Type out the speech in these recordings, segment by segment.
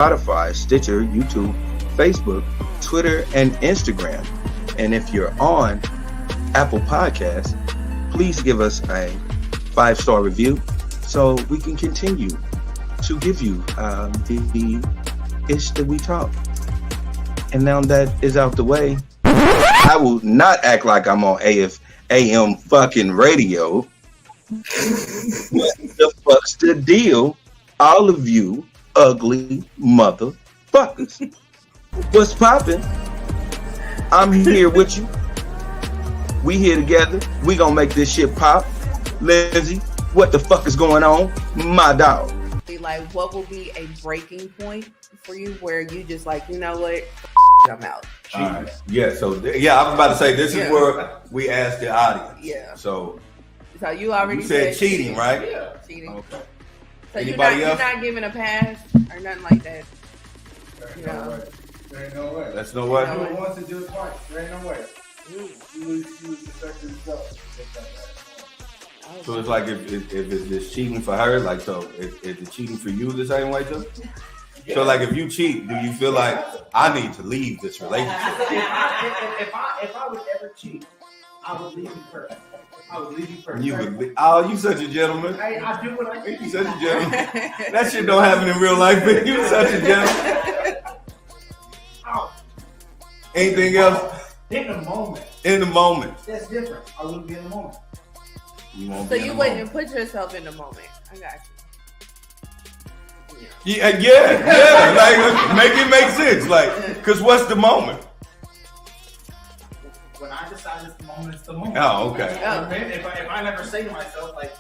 Spotify, Stitcher, YouTube, Facebook, Twitter, and Instagram. And if you're on Apple Podcasts, please give us a 5-star review so we can continue to give you the ish that we talk. And now that is out the way, I will not act like I'm on AM fucking radio. What the fuck's the deal? All of you ugly motherfuckers. What's poppin'? I'm here with you. We here together. We gonna make this shit pop. Lindsay, what the fuck is going on? My dog. Like, what will be a breaking point for you where you just like, you know what? I'm out. All right. Yeah, so I was about to say this is where we asked the audience. Yeah. So you already said cheating, right? Yeah. Cheating. Okay. So Anybody you're else? not giving a pass or nothing like that. There ain't no way. That's no way. Do it once and do it twice. There ain't no way. You lose respect yourself. So it's like if it's just cheating for her, like so is it cheating for you the same way too? Yeah. So like if you cheat, do you feel like I need to leave this relationship? If I would ever cheat, I would leave you first. You would. Oh, you such a gentleman. I do what I do. You such a gentleman. That shit don't happen in real life, but you such a gentleman. Anything else? In the moment. In the moment. That's different. I wouldn't be in the moment. So you wouldn't put yourself in the moment. I got you. Yeah. Like make it make sense. Like, cause what's the moment? When I decide it's the moment, it's the moment. Oh, okay. If I never say to myself like,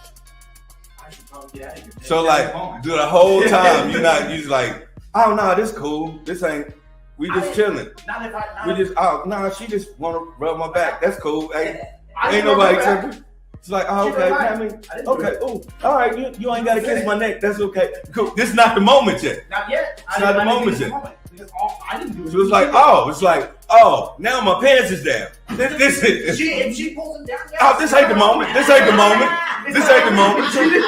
I should probably get out of here. So like, do the whole time you just like, oh no, this cool. This ain't. We just chilling. She just wanna rub my back. That's cool. Ain't nobody tripping. It's like, oh, okay. Okay. Ooh, all right. You ain't gotta kiss my neck. That's okay. Cool. This is not the moment yet. Not yet. It's not the moment yet. I didn't do it. So it's like, now my pants is down. This is. If she pulls him down. Oh, this ain't the moment. This ain't the moment. This ain't the moment. She did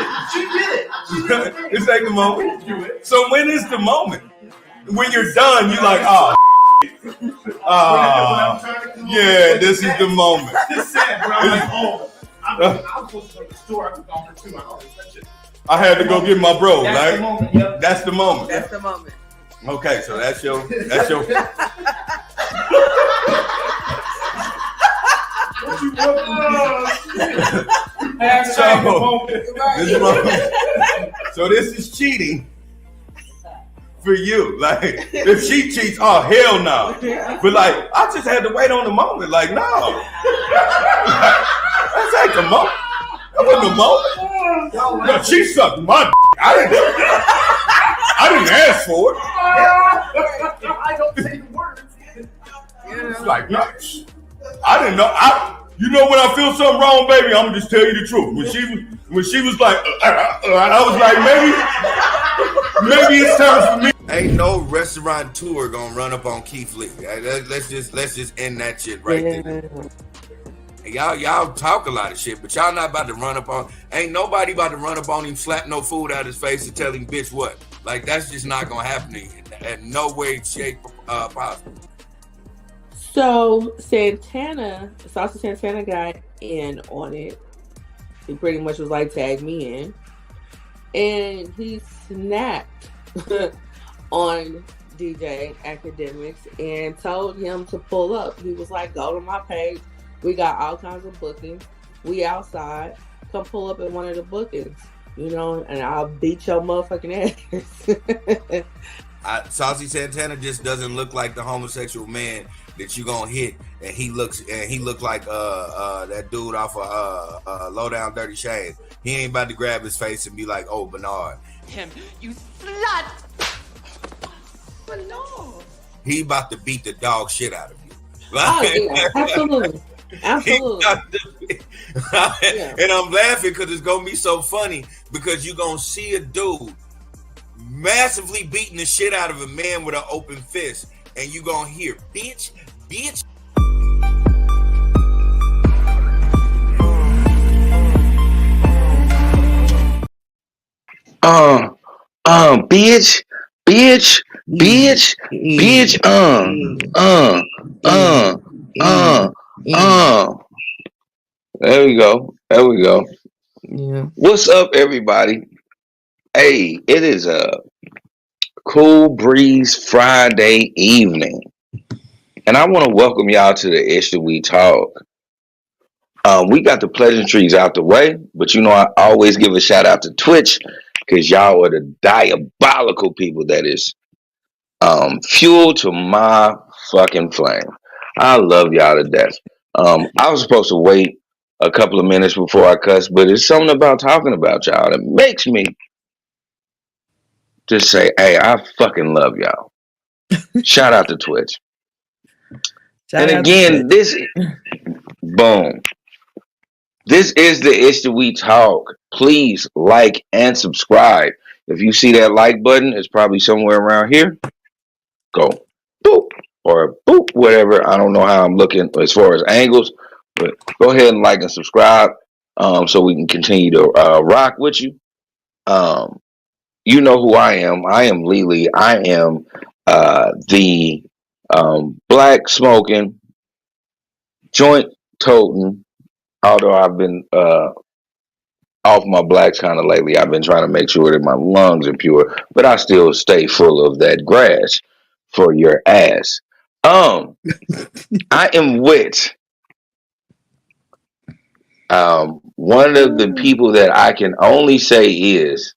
it. This ain't the moment. So when is the moment? When you're done, you're like, oh. Yeah, this is the moment. This sad, bro. I'm like, I was supposed to go to the store. I was gone for 2 hours. I had to go get my bro, That's right? the moment, yep. That's the moment. That's the moment. Okay, so that's your. What you So this is cheating for you. Like if she cheats, oh hell no. But like I just had to wait on the moment. Like no, that's ain't the moment. That wasn't the moment. No, she sucked my. I didn't ask for it. If I don't say the words, It's like no, I didn't know. You know when I feel something wrong, baby, I'm gonna just tell you the truth. When she was like, I was like, maybe it's time for me. Ain't no restaurateur gonna run up on Keith Lee. Let's just end that shit right there. Y'all talk a lot of shit, but y'all not about to run up on. Ain't nobody about to run up on him, slap no food out his face, and tell him, bitch, what? Like that's just not gonna happen to you in no way, shape, possible. So Saucy Santana got in on it. He pretty much was like, tag me in. And he snapped on DJ Academics and told him to pull up. He was like, go to my page. We got all kinds of bookings. We outside. Come pull up at one of the bookings. You know, and I'll beat your motherfucking ass. Saucy Santana just doesn't look like the homosexual man that you gonna hit, and he looked like that dude off of Low Down Dirty Shades. He ain't about to grab his face and be like, "Oh, Bernard, him, you slut." But no, he about to beat the dog shit out of you. Like, yeah, absolutely. Yeah. And I'm laughing because it's gonna be so funny because you're gonna see a dude massively beating the shit out of a man with an open fist, and you gonna hear bitch. Bitch. Bitch. Bitch, bitch, There we go. There we go. Yeah. What's up, everybody? Hey, it is a cool breeze Friday evening, and I want to welcome y'all to the Ish That We Talk. We got the pleasantries out the way, but I always give a shout out to Twitch because y'all are the diabolical people that is fuel to my fucking flame. I love y'all to death. I was supposed to wait a couple of minutes before I cuss, but it's something about talking about y'all that makes me just say, hey, I fucking love y'all. Shout out to Twitch. Shout And out to again, Twitch. boom. This is the Ish That We Talk. Please like and subscribe. If you see that like button, it's probably somewhere around here. Go boop or boop, whatever. I don't know how I'm looking as far as angles, but go ahead and like and subscribe so we can continue to rock with you. You know who I am. I am Lily. I am the black smoking, joint toting, although I've been off my blacks kind of lately. I've been trying to make sure that my lungs are pure, but I still stay full of that grass for your ass. I am with one of the people that I can only say is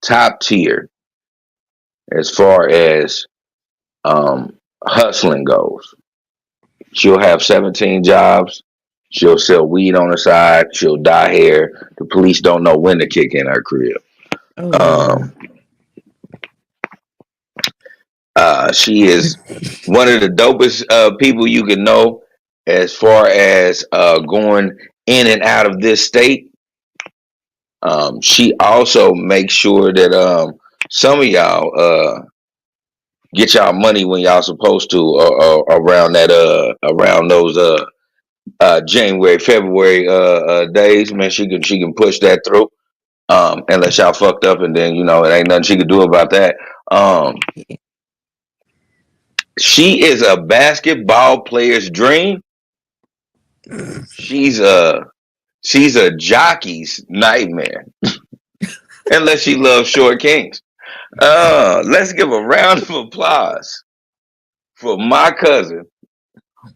top tier as far as hustling goes. She'll have 17 jobs. She'll sell weed on the side. She'll dye hair. The police don't know when to kick in her crib. Oh, She is one of the dopest people you can know as far as going in and out of this state. She also makes sure that some of y'all get y'all money when y'all supposed to around those January, February days. Man, she can push that through. Unless y'all fucked up, and then it ain't nothing she could do about that. She is a basketball player's dream. She's a jockey's nightmare. Unless she loves short kings. Let's give a round of applause for my cousin,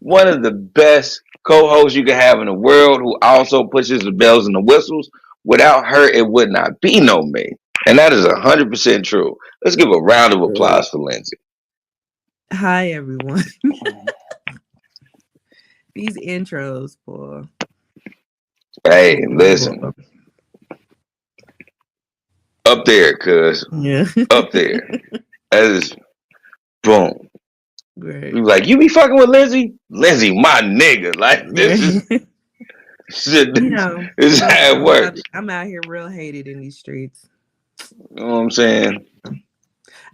one of the best co-hosts you can have in the world, who also pushes the bells and the whistles. Without her, it would not be no me. And that is 100% true. Let's give a round of applause for Lindsay. hi everyone. These intros, boy. Hey, listen. Up there, cuz. Yeah. Up there. That is boom. Great. You like, you be fucking with Lindsay? Lindsay, my nigga. Like, this is shit. This is how it works. I'm out here real hated in these streets. You know what I'm saying?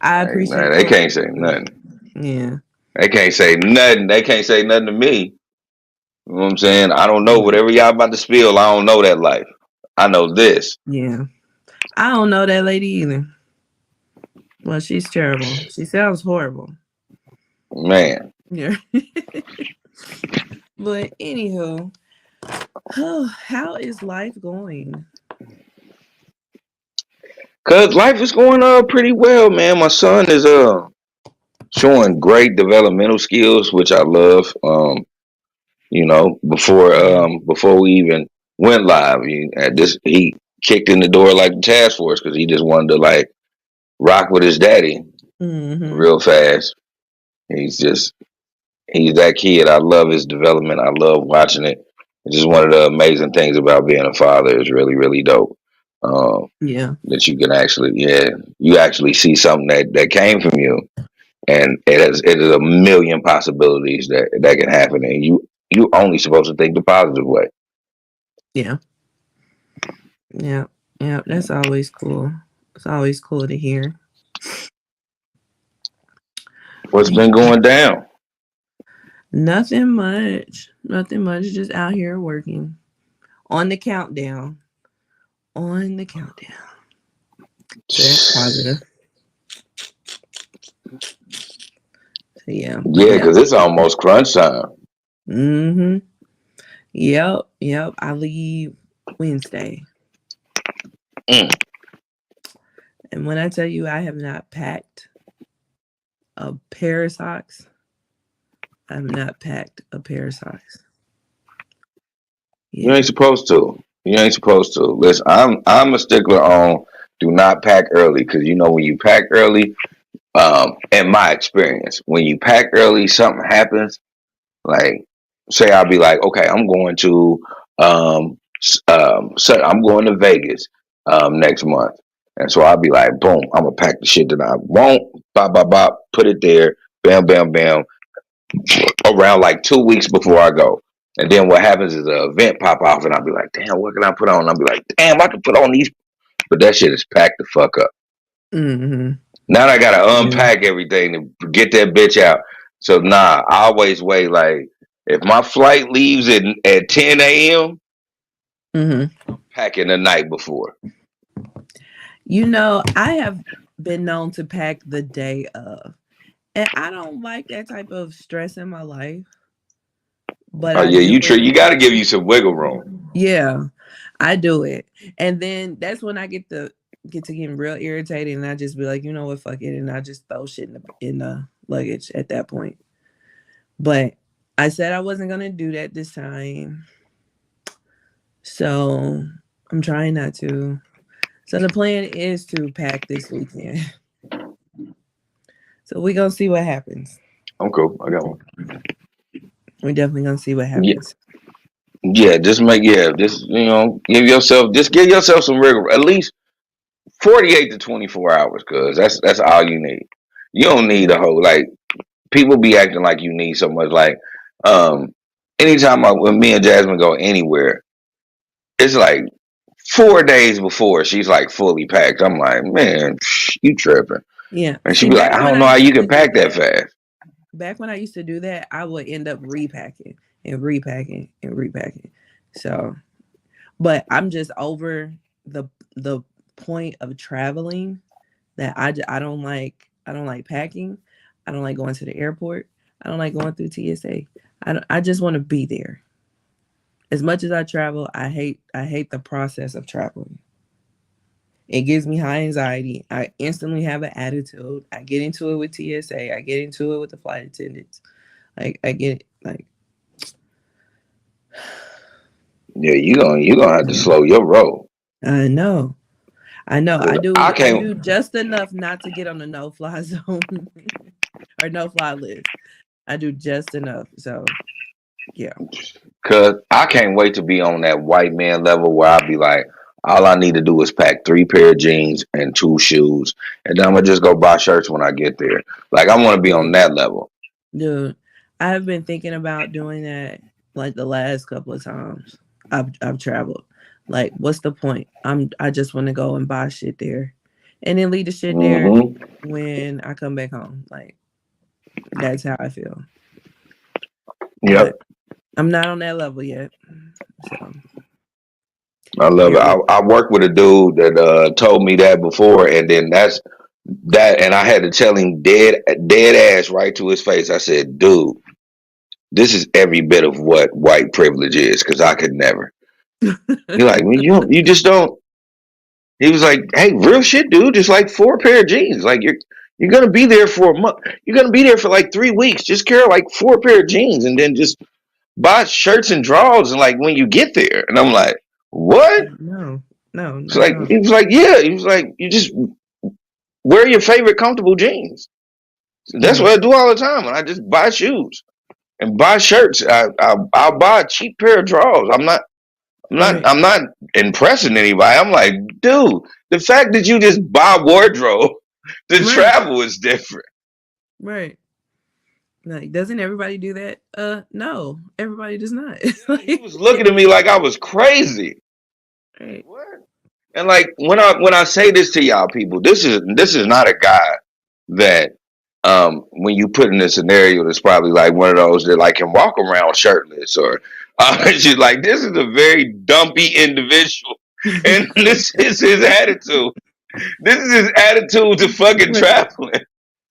I appreciate They can't say nothing. Yeah. They can't say nothing. They can't say nothing to me. You know what I'm saying? I don't know. Whatever y'all about to spill, I don't know that life. I know this. Yeah. I don't know that lady either. Well, she's terrible. She sounds horrible. Man. Yeah. But anywho, how is life going? Cause life is going pretty well, man. My son is showing great developmental skills, which I love. Before we even went live, he kicked in the door like the task force because he just wanted to like rock with his daddy real fast. He's that kid. I love his development. I love watching it. It's just one of the amazing things about being a father. Is really, really dope. That you can you actually see something that came from you, and it is a million possibilities that can happen, and you only supposed to think the positive way. Yeah. That's always cool. It's always cool to hear. What's been going down? Nothing much. Just out here working on the countdown. So that's positive. Yeah. Yeah, because it's almost crunch time. Mm-hmm. Yep. I leave Wednesday. Mm. And when I tell you I have not packed a pair of socks, I have not packed a pair of socks. You Yeah. ain't supposed to. You ain't supposed to. Listen, I'm a stickler on do not pack early because you know when you pack early, in my experience, when you pack early, something happens. Like, say I'll be like, okay, I'm going to, so I'm going to Vegas, next month, and so I'll be like, boom, I'm gonna pack the shit that I want, bop, bop, bop, put it there, bam, bam, bam, around like 2 weeks before I go. And then what happens is an event pop off, and I'll be like, damn, what can I put on? I'll be like, damn, I can put on these, but that shit is packed the fuck up. Mm-hmm. Now I gotta unpack everything to get that bitch out. So nah, I always wait. Like if my flight leaves at 10 a.m., Mm-hmm. I'm packing the night before. You know, I have been known to pack the day of. And I don't like that type of stress in my life. But Oh I yeah, do it. you got to give you some wiggle room. Yeah. I do it. And then that's when I get to getting real irritated and I just be like, you know what, fuck it. And I just throw shit in the luggage at that point. But I said I wasn't gonna do that this time. So I'm trying not to. So the plan is to pack this weekend. So we're gonna see what happens. I'm cool. I got one. We're definitely gonna see what Yeah, happens. yeah. Just give yourself some wiggle. At least 48 to 24 hours, cause that's all you need. You don't need a whole like people be acting like you need so much. Like, um, anytime when me and Jasmine go anywhere, it's like 4 days before she's like fully packed. I'm like, man, you tripping? Yeah. And she See, be like, I don't know how you can pack that fast. back when I used to do that, I would end up repacking and repacking and repacking. So, but I'm just over the point of traveling that I don't like packing. I don't like going to the airport. I don't like going through TSA. I just want to be there. As much as I travel, I hate the process of traveling. It gives me high anxiety. I instantly have an attitude. I get into it with TSA. I get into it with the flight attendants. Like I get it. Like Yeah, you gonna have to slow your roll. I know. I I do can't, just enough not to get on the no fly zone or no fly list. I do just enough. So yeah. cause I can't wait to be on that white man level where I be like, all I need to do is pack 3 pair of jeans and 2 shoes, and then I'm gonna just go buy shirts when I get there. Like I want to be on that level. Dude, I have been thinking about doing that like the last couple of times I've traveled. Like, what's the point? I just want to go and buy shit there, and then leave the shit there Hmm. when I come back home. Like, that's how I feel. Yep, But I'm not on that level yet. So I love it. here we I worked with a dude that told me that before, and then and I had to tell him dead ass right to his face. I said, dude, this is every bit of what white privilege is, because I could never. You're like, well, you just don't. He was like, hey, real shit, dude. Just like 4 pair of jeans. Like you're gonna be there for a month. You're gonna be there for like 3 weeks. Just carry like 4 pair of jeans, and then just buy shirts and drawers. And like when you get there, and I'm like, what? no, It's not at like all. he was like, yeah. He was like, you just wear your favorite comfortable jeans. That's what Right, I do all the time. And I just buy shoes and buy shirts. I'll buy a cheap pair of drawers. right, I'm not impressing anybody. I'm like, dude, the fact that you just buy wardrobe to right, travel is different. right. Like, doesn't everybody do that? No, everybody does not. He was looking at me like I was crazy. Right. What? And like when I say this to y'all people, this is not a guy that when you put in a scenario that's probably like one of those that like can walk around shirtless or she's like this is a very dumpy individual and this is his attitude. This is his attitude to fucking Right, traveling.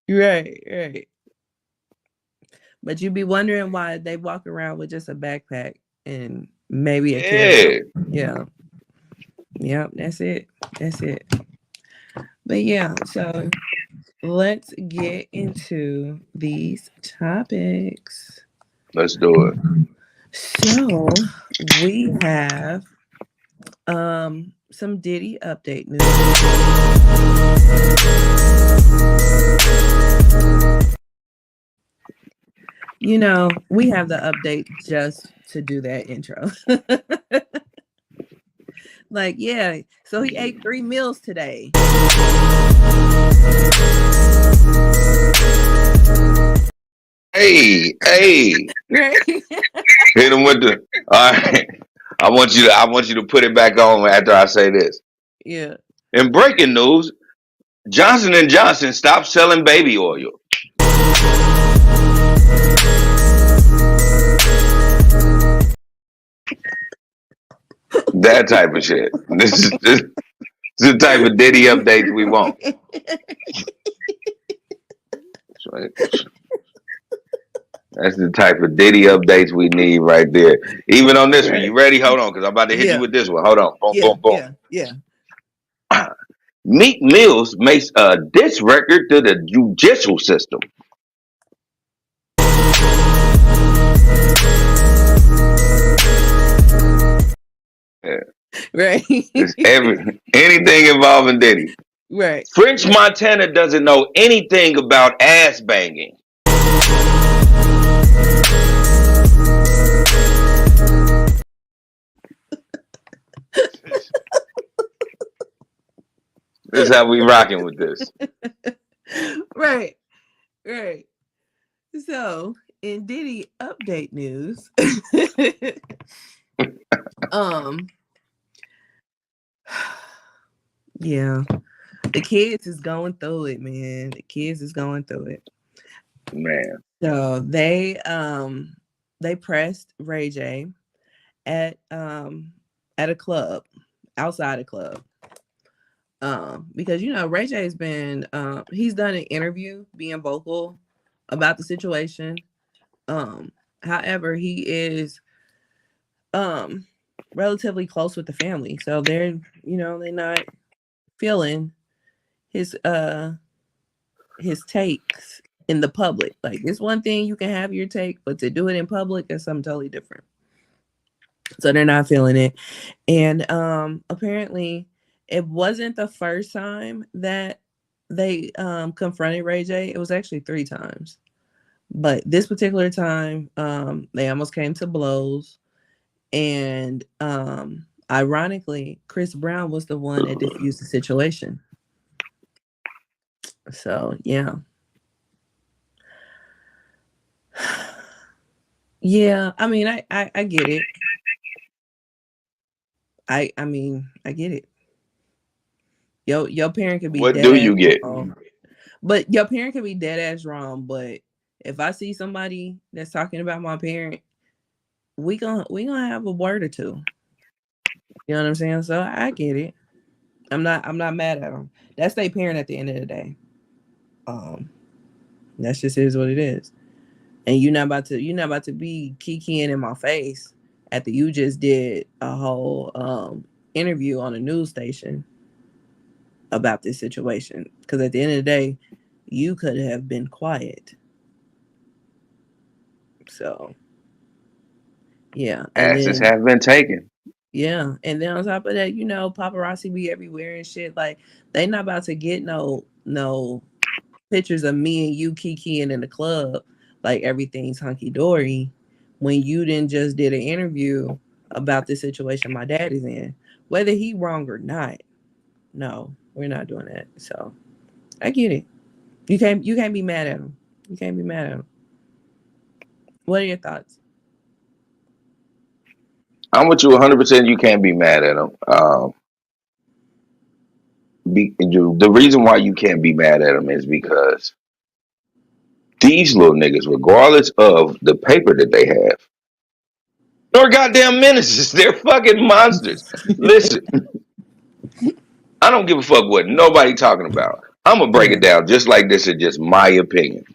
right, right. But you be wondering why they walk around with just a backpack and maybe a carry-on. Yeah. Yeah. Yep, that's it. That's it. But yeah, so let's get into these topics. Let's do it. So we have some Diddy update news. You know, we have the update just to do that intro. Like, yeah, so he ate 3 meals today. Hey, Right? hit him with the. All right, I want you to put it back on after I say this. Yeah. In breaking news, Johnson and Johnson stopped selling baby oil. That type of shit. This is the type of Diddy updates we want. That's the type of Diddy updates we need right there. Even on this one, you ready? Hold on, because I'm about to hit you with this one. Hold on. Boom, boom, boom. Yeah. Meek Mills makes a diss record to the judicial system. Yeah. Right. It's anything involving Diddy. Right. French Montana doesn't know anything about ass banging. This is how we rocking with this. Right. So, in Diddy update news, yeah, the kids is going through it, man. The kids is going through it. Man. So they pressed Ray J at a club, outside a club. Because you know Ray J's been he's done an interview being vocal about the situation. However, he is relatively close with the family, so they're not feeling his takes in the public. Like, it's one thing you can have your take, but to do it in public is something totally different. So they're not feeling it. And apparently it wasn't the first time that they confronted Ray J. It was actually 3 times. But this particular time, they almost came to blows. And ironically, Chris Brown was the one that diffused the situation. So, yeah. Yeah, I mean, I get it. I mean, I get it. Your parent could be What dead do ass you get? wrong. But your parent could be dead ass wrong. But if I see somebody that's talking about my parent, we gonna have a word or two. You know what I'm saying? So I get it. I'm not mad at them. That's their parent at the end of the day. That's just is what it is. And you're not about to be kikiing in my face after you just did a whole interview on a news station about this situation. Because at the end of the day, you could have been quiet. So, yeah. Asses have been taken. Yeah. And then on top of that, paparazzi be everywhere and shit. Like, they not about to get no pictures of me and you kikiing in the club like everything's hunky-dory when you didn't just did an interview about the situation my dad is in. Whether he wrong or not. No, we're not doing that. So I get it. You can't be mad at him. You can't be mad at him. What are your thoughts? I'm with you 100%. You can't be mad at him. The reason why you can't be mad at him is because these little niggas, regardless of the paper that they have, they're goddamn menaces. They're fucking monsters. Listen, I don't give a fuck what nobody talking about. I'm gonna break it down just like this is just my opinion.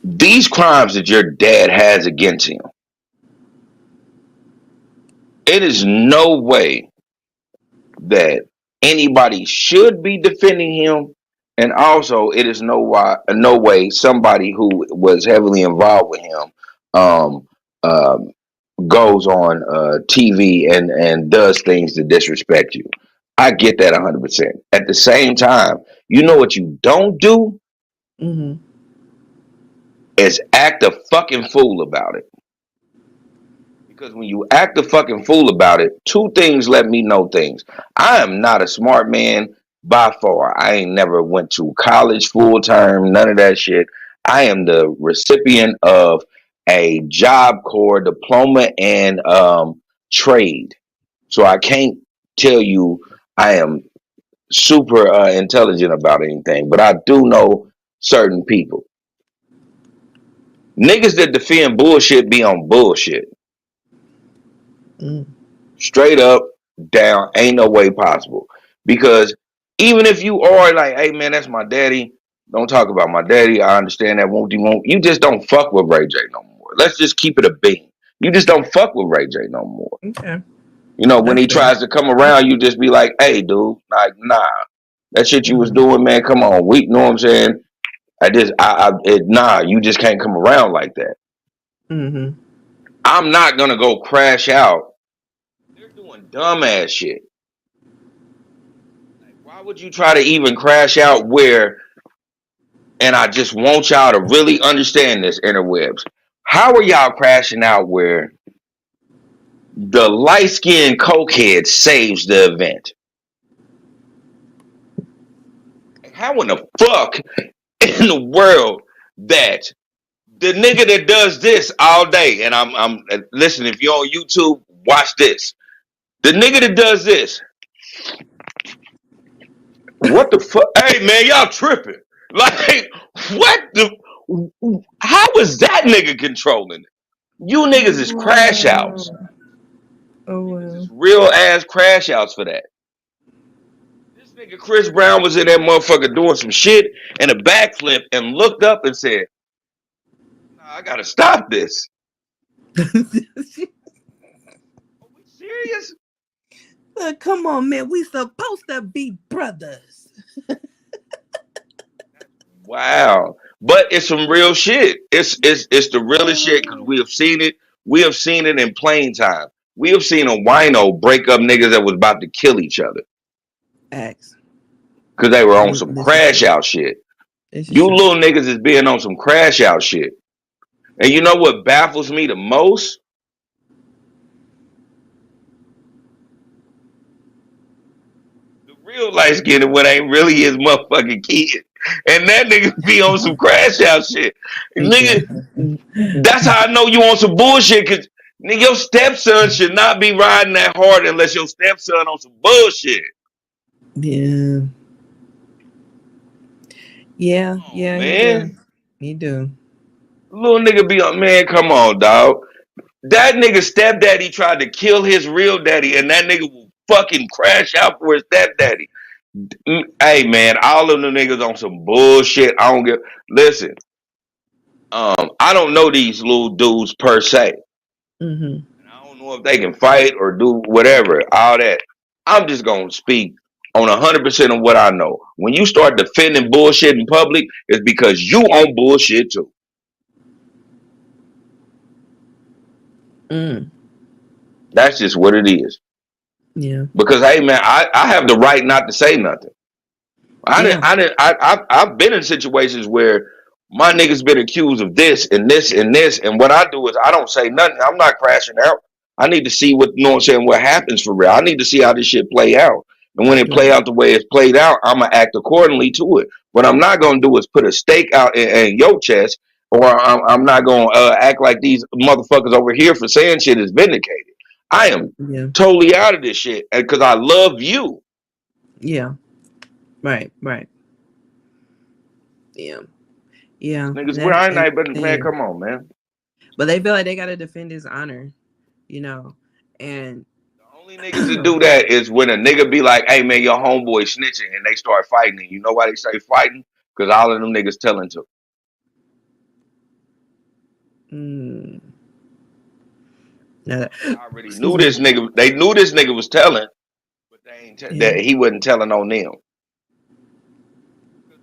these crimes that your dad has against him, it is no way that anybody should be defending him, and also it is no way somebody who was heavily involved with him um, um, goes on TV and does things to disrespect you. I get that 100%. At the same time, you know what you don't do Mm-hmm. is act a fucking fool about it. Because when you act a fucking fool about it, two things let me know things. I am not a smart man by far. I ain't never went to college full term, none of that shit. I am the recipient of a Job Corps diploma and trade. So I can't tell you I am super intelligent about anything, but I do know certain people. Niggas that defend bullshit be on bullshit. Mm. Straight up, down, ain't no way possible. Because even if you are like, hey man, that's my daddy. Don't talk about my daddy. I understand that won't you won't. You just don't fuck with Ray J no more. Let's just keep it a bean. You just don't fuck with Ray J no more. Okay. You know, when That's he fair. tries to come around, you just be like, hey dude, like nah. That shit you was Mhm. doing, man, come on. We know what I'm saying? Nah, you just can't come around like that. Mm-hmm. I'm not gonna go crash out. They're doing dumbass shit. Like, why would you try to even crash out where? And I just want y'all to really understand this, interwebs. How are y'all crashing out where the light skinned cokehead saves the event? How in the fuck in the world that the nigga that does this all day, and I'm listen, if you're on YouTube, watch this. The nigga that does this, what the fuck? Hey man, y'all tripping. Like, what the how is that nigga controlling it? You niggas is crash outs. Wow. Oh Niggas wow. is real ass crash outs for that. This nigga Chris Brown was in that motherfucker doing some shit and a backflip and looked up and said, nah, I gotta stop this. Are we serious? Come on, man. We supposed to be brothers. Wow. But it's some real shit. It's the realest shit because we have seen it. We have seen it in plain time. We have seen a wino break up niggas that was about to kill each other X. because they were on some This is crash true. out shit. This is You true. little niggas is being on some crash out shit. And you know what baffles me the most? The real light skinned one ain't really his motherfucking kid. And that nigga be on some crash out shit. Nigga, that's how I know you on some bullshit, cause nigga, your stepson should not be riding that hard unless your stepson on some bullshit. Yeah. Yeah. Oh Yeah. You do. man. You do. Little nigga be on, man, come on, dog. That nigga stepdaddy tried to kill his real daddy, and that nigga will fucking crash out for his stepdaddy. Hey man, all of them niggas on some bullshit. I don't get. Listen, I don't know these little dudes per se. Mm-hmm. I don't know if they can fight or do whatever. All that. I'm just gonna speak on 100% of what I know. When you start defending bullshit in public, it's because you own bullshit too. Mm. That's just what it is. Yeah. Because hey man, I have the right not to say nothing. Yeah. I've been in situations where my niggas been accused of this and this and this, and what I do is I don't say nothing. I'm not crashing out. I need to see what, you know what I'm saying, what happens for real. I need to see how this shit play out. And when it play Right. out the way it's played out, I'm gonna act accordingly to it. What I'm not gonna do is put a stake out in your chest, or I'm not gonna act like these motherfuckers over here for saying shit is vindicated. I am Yeah. totally out of this shit because I love you. Yeah. Right. Right. Yeah. Yeah. Niggas, where That I ain't but man, and come on, man. but they feel like they gotta defend his honor, you know. And The only niggas that do that is when a nigga be like, hey man, your homeboy snitching and they start fighting. And you know why they say fighting? Because all of them niggas telling to. Mm. Now I already knew this nigga. They knew this nigga was telling, but they ain't that he wasn't telling on them.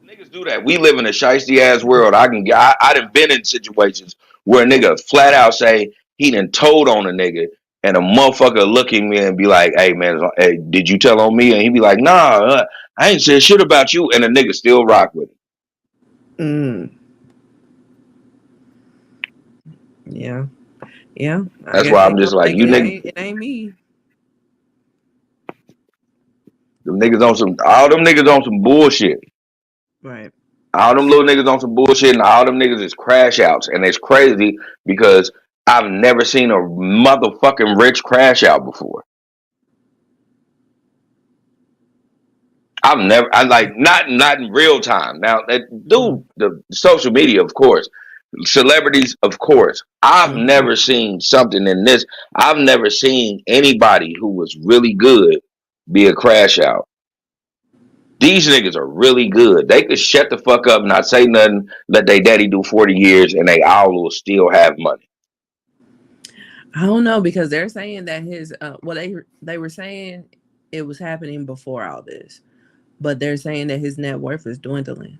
Niggas do that. We live in a shiesty ass world. I done been in situations where a nigga flat out say he done told on a nigga, and a motherfucker look at me and be like, "Hey man, hey, did you tell on me?" And he be like, "Nah, I ain't said shit about you," and the nigga still rock with him. Yeah. Yeah. I That's guess why they I'm just gonna like, think you niggas, it ain't me. them niggas on some, all them niggas on some bullshit. Right. All them little niggas on some bullshit, and all them niggas is crash outs, and it's crazy because I've never seen a motherfucking rich crash out before. I like not in real time. Now that dude, the social media, of course, celebrities, of course. I've never seen something in this. I've never seen anybody who was really good be a crash out. These niggas are really good. They could shut the fuck up, not say nothing, let their daddy do 40 years, and they all will still have money. I don't know, because they're saying that his they were saying it was happening before all this, but they're saying that his net worth is dwindling,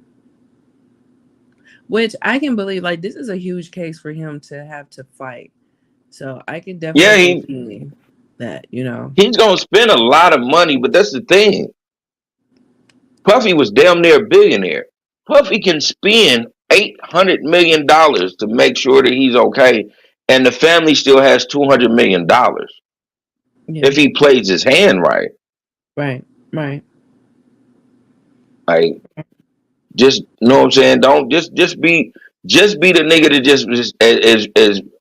which I can believe. Like, this is a huge case for him to have to fight, so I can Yeah, definitely believe that. he's gonna spend a lot of money, but that's the thing. Puffy was damn near a billionaire. Puffy can spend $800 million to make sure that he's okay, and the family still has $200 million Yeah. if he plays his hand right. Right. Like, just know what I'm saying. Don't just be the nigga that just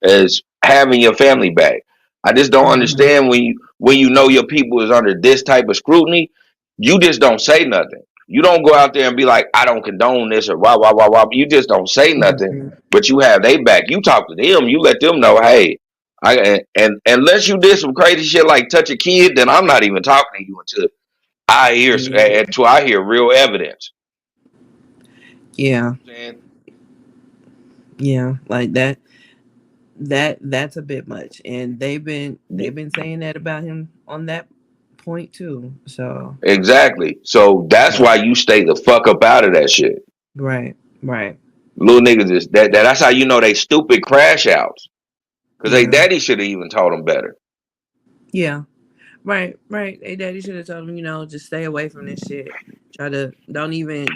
as having your family back. I just don't understand when you know your people is under this type of scrutiny. You just don't say nothing. You don't go out there and be like, I don't condone this or wah wah wah wah. You just don't say nothing, but you have they back. You talk to them. You let them know, hey, and unless you did some crazy shit like touch a kid, then I'm not even talking to you until I hear real evidence. Yeah. You know what I'm saying? Yeah. Like that's a bit much, and they've been saying that about him on that point too. So Exactly. So that's why you stay the fuck up out of that shit. right. Little niggas is that's how you know they stupid crash outs. Cause they Yeah. daddy should have even told them better. Yeah. Right. Hey, daddy should have told him, just stay away from this shit. Try to don't even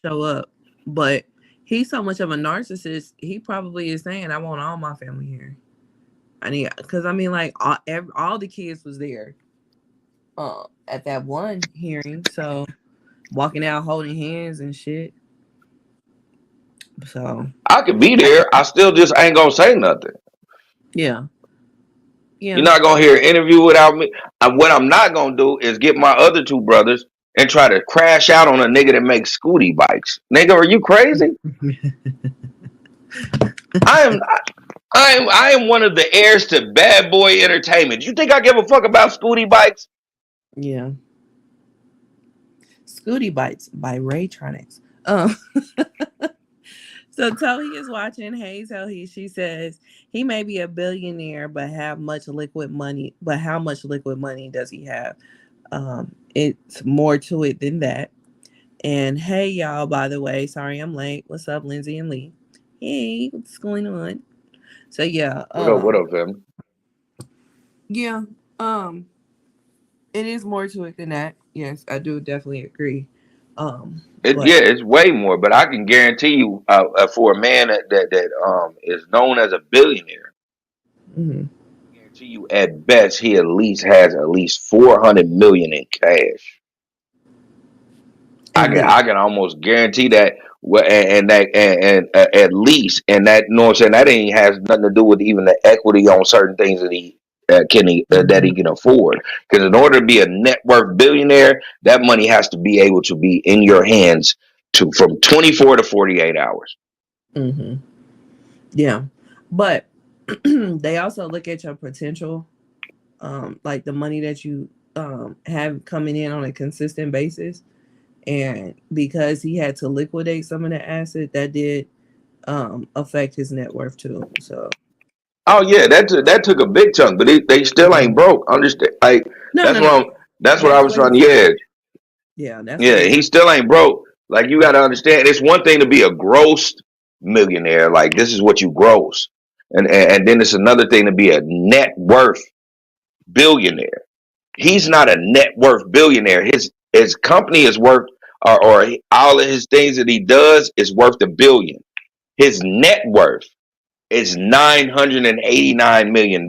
show up. But he's so much of a narcissist. He probably is saying, "I want all my family here." Because I mean, like all the kids was there at that one hearing, so walking out holding hands and shit. So I could be there. I still just ain't gonna say nothing. yeah. You're not gonna hear an interview without me. What I'm not gonna do is get my other two brothers and try to crash out on a nigga that makes scooty bikes. Nigga, are you crazy? I am one of the heirs to Bad Boy Entertainment. You think I give a fuck about scooty bikes? Yeah. Scooty Bites by Raytronics. So Tohi is watching. Hey Tohi, she says he may be a billionaire, but have much liquid money. But how much liquid money does he have? It's more to it than that. And hey y'all, by the way, sorry I'm late. What's up, Lindsay and Lee? Hey, what's going on? So yeah, What up, fam? yeah, it is more to it than that. Yes, I do definitely agree. But It's way more, but I can guarantee you, for a man that is known as a billionaire, mhm. I guarantee you at best he at least has at least 400 million in cash. I can almost guarantee that. At least, and that, you know what I'm saying, that ain't has nothing to do with even the equity on certain things that he that he can afford. Because in order to be a net worth billionaire, that money has to be able to be in your hands from 24 to 48 hours. Mm-hmm. Yeah, but they also look at your potential, like the money that you have coming in on a consistent basis, and because he had to liquidate some of the asset, that did affect his net worth too. So Oh yeah, that took a big chunk, but they still yeah. ain't broke. Understand? Like No, that's no, what no. that's what I That's was what he trying to. said. Yeah, Yeah, that's what yeah, he he said. still ain't broke. Like you got to understand, it's one thing to be a gross millionaire. Like this is what you gross, and then it's another thing to be a net worth billionaire. He's not a net worth billionaire. His company is worth, or all of his things that he does is worth $1 billion. His net worth is $989 million.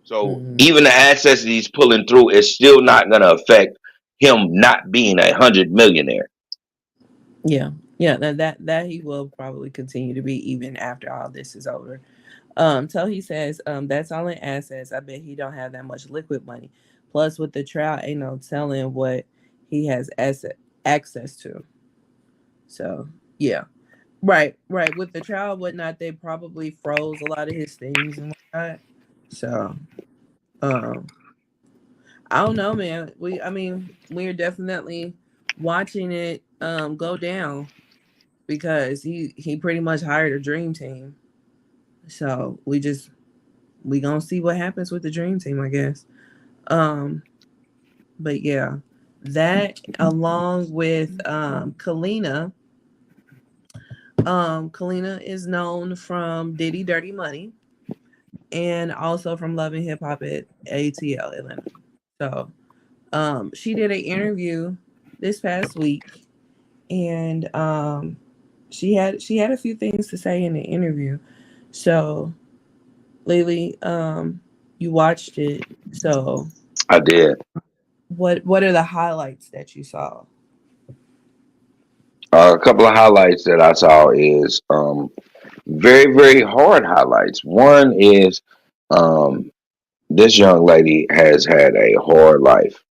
So Mhm. even the assets that he's pulling through is still not going to affect him not being 100 millionaire. Yeah, yeah. That he will probably continue to be even after all this is over. So he says, that's all in assets. I bet he don't have that much liquid money. Plus, with the trial, ain't no telling what he has access to. So yeah, right, right. With the trial, whatnot, they probably froze a lot of his things and whatnot. So, um, I don't know, man. I mean, we're definitely watching it go down because he pretty much hired a dream team. So we gonna see what happens with the dream team, I guess. Um, but yeah, that along with Kalina. Kalina is known from Diddy Dirty Money and also from Love and Hip Hop at ATL Atlanta. So she did an interview this past week and she had a few things to say in the interview. So Lily, you watched it. So I did. what are the highlights that you saw? A couple of highlights that I saw is very, very hard highlights. One is um, this young lady has had a hard life.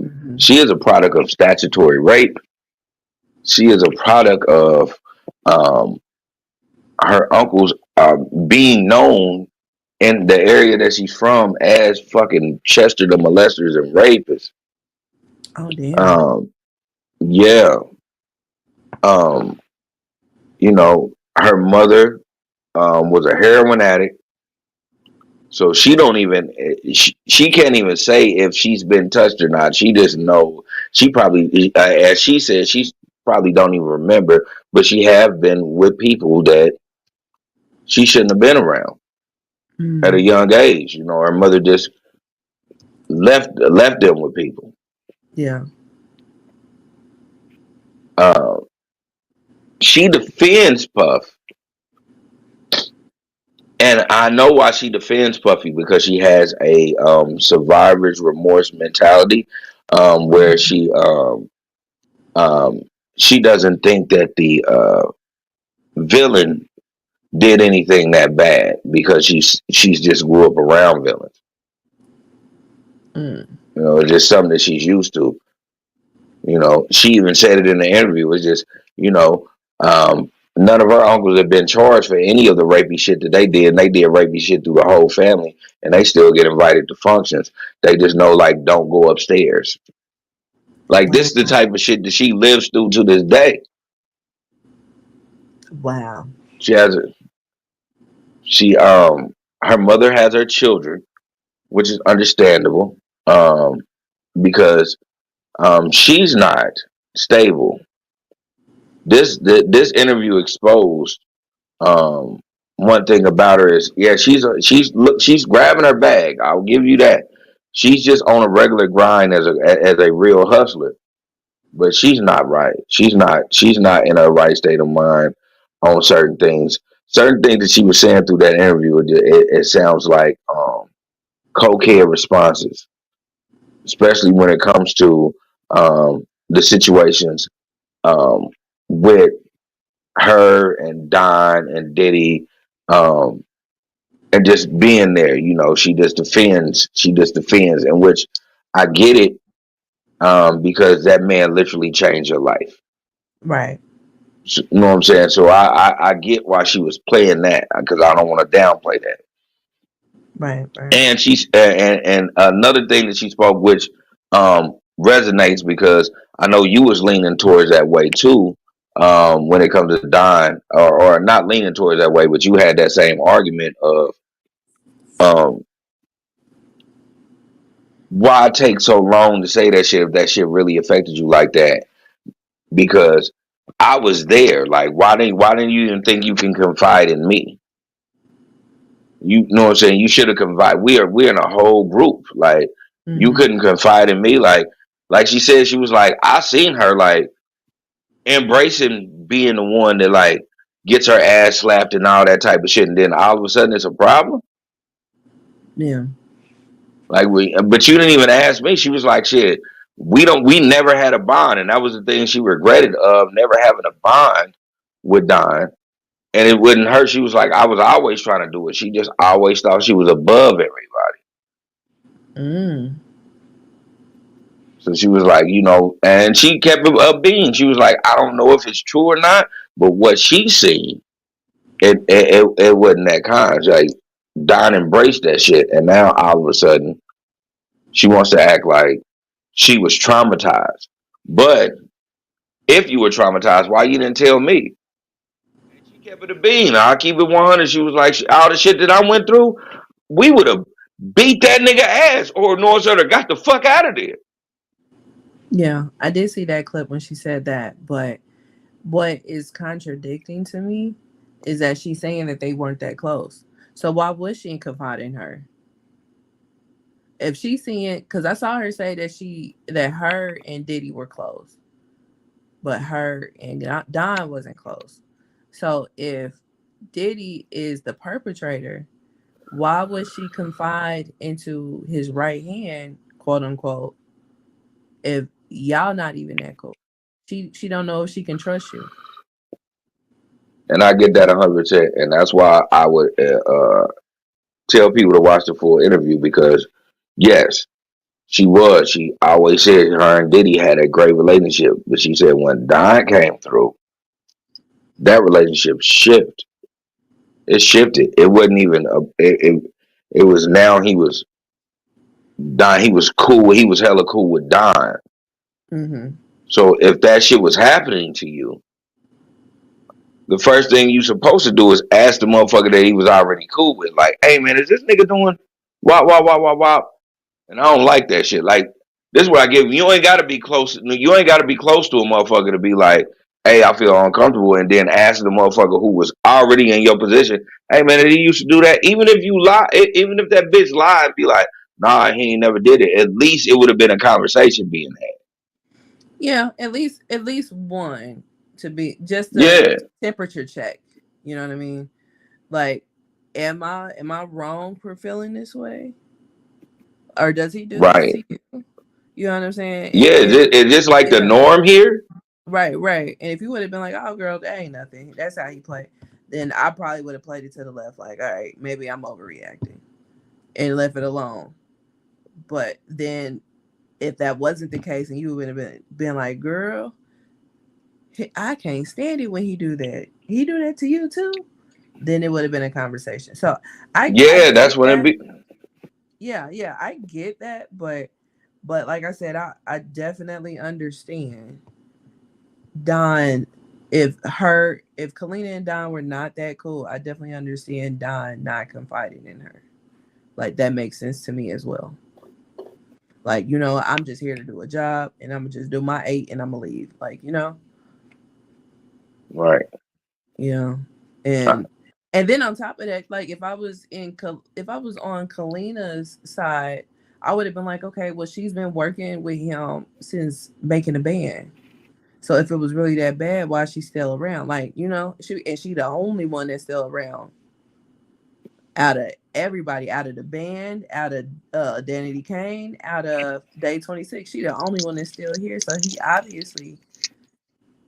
Mm-hmm. She is a product of statutory rape. She is a product of um, her uncles being known in the area that she's from as fucking Chester the molesters and rapists. Oh damn. Um, yeah. Um, her mother was a heroin addict, so she don't even she can't even say if she's been touched or not. She just know she probably, as she said, she probably don't even remember, but she have been with people that she shouldn't have been around at a Mm, young age. Her mother just left them with people. yeah. Uh, she defends Puff, and I know why she defends Puffy because she has a survivor's remorse mentality, where Mhm. um, she doesn't think that the villain did anything that bad because she's just grew up around villains. Mm, It's just something that she's used to. She even said it in the interview. It's just, you know, um, none of her uncles have been charged for any of the rapey shit that they did. And they did rapey shit through the whole family, and they still get invited to functions. They just know, like, don't go upstairs. Like, this wow. is the type of shit that she lives through to this day. Wow. She has a, she her mother has her children, which is understandable, because she's not stable. This interview exposed um one thing about her is, yeah, she's grabbing her bag. I'll give you that. She's just on a regular grind as a real hustler, but she's not right. She's not in her right state of mind on certain things. Certain things that she was saying through that interview, it sounds like cokehead responses, especially when it comes to the situations um, with her and Don and Diddy, um, and just being there. She just defends. She just defends, in which I get it, because that man literally changed her life. Right. You know what I'm saying? So I get why she was playing that, because I don't want to downplay that. Right. Right. And she's and another thing that she spoke, which resonates, because I know you was leaning towards that way too. when it comes to Don, or not leaning towards that way, but you had that same argument of um, why take so long to say that shit if that shit really affected you like that? Because I was there. Like, why didn't you even think you can confide in me? You know what I'm saying? You should have confided. We're in a whole group. Like, you Mm-hmm. couldn't confide in me. Like she said, she was like, I seen her like embracing being the one that like gets her ass slapped and all that type of shit, and then all of a sudden it's a problem. Yeah. Like but you didn't even ask me. She was like, shit, we never had a bond, and that was the thing she regretted of never having a bond with Don. And it wouldn't hurt. She was like, I was always trying to do it. She just always thought she was above everybody. Mm. So she was like, and she kept it being. She was like, I don't know if it's true or not, but what she seen, it wasn't that kind. Like, Don embraced that shit, and now all of a sudden she wants to act like she was traumatized. But if you were traumatized, why you didn't tell me? And she kept it a bean. I'll keep it 100. She was like, all the shit that I went through, we would have beat that nigga ass or Northside got the fuck out of there. Yeah, I did see that clip when she said that, but what is contradicting to me is that she's saying that they weren't that close. So why would she confide in her? If she's seeing, because I saw her say that her and Diddy were close, but her and Don wasn't close. So if Diddy is the perpetrator, why would she confide into his right hand, quote unquote, if y'all not even that cool? She don't know if she can trust you. And I get that 100%. And that's why I would tell people to watch the full interview because, yes, she was. She always said her and Diddy had a great relationship. But she said when Don came through, that relationship shifted. It shifted. It wasn't even it was now he was Don. He was cool. He was hella cool with Don. Mm-hmm. So if that shit was happening to you, the first thing you supposed to do is ask the motherfucker that he was already cool with. Like, hey man, is this nigga doing wop wop wop wop wop? And I don't like that shit. Like, this is what I give you. Ain't gotta be close. You ain't gotta be close to a motherfucker to be like, hey, I feel uncomfortable, and then ask the motherfucker who was already in your position, hey man, did he used to do that? Even if you lie, even if that bitch lied, be like, nah, he ain't never did it. At least it would have been a conversation being had. Yeah, at least one to be just a Yeah, temperature check. You know what I mean? Like, am I wrong for feeling this way, or does he do this right. to you? You know what I'm saying? Yeah, it's just like the Yeah, norm here. right. And if you would have been like, "Oh, girl, that ain't nothing," that's how he played. Then I probably would have played it to the left, like, "All right, maybe I'm overreacting," and left it alone. But then, if that wasn't the case, and you would have been like, "Girl, I can't stand it when he do that. He do that to you too." Then it would have been a conversation. So I Yeah, get that's when it that. be. Yeah, I get that, but like I said, I definitely understand Don. If Kalina and Don were not that cool, I definitely understand Don not confiding in her. Like, that makes sense to me as well. Like, I'm just here to do a job, and I'm gonna just do my 8 and I'm gonna leave. Like, Right. you know, Uh, and then on top of that, like, if I was on Kalina's side, I would have been like, okay, well, she's been working with him since making a band. So if it was really that bad, why is she still around? Like, she the only one that's still around out of everybody, out of the band, out of Danity Kane, out of Day 26. She the only one that's still here. So he obviously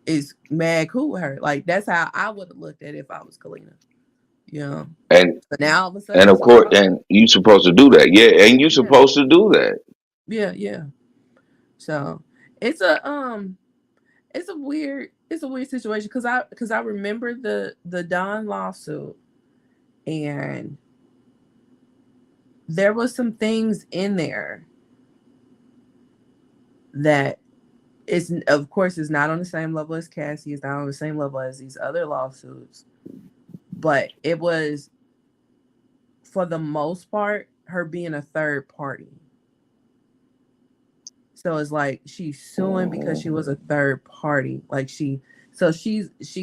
is mad cool with her. Like, that's how I would have looked at it if I was Kalina. You know. and But now all of a and sudden of it's a course, problem. and you supposed to do that. Yeah, and you Yeah. supposed to do that. Yeah. So it's a weird situation because I remember the Don lawsuit, and there was some things in there that It's, of course, it's not on the same level as Cassie. It's not on the same level as these other lawsuits. But it was, for the most part, her being a third party. So it's like she's suing because she was a third party. Like she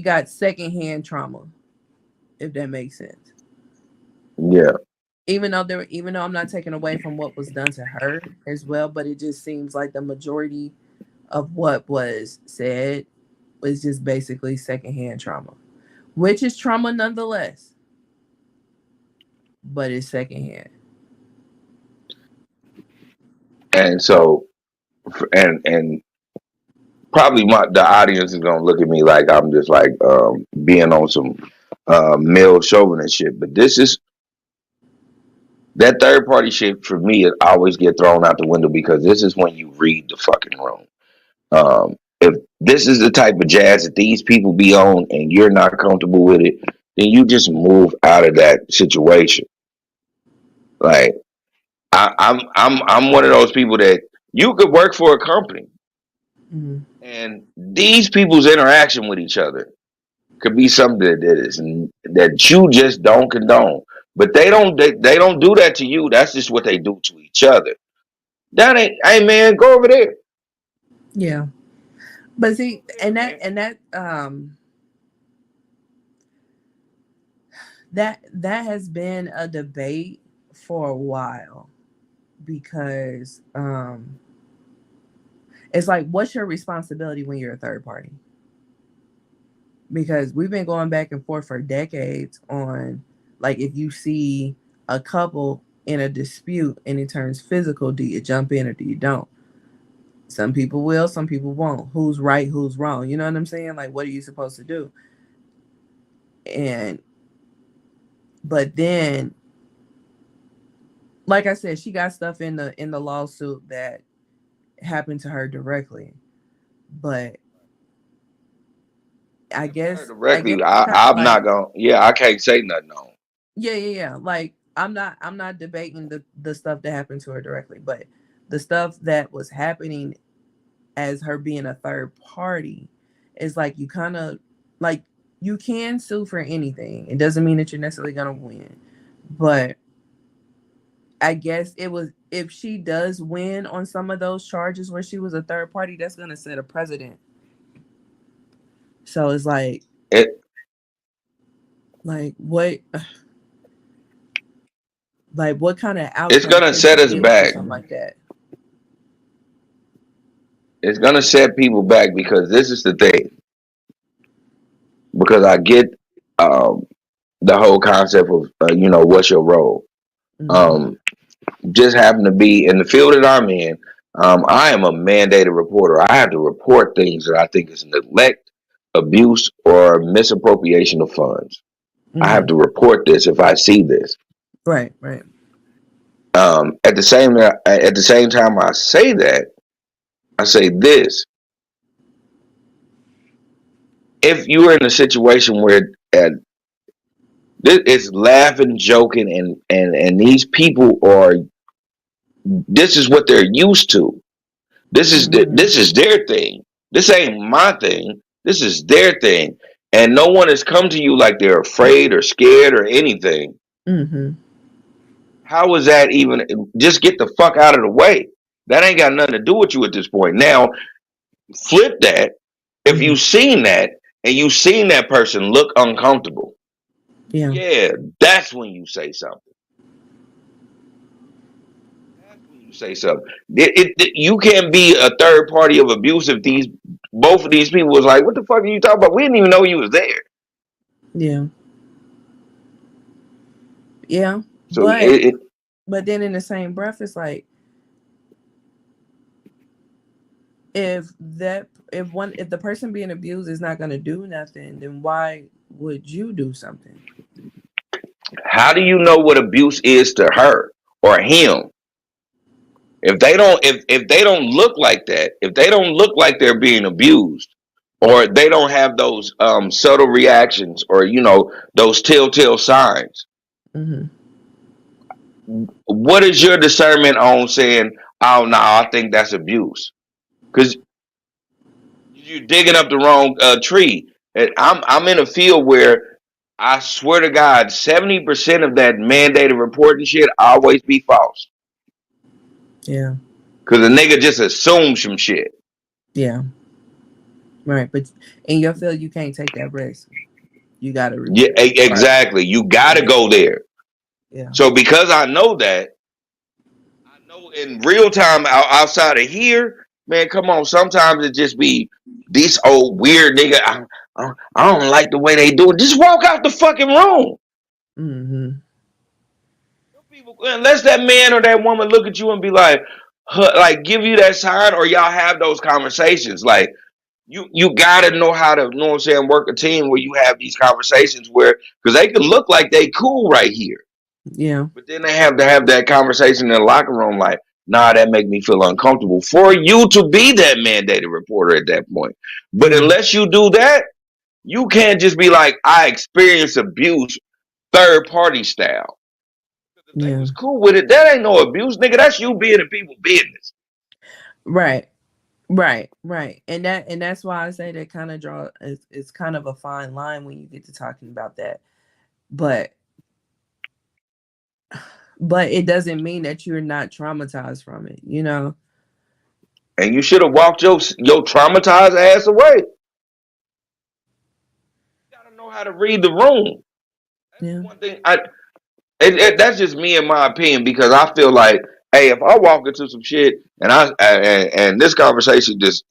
got secondhand trauma, if that makes sense. Yeah. Even though I'm not taking away from what was done to her as well, but it just seems like the majority of what was said was just basically secondhand trauma, which is trauma nonetheless, but it's secondhand. And so, and probably the audience is gonna look at me like I'm just like being on some male chauvinist shit. But this is that third party shit for me. It always get thrown out the window because this is when you read the fucking room. If this is the type of jazz that these people be on and you're not comfortable with it, then you just move out of that situation. Like I'm one of those people that you could work for a company Mm-hmm. and these people's interaction with each other could be something that you just don't condone. But they don't do that to you. That's just what they do to each other. That ain't hey man, go over there. Yeah, but see, Yeah, man. that has been a debate for a while because it's like, what's your responsibility when you're a third party? Because we've been going back and forth for decades on, like, if you see a couple in a dispute and it turns physical, do you jump in or do you don't? Some people will, some people won't. Who's right, who's wrong? You know what I'm saying? Like, what are you supposed to do? And but then, like I said, she got stuff in the lawsuit that happened to her directly. But I guess Directly, kind of I'm like, not gonna. Yeah, I can't say nothing on. yeah. Like, I'm not debating the stuff that happened to her directly, but the stuff that was happening as her being a third party is like, you kind of like, you can sue for anything. It doesn't mean that you're necessarily gonna win, but I guess it was, if she does win on some of those charges where she was a third party, that's gonna set a precedent. So it's It. like what like what kind of It's outcome gonna could set you us get for back. something like that? It's gonna set people back because this is the thing. Because I get um, the whole concept of what's your role. Mm-hmm. Um, just happen to be in the field that I'm in. I am a mandated reporter. I have to report things that I think is neglect, abuse, or misappropriation of funds. I have Mm-hmm. to report this if I see this. Right. At the same time, I say that I say this: if you are in a situation where it's laughing, joking, and these people are, this is what they're used to. Mm-hmm. This is their thing. This ain't my thing. This is their thing. And no one has come to you like they're afraid or scared or anything. Mm-hmm. How is that even? Just get the fuck out of the way. That ain't got nothing to do with you at this point. Now, flip that. If Mm-hmm. you've seen that and you've seen that person look uncomfortable, Yeah. yeah, that's when you say something. That's when you say something. You can't be a third party of abuse if both of these people was like, "What the fuck are you talking about? We didn't even know you was there." Yeah. Yeah. So But then in the same breath, it's like, if the person being abused is not gonna do nothing, then why would you do something? how do you know what abuse is to her or him? If they don't look like that, if they don't look like they're being abused, or they don't have those subtle reactions or those telltale signs, Mm-hmm. what is your discernment on saying, "Oh no, I think that's abuse"? Because You're digging up the wrong tree. And I'm in a field where I swear to God, 70% of that mandated reporting shit always be false. Yeah. Cause the nigga just assumes some shit. Yeah. Right. But in your field, you can't take that risk. You got to Yeah, report. exactly. You gotta Yeah. go there. Yeah. So because I know that, I know in real time outside of here, man, come on. Sometimes it just be these old weird nigga. I don't like the way they do it. Just walk out the fucking room. Mm-hmm. People, unless that man or that woman look at you and be like, like give you that sign, or y'all have those conversations. Like you gotta know how to, you know what I'm saying, work a team where you have these conversations where, because they can look like they cool right here. Yeah. But then they have to have that conversation in the locker room, like, nah, that make me feel uncomfortable for you to be that mandated reporter at that point. But Yeah. unless you do that, you can't just be like, I experience abuse third party style. If they Yeah. was cool with it, that ain't no abuse, nigga. That's you being in people's business. Right. Right. And that's why I say that kind of draw it's kind of a fine line when you get to talking about that. But it doesn't mean that you're not traumatized from it, you know? And you should have walked your traumatized ass away. You gotta know how to read the room. That's Yeah. one thing. That's just me in my opinion, because I feel like, hey, if I walk into some shit and and this conversation just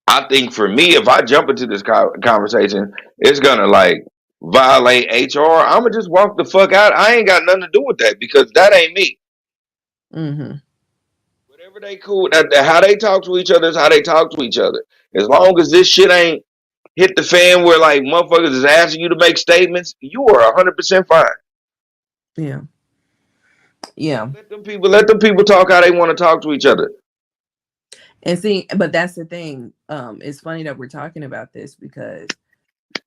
I think for me, if I jump into this conversation, it's gonna like violate HR. I'm gonna just walk the fuck out. I ain't got nothing to do with that because that ain't me. Mm-hmm. Whatever they cool, how they talk to each other is how they talk to each other. As long as this shit ain't hit the fan where like motherfuckers is asking you to make statements, you are 100% fine. Yeah. Yeah. Let them people talk how they want to talk to each other. And see, but that's the thing. It's funny that we're talking about this because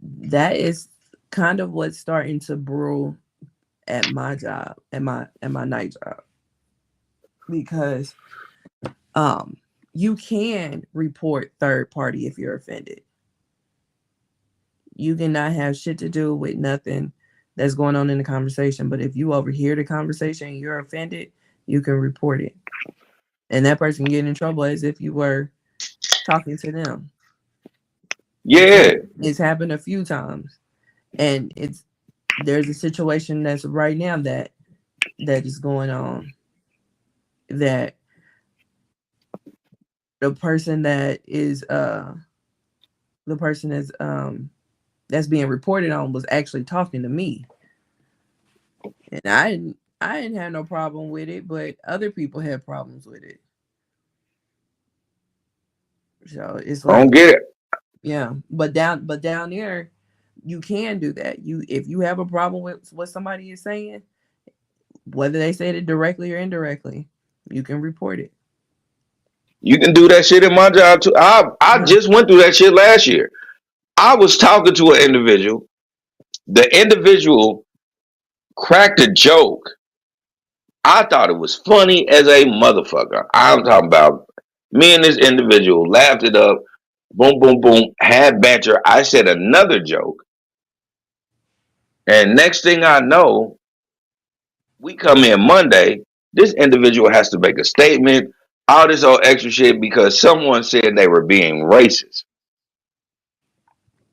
that is kind of what's starting to brew at my job, at my night job. Because you can report third party if you're offended. You cannot have shit to do with nothing that's going on in the conversation. But if you overhear the conversation and you're offended, you can report it. And that person get in trouble as if you were talking to them. Yeah. It's happened a few times. And there's a situation that's right now that is going on, that the person that's being reported on was actually talking to me. And I didn't have no problem with it, but other people had problems with it. So it's I don't like, get it. yeah, but down there, you can do that. If you have a problem with what somebody is saying, whether they said it directly or indirectly, you can report it. You can do that shit in my job too. I just went through that shit last year. I was talking to an individual. The individual cracked a joke. I thought it was funny as a motherfucker. I'm talking about me and this individual laughed it up. Boom, boom, boom. Had banter. I said another joke. And next thing I know, we come in Monday. This individual has to make a statement, all this old extra shit because someone said they were being racist.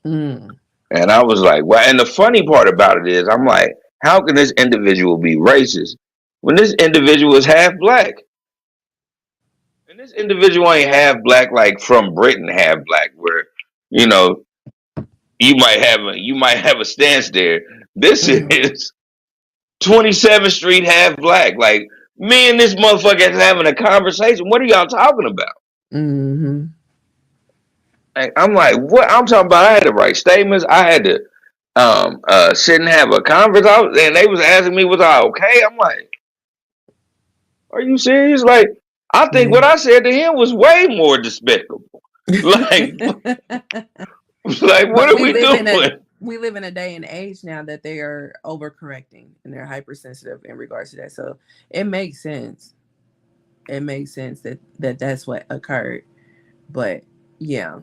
Mm. And I was like, well, and the funny part about it is, I'm like, how can this individual be racist when this individual is half black? And this individual ain't half black like from Britain, half black, where, you know, you might have a stance there. This is 27th Street half black. Like, me and this motherfucker is having a conversation. What are y'all talking about? Mm-hmm. Like, I'm like, what? I'm talking about I had to write statements. I had to sit and have a conference. And they was asking me, was I okay? I'm like, are you serious? Like, I think what I said to him was way more despicable. Like, like what But are we doing? we live in a day and age now that they are overcorrecting and they're hypersensitive in regards to that. So it makes sense. It makes sense that that's what occurred. But Yeah.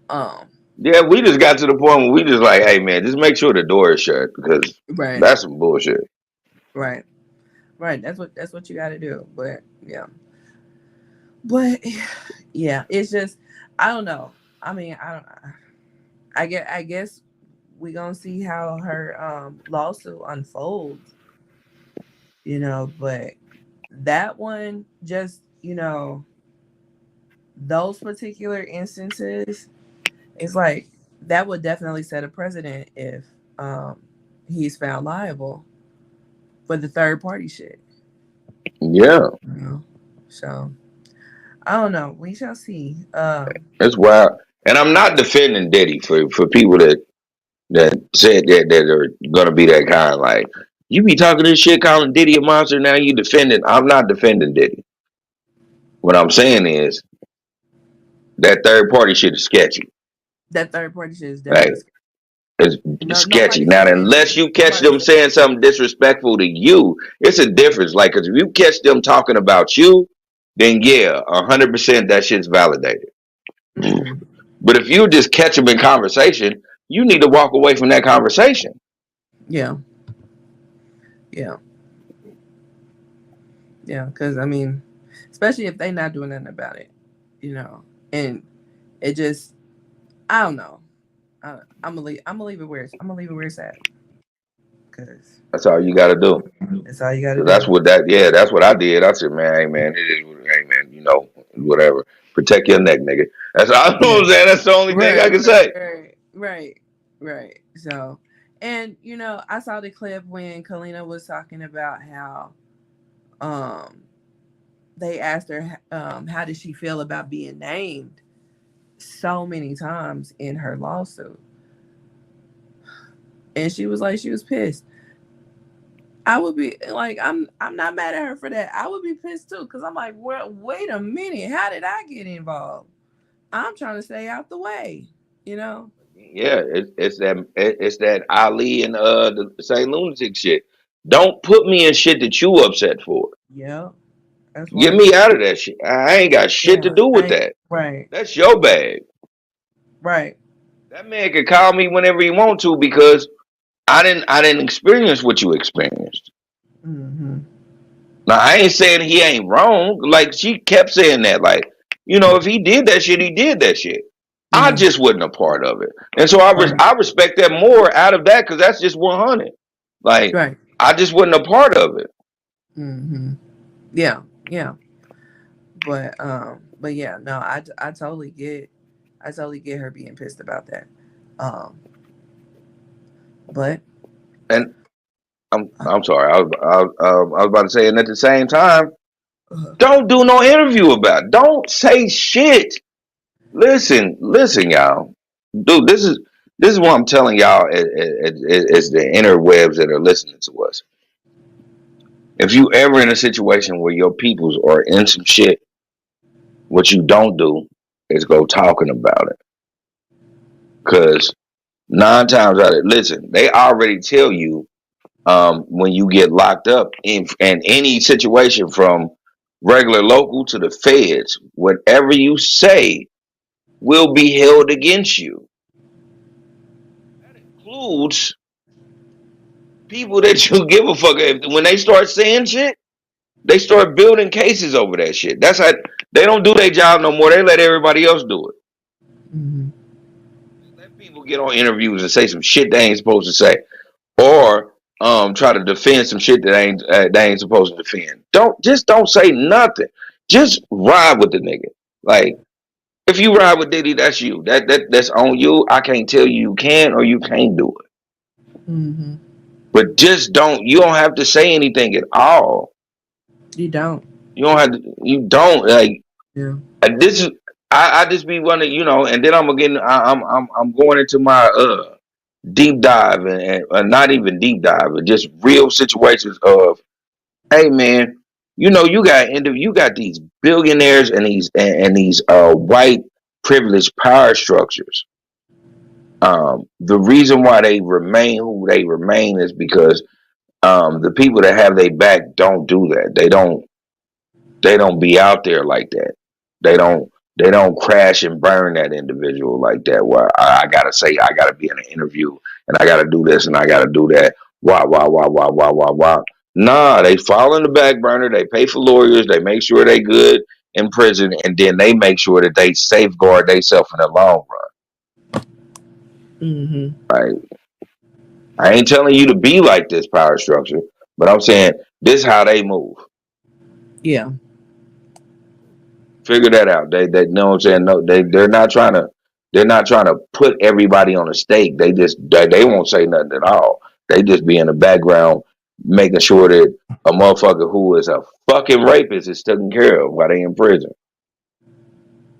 Um. Yeah, we just got to the point where we just like, hey man, just make sure the door is shut because Right. that's some bullshit. Right. Right. That's what you got to do. But yeah. But yeah, it's just I don't know. I mean, I don't. I guess we gonna see how her lawsuit unfolds. But that one just those particular instances, it's like that would definitely set a precedent if um he's found liable for the third party shit. Yeah, You know? So I don't know. We shall see. it's wild. And I'm not defending Diddy for people that said that are gonna be that kind. Like you be talking this shit, calling Diddy a monster. Now you defending. I'm not defending Diddy. What I'm saying is that third party shit is sketchy. that third party shit is Right? definitely scary. It's No, sketchy. nobody Now, saying unless you catch nobody them saying saying something disrespectful to you, it's a difference. Like, cause if you catch them talking about you, then yeah, 100% that shit's validated. hmm But if you just catch them in conversation, you need to walk away from that conversation. Yeah, yeah, yeah. Because I mean, especially if they not doing nothing about it, and it just I don't know. I'm gonna leave it where it's at. Cause That's all you got to do. that's all you got to 'Cause do. that's what I did. I said, man, hey man, it is, hey man, whatever. Protect your neck, nigga. That's all Yeah. I'm saying. That's the only thing Right, I can right, say. right, right, right. So, and I saw the clip when Kalina was talking about how um they asked her how did she feel about being named so many times in her lawsuit, and she was like she was pissed. I would be like, I'm not mad at her for that. I would be pissed too, because I'm like, well, wait a minute, how did I get involved? I'm trying to stay out the way, you know? Yeah, it's that Ali and the Saint Lunatic shit. Don't put me in shit that you upset for. Yeah, that's Get why. me out of that shit. I ain't got shit to Yeah, do with that. right, That's your bag. right. That man can call me whenever he want to because I didn't experience what you experienced. Mm-hmm. Now I ain't saying he ain't wrong. Like she kept saying that. Like if he did that shit, he did that shit. I Yeah, just wasn't a part of it, and so right, I respect that more out of that because that's just 100. Like right. I just wasn't a part of it. Mm-hmm. Yeah, yeah. But yeah, no, I totally get her being pissed about that. Um, but And uh, I'm sorry. I was about to say, and at the same time, uh, don't do no interview about it. Don't say shit. Listen, y'all. Dude, this is what I'm telling y'all as the interwebs that are listening to us. If you ever in a situation where your peoples are in some shit, what you don't do is go talking about it. Cause 9 times out of listen, they already tell you when you get locked up in any situation from regular local to the feds, whatever you say will be held against you. Includes people that you give a fuck. When they start saying shit, they start building cases over that shit. That's how they don't do their job no more. They let everybody else do it. mhm. Let people get on interviews and say some shit they ain't supposed to say, or try to defend some shit that they ain't supposed to defend. Don't say nothing. Just ride with the nigga. Like if you ride with Diddy, that's you. That's on you. I can't tell you can or you can't do it. Mhm. But just don't. You don't have to say anything at all. You don't. You don't have to. You don't like. Yeah. This is. I just be wondering, and then I'm gonna get. I'm going into my deep dive and not even deep dive, but just real situations of, hey man, you got these billionaires and these white privileged power structures. The reason why they remain who they remain is because the people that have their back don't do that. They don't be out there like that. They don't They don't crash and burn that individual like that. Where I gotta say, I gotta be in an interview, and I gotta do this, and I gotta do that. Why. Nah, they fall in the back burner. They pay for lawyers. They make sure they good in prison, and then they make sure that they safeguard themselves in the long run. Mm-hmm. Right? I ain't telling you to be like this power structure, but I'm saying this how they move. Yeah. Figure that out. They know what I'm saying. No, they're not trying to put everybody on a stake. They won't say nothing at all. They just be in the background making sure that a motherfucker who is a fucking rapist is taken care of while they in prison.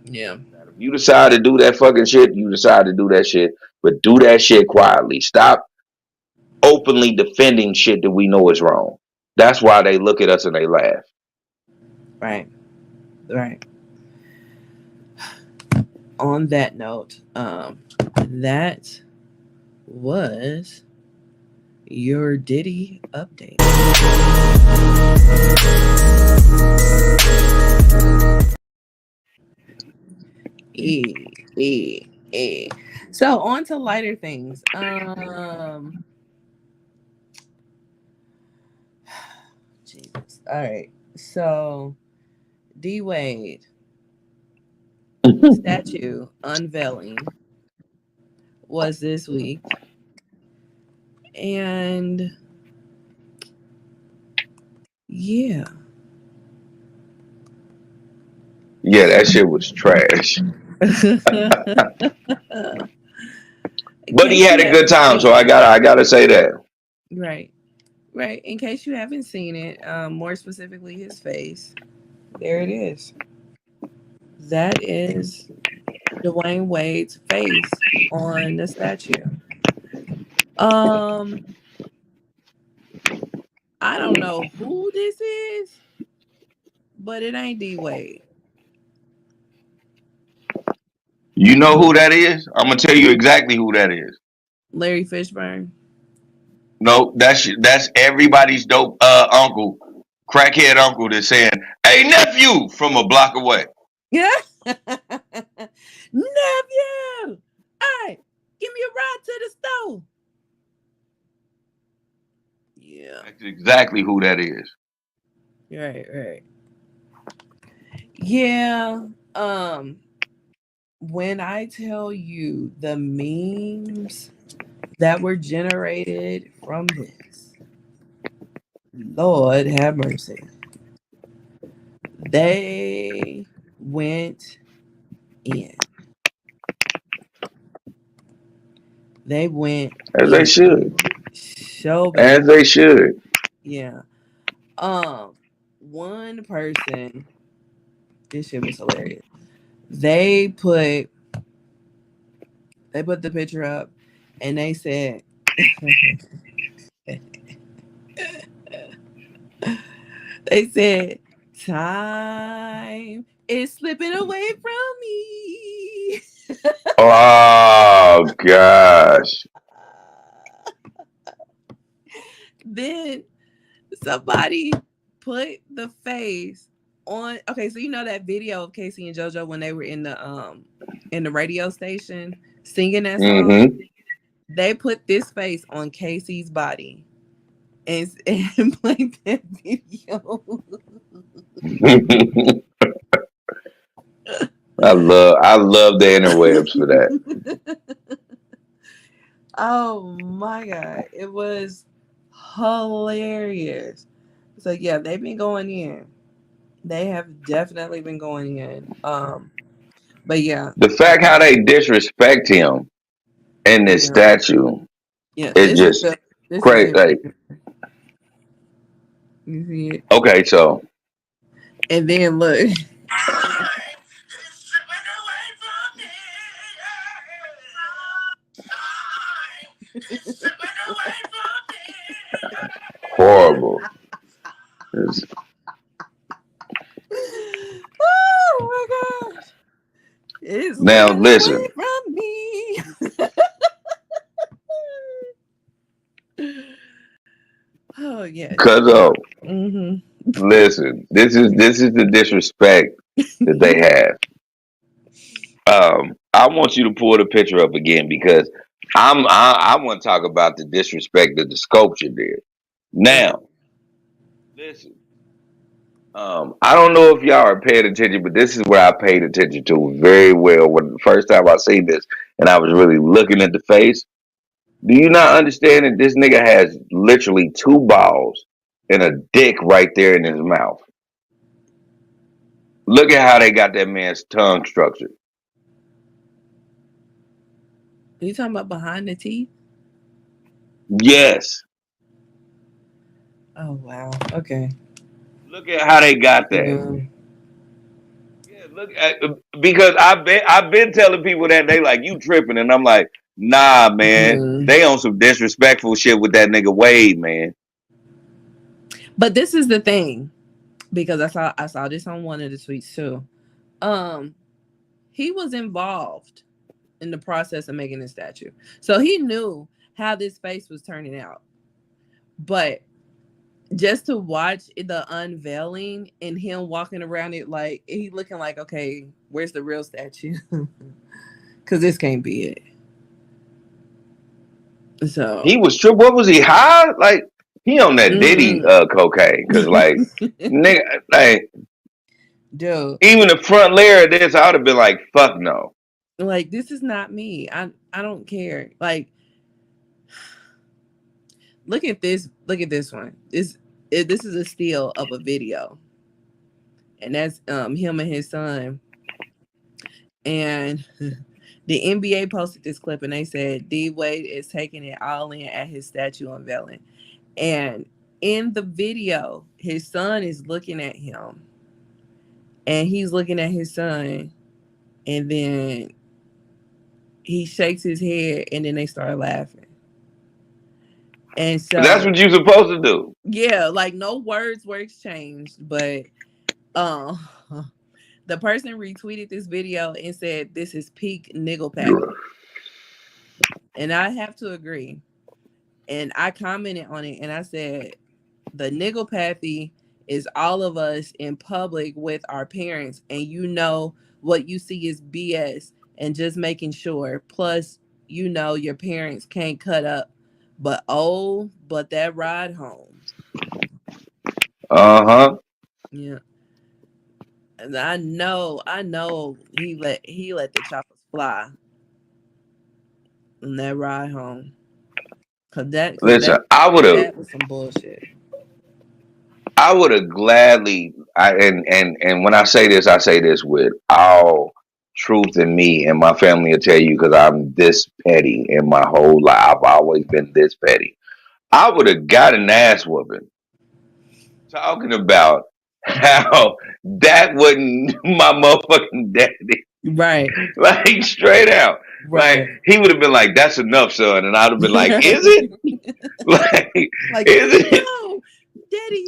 Yeah. If you decide to do that fucking shit, you decide to do that shit, but do that shit quietly. Stop openly defending shit that we know is wrong. That's why they look at us and they laugh. Right. On that note, that was your Diddy update. So on to lighter things. Jesus. All right. So D Wade statue unveiling was this week, and yeah, that shit was trash. But he had a good time, so I gotta say that. Right. In case you haven't seen it, more specifically his face, there it is. That is Dwayne Wade's face on the statue. I don't know who this is, but it ain't D Wade. You know who that is? I'm gonna tell you exactly who that is. Larry Fishburne. No, that's everybody's dope uncle, crackhead uncle that's saying, "Hey nephew," from a block away. Yeah. Nephew, hey, give me a ride to the store. Yeah. That's exactly who that is. Right. Yeah. When I tell you the memes that were generated from this, Lord have mercy. They went in. As they should. So bad. As they should. Yeah. One person, this shit was hilarious. They put the picture up and they said time is slipping away from me. Oh gosh. Then somebody put the face on. Okay, so you know that video of Casey and JoJo when they were in the radio station singing that song. Mm-hmm. They put this face on Casey's body and played that video. I love the interwebs for that. Oh my God, it was hilarious. So yeah, they've been going in. They have definitely been going in. But yeah, The fact how they disrespect him in this statue, it's just crazy. Like, you see it? Okay, so And then look. horrible. Oh my gosh. It's Now listen. From me. Oh yeah. Cuzzo. Mm-hmm. Listen, this is the disrespect that they have. I want you to pull the picture up again because I want to talk about the disrespect that the sculpture did. Now, listen. I don't know if y'all are paying attention, but this is where I paid attention to very well when the first time I seen this, and I was really looking at the face. Do you not understand that this nigga has literally two balls and a dick right there in his mouth? Look at how they got that man's tongue structured. Are you talking about behind the teeth? Yes. Oh wow. Okay. Look at how they got that. Yeah. Yeah, look at because I've been telling people that they like you tripping, and I'm like, nah, man, Mhm. they on some disrespectful shit with that nigga Wade, man. But this is the thing, because I saw this on one of the tweets too. He was involved in the process of making the statue, so he knew how this face was turning out. But just to watch the unveiling and him walking around it like he looking like, okay, where's the real statue? Because this can't be it. So He was tripping. What was he high? Like he on that Diddy cocaine? Because like nigga, like dude, even the front layer of this, I would have been like, fuck no. like this is not me. I don't care. Like look at this one. This is a still of a video, and that's him and his son. And the NBA posted this clip, and they said D Wade is taking it all in at his statue unveiling. And in the video, his son is looking at him, and he's looking at his son, and then he shakes his head, and then they start laughing. And so That's what you're supposed to do. Yeah, like no words were exchanged, but the person retweeted this video and said this is peak nigglepathy. And I have to agree. And I commented on it and I said the nigglepathy is all of us in public with our parents, and you know what you see is BS and just making sure. Plus, you know your parents can't cut up. But that ride home. Yeah. And I know he let the choppers fly on that ride home. Listen, that was some bullshit. I would have gladly and when I say this with all truth in me, and my family will tell you because I'm this petty in my whole life. I've always been this petty. I would have got an ass whooping talking about how that wasn't my motherfucking daddy. Right. Like straight out. Right. Like he would have been like, "That's enough, son," and I'd have been like, "Is it? like is it?" No, Daddy,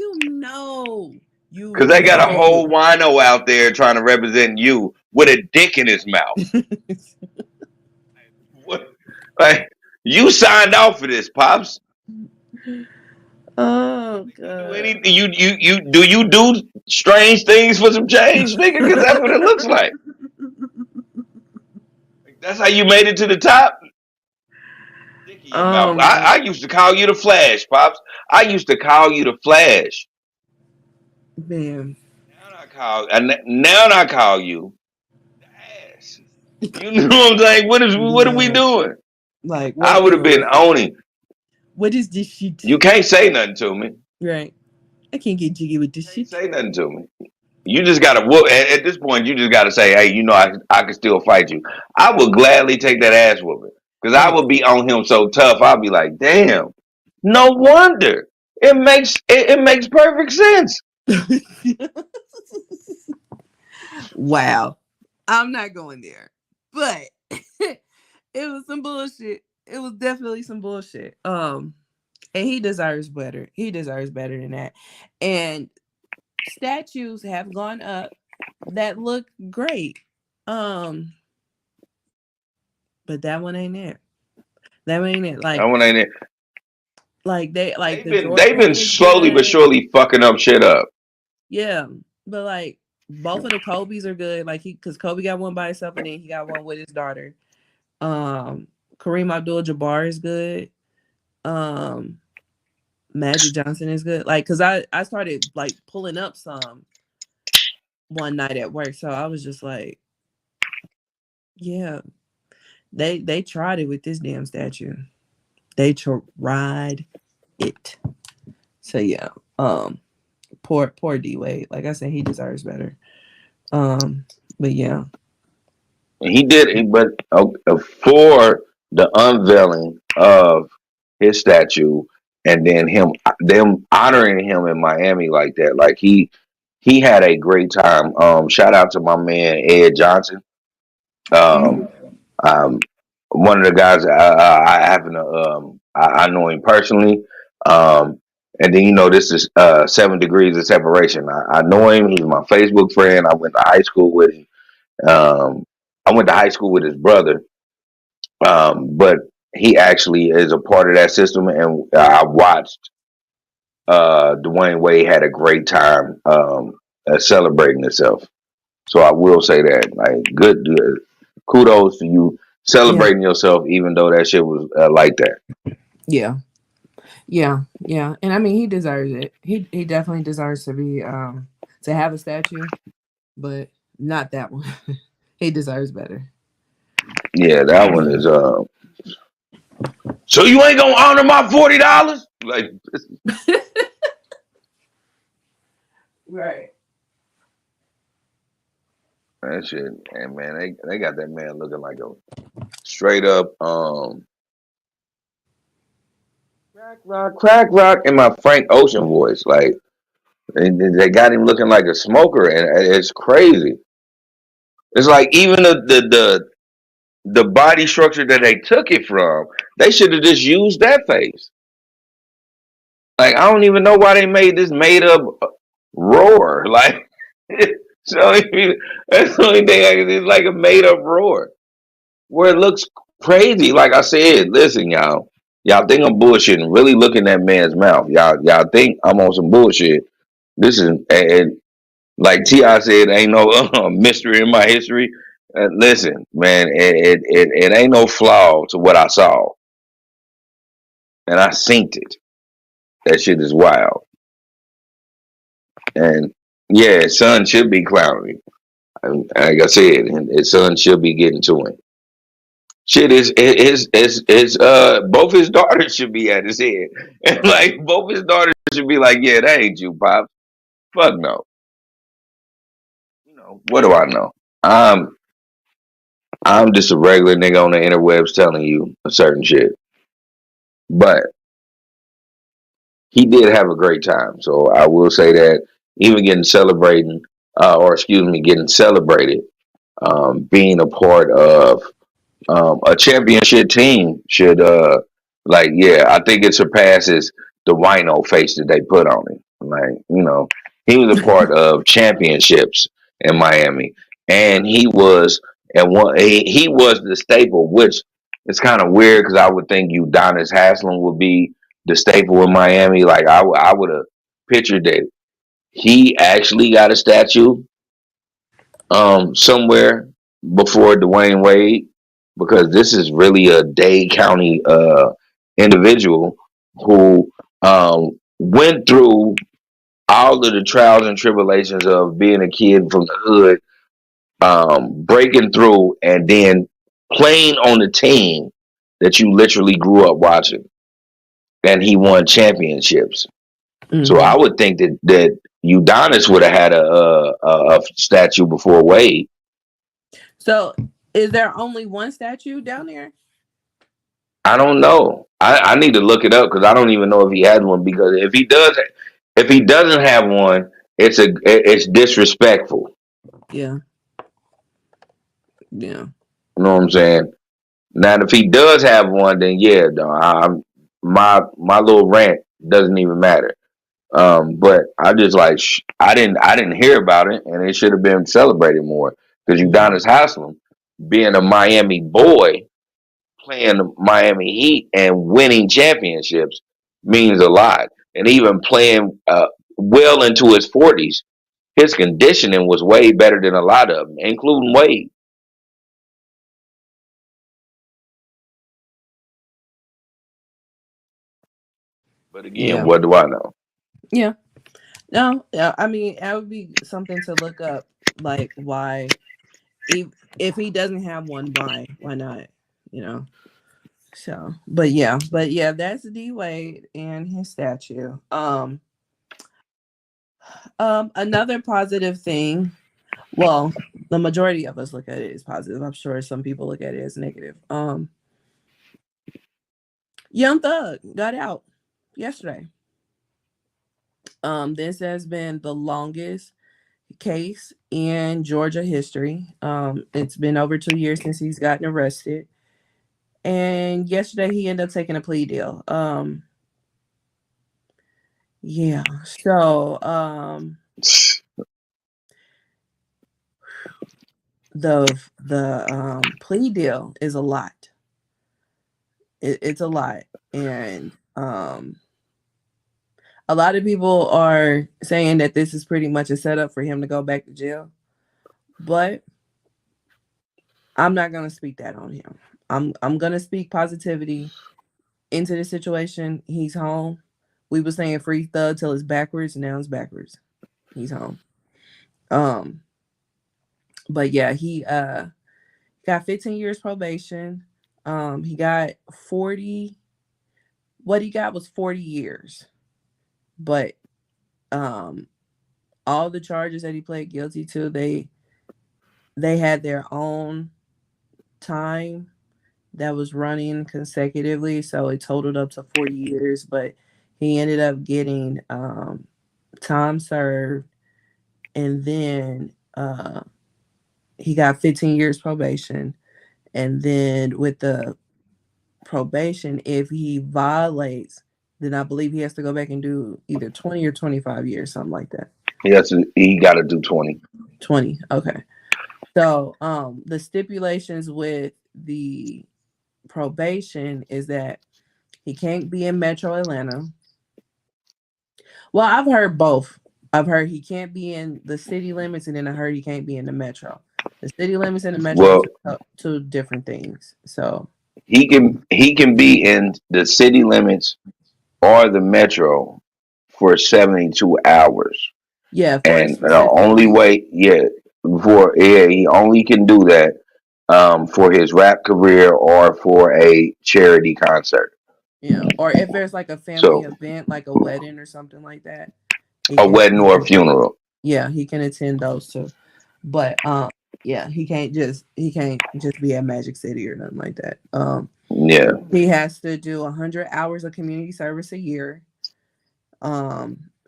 you Because they got a whole wino out there trying to represent you with a dick in his mouth. What? Like you signed off for this, pops. Oh god. You do strange things for some change, nigga? Because that's what it looks like. That's how you made it to the top. I used to call you the Flash, pops. I used to call you the Flash. Man. Now I call you the ass. You know what I'm saying? What are we doing? Like I would have been owning. What is this shit? You can't say nothing to me. Right. I can't get jiggy with this shit. Say nothing to me. You just gotta whoop. At this point, you just gotta say, "Hey, you know, I can still fight you." I would gladly take that ass whooping because I would be on him so tough. I'd be like, "Damn, no wonder it makes perfect sense." Wow, I'm not going there, but it was some bullshit. It was definitely some bullshit. And he deserves better. He deserves better than that. And statues have gone up that look great. But that one ain't it. That one ain't it. Like that one ain't it. Like they've been slowly but surely fucking up shit up. Yeah, but like both of the Kobe's are good. Like because Kobe got one by himself and then he got one with his daughter. Kareem Abdul-Jabbar is good. Magic Johnson is good. Like, cause I started like pulling up some one night at work, so I was just like, yeah, they tried it with this damn statue. They tried it. So yeah, poor D Wade. Like I said, he deserves better. But yeah, He did, but for the unveiling of his statue, and then them honoring him in Miami like that, like he had a great time. Shout out to my man Ed Johnson. Um, um, one of the guys I happen to I know him personally. And then this is 7 degrees of separation. I know him. He's my Facebook friend. I went to high school with him. I went to high school with his brother, but he actually is a part of that system. And I watched Dwayne Wade had a great time celebrating himself. So I will say that, like, good, kudos to you celebrating yourself, even though that shit was like that. yeah. And I mean, he deserves it. He definitely deserves to be to have a statue, but not that one. He deserves better. Yeah, that one is. So you ain't gonna honor my $40? Like, right. That shit, and man, they got that man looking like a straight up crack rock in my Frank Ocean voice. Like, they got him looking like a smoker, and it's crazy. It's like even the body structure that they took it from, they should have just used that face. Like, I don't even know why they made this made up roar. Like, so that's the only thing. It's like a made up roar where it looks crazy. Like I said, listen, y'all think I'm bullshitting. Really look in that man's mouth. Y'all think I'm on some bullshit. This is, and like T.I. said, ain't no mystery in my history. Listen, man, it ain't no flaw to what I saw, and I synced it. That shit is wild. And yeah, his son should be clowning. Like I said, and his son should be getting to him. Shit is both his daughters should be at his head. And like both his daughters should be like, yeah, that ain't you, Pop. Fuck no. What do I know? I'm just a regular nigga on the interwebs telling you a certain shit. But he did have a great time. So I will say that even getting celebrated, being a part of a championship team should I think it surpasses the wino face that they put on him. Like, he was a part of championships in Miami, and he was he was the staple, which is kind of weird because I would think Udonis Haslem would be the staple in Miami. Like, I would have pictured that he actually got a statue somewhere before Dwayne Wade, because this is really a Dade County individual who went through all of the trials and tribulations of being a kid from the hood, breaking through, and then playing on the team that you literally grew up watching, and he won championships. Mm-hmm. So I would think that Udonis would have had a statue before Wade. So is there only one statue down there? I don't know. I need to look it up because I don't even know if he had one. Because if he doesn't have one, it's disrespectful. Yeah. You know what I'm saying? Now, if he does have one, then yeah, my little rant doesn't even matter. But I just I didn't hear about it, and it should have been celebrated more because Udonis Haslem, being a Miami boy, playing the Miami Heat and winning championships means a lot, and even playing well into his 40s his conditioning was way better than a lot of them, including Wade. But again, Yeah. what do I know? Yeah. No, yeah, I mean, that would be something to look up, like why, if he doesn't have one, why not? You know. So, but yeah, that's D Wade and his statue. Another positive thing. Well, the majority of us look at it as positive. I'm sure some people look at it as negative. Young Thug got out yesterday. This has been the longest case in Georgia history. It's been over 2 years since he's gotten arrested. And yesterday he ended up taking a plea deal. Yeah. So the plea deal is a lot. It's a lot. And a lot of people are saying that this is pretty much a setup for him to go back to jail. But I'm not gonna speak that on him. I'm gonna speak positivity into the situation. He's home. We were saying free Thug till it's backwards, now it's backwards. He's home. But yeah, he got 15 years probation. He got 40. What he got was 40 years. But all the charges that he pled guilty to, they had their own time that was running consecutively, so it totaled up to 40 years. But he ended up getting time served, and then he got 15 years probation. And then with the probation, if he violates, then I believe he has to go back and do either 20 or 25 years, something like that. He got to do 20. 20. Okay. So the stipulations with the probation is that he can't be in Metro Atlanta. Well, I've heard both. I've heard he can't be in the city limits, and then I heard he can't be in the Metro. The city limits and the Metro are two different things. So he can be in the city limits or the Metro for 72 hours. Yeah, and the only way, he only can do that for his rap career or for a charity concert. Yeah, or if there's like a family event, like a wedding or something like that. A wedding or a funeral. Yeah, he can attend those too. But yeah, he can't just be at Magic City or nothing like that. Yeah. He has to do 100 hours of community service a year.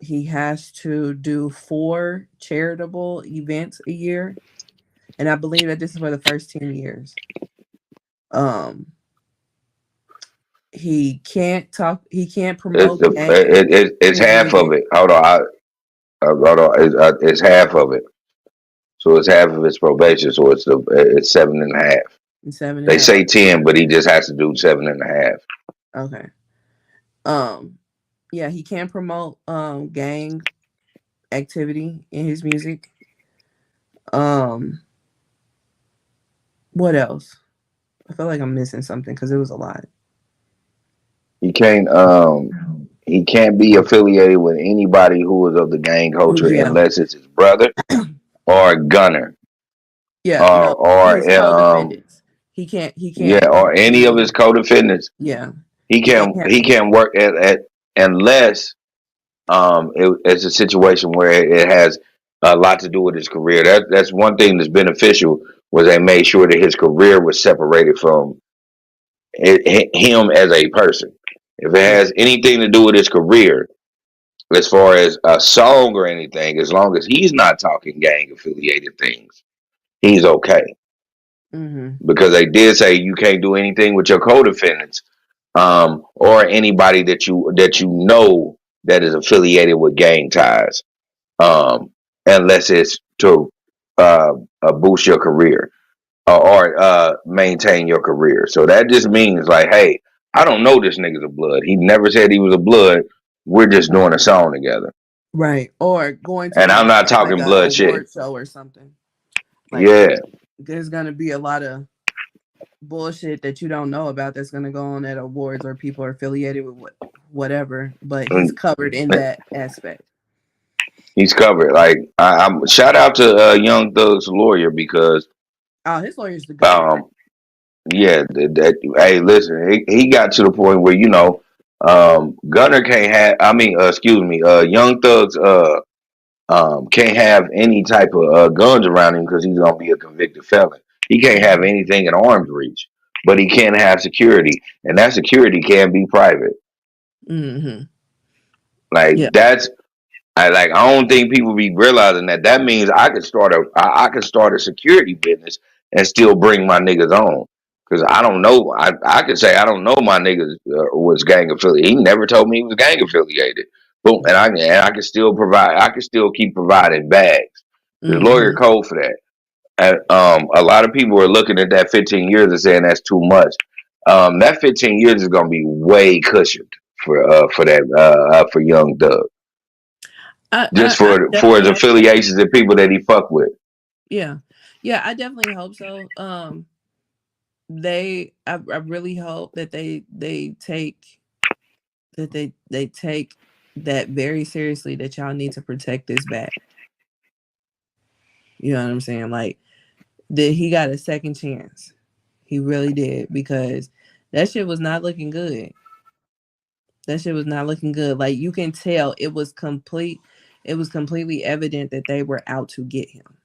He has to do 4 charitable events a year. And I believe that this is for the first 10 years. He can't promote. It's half of it. Hold on. It's half of it. So it's half of his probation. So it's 7.5. They say 10, but he just has to do 7.5. Okay. Yeah, he can't promote gang activity in his music. What else? I feel like I'm missing something because it was a lot. He can't be affiliated with anybody who is of the gang culture unless it's his brother or a gunner. Yeah, or his co-defendants. He can't. Yeah, or any of his co-defendants. Yeah, he can't work at unless it's a situation where it has a lot to do with his career. That's one thing that's beneficial, was they made sure that his career was separated from him as a person. If it has anything to do with his career, as far as a song or anything, as long as he's not talking gang affiliated things, he's okay. Mm-hmm. Because they did say you can't do anything with your co-defendants, or anybody that you know that is affiliated with gang ties, unless it's to boost your career or maintain your career. So that just means like, hey, I don't know this nigga's a blood. He never said he was a blood. We're just doing a song together. Right. Or going to And I'm not talking a blood shit. award show or something. Like, Yeah. there's gonna be a lot of bullshit that you don't know about that's gonna go on at awards or people are affiliated with whatever. But he's covered in that aspect. He's covered. Like I'm shout out to Young Thug's lawyer because His lawyer's the good. Yeah, hey, listen, he got to the point where Gunner can't have. I mean, excuse me, Young Thugs can't have any type of guns around him because he's gonna be a convicted felon. He can't have anything in arm's reach, but he can have security, and that security can be private. Mm-hmm. Like that's. I don't think people be realizing that. That means I could start a security business and still bring my niggas on. Because I don't know. I could say I don't know my niggas was gang affiliated. He never told me he was gang affiliated. Boom, and I can still provide. I can still keep providing bags. There's lawyer code for that. And a lot of people are looking at that 15 years and saying that's too much. That 15 years is gonna be way cushioned for Young Thug. Just for his affiliations and people that he fuck with. Yeah, I definitely hope so. I really hope that they take that very seriously. That y'all need to protect this back. You know what I'm saying? Like that he got a second chance. He really did, because that shit was not looking good. Like you can tell it was completely evident that they were out to get him.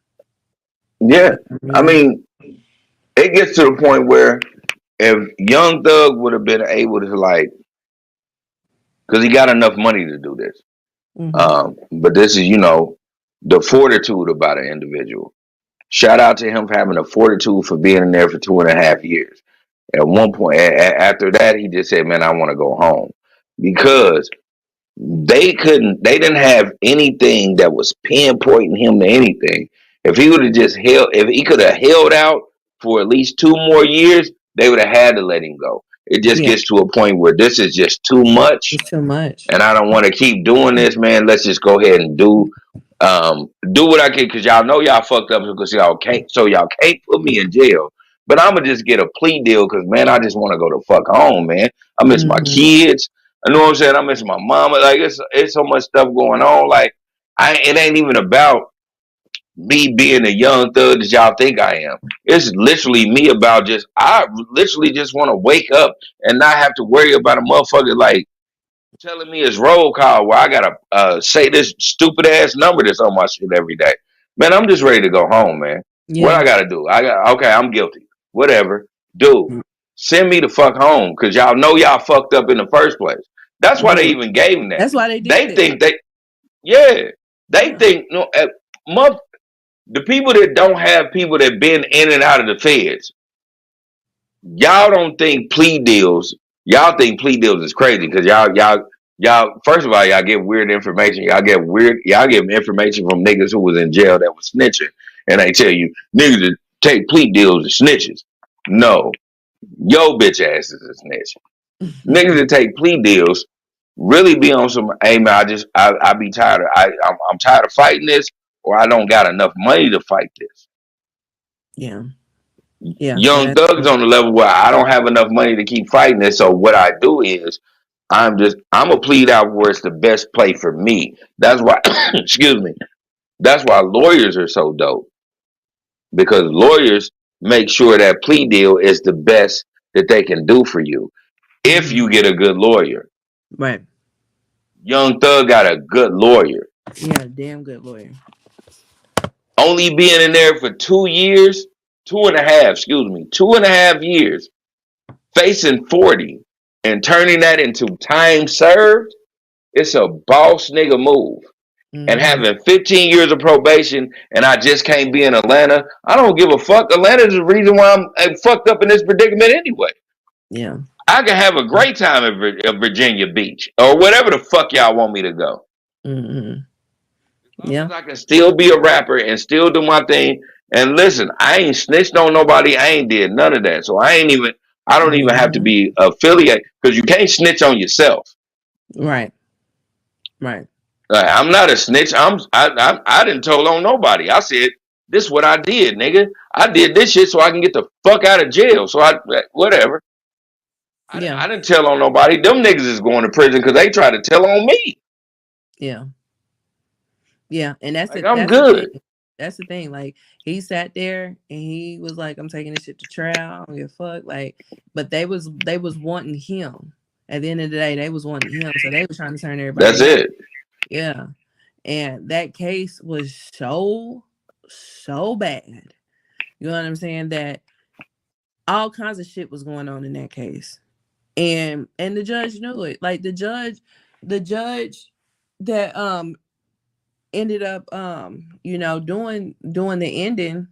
Yeah. I mean, it gets to the point where if Young Thug would have been able to because he got enough money to do this. But this is, the fortitude about an individual. Shout out to him for having the fortitude for being in there for 2.5 years. At one point, after that, he just said, man, I want to go home. Because they didn't have anything that was pinpointing him to anything. If he could have held out for at least 2 more years, they would have had to let him go. It just gets to a point where this is just too much. It's too much. And I don't want to keep doing this, man. Let's just go ahead and do what I can, because y'all know y'all fucked up, because y'all can't put me in jail. But I'm gonna just get a plea deal, because man, I just want to go to fuck home, man. I miss my kids. I know what I'm saying. I miss my mama. Like it's so much stuff going on. Like it ain't even about me being a young thug that y'all think I am. It's literally me about I literally just want to wake up and not have to worry about a motherfucker like telling me it's roll call where I gotta say this stupid ass number that's on my shit every day. Man, I'm just ready to go home, man. Yeah. What I gotta do? Okay, I'm guilty. Whatever. Dude, send me the fuck home, because y'all know y'all fucked up in the first place. That's why they even gave them that. That's why they did They think they think the people that don't have people that been in and out of the feds, y'all don't think plea deals. Y'all think plea deals is crazy because y'all. First of all, y'all get weird information. Y'all get information from niggas who was in jail that was snitching, and they tell you niggas that take plea deals are snitches. No, yo bitch ass is a snitch. Niggas that take plea deals really be on some. Hey man, I be tired of. I'm tired of fighting this, or I don't got enough money to fight this. Yeah. Young Thug's on the level where I don't have enough money to keep fighting this. So what I do is I'm gonna plead out where it's the best play for me. That's why excuse me. That's why lawyers are so dope. Because lawyers make sure that plea deal is the best that they can do for you. If you get a good lawyer. Right. Young Thug got a good lawyer. Yeah, damn good lawyer. Only being in there for 2 years, 2.5 years, facing 40 and turning that into time served, it's a boss nigga move. And having 15 years of probation and I just can't be in Atlanta, I don't give a fuck. Atlanta's the reason why I'm fucked up in this predicament anyway. Yeah. I can have a great time at Virginia Beach or whatever the fuck y'all want me to go. Yeah. I can still be a rapper and still do my thing. And listen, I ain't snitched on nobody. I ain't did none of that. So I don't even have to be affiliated, because you can't snitch on yourself. Right. I'm not a snitch. I didn't tell on nobody. I said this is what I did, nigga. I did this shit so I can get the fuck out of jail. So whatever. Yeah. I didn't tell on nobody. Them niggas is going to prison because they try to tell on me. Yeah. Yeah. And that's Like, it. I'm That's the good. thing. That's the thing. Like he sat there and he was like, I'm taking this shit to trial. I don't give a fuck. Like, but they was wanting him. At the end of the day, they was wanting him. So they was trying to turn everybody That's else. it. Yeah. And that case was so bad. You know what I'm saying? That all kinds of shit was going on in that case. And the judge knew it. Like the judge that ended up doing the ending,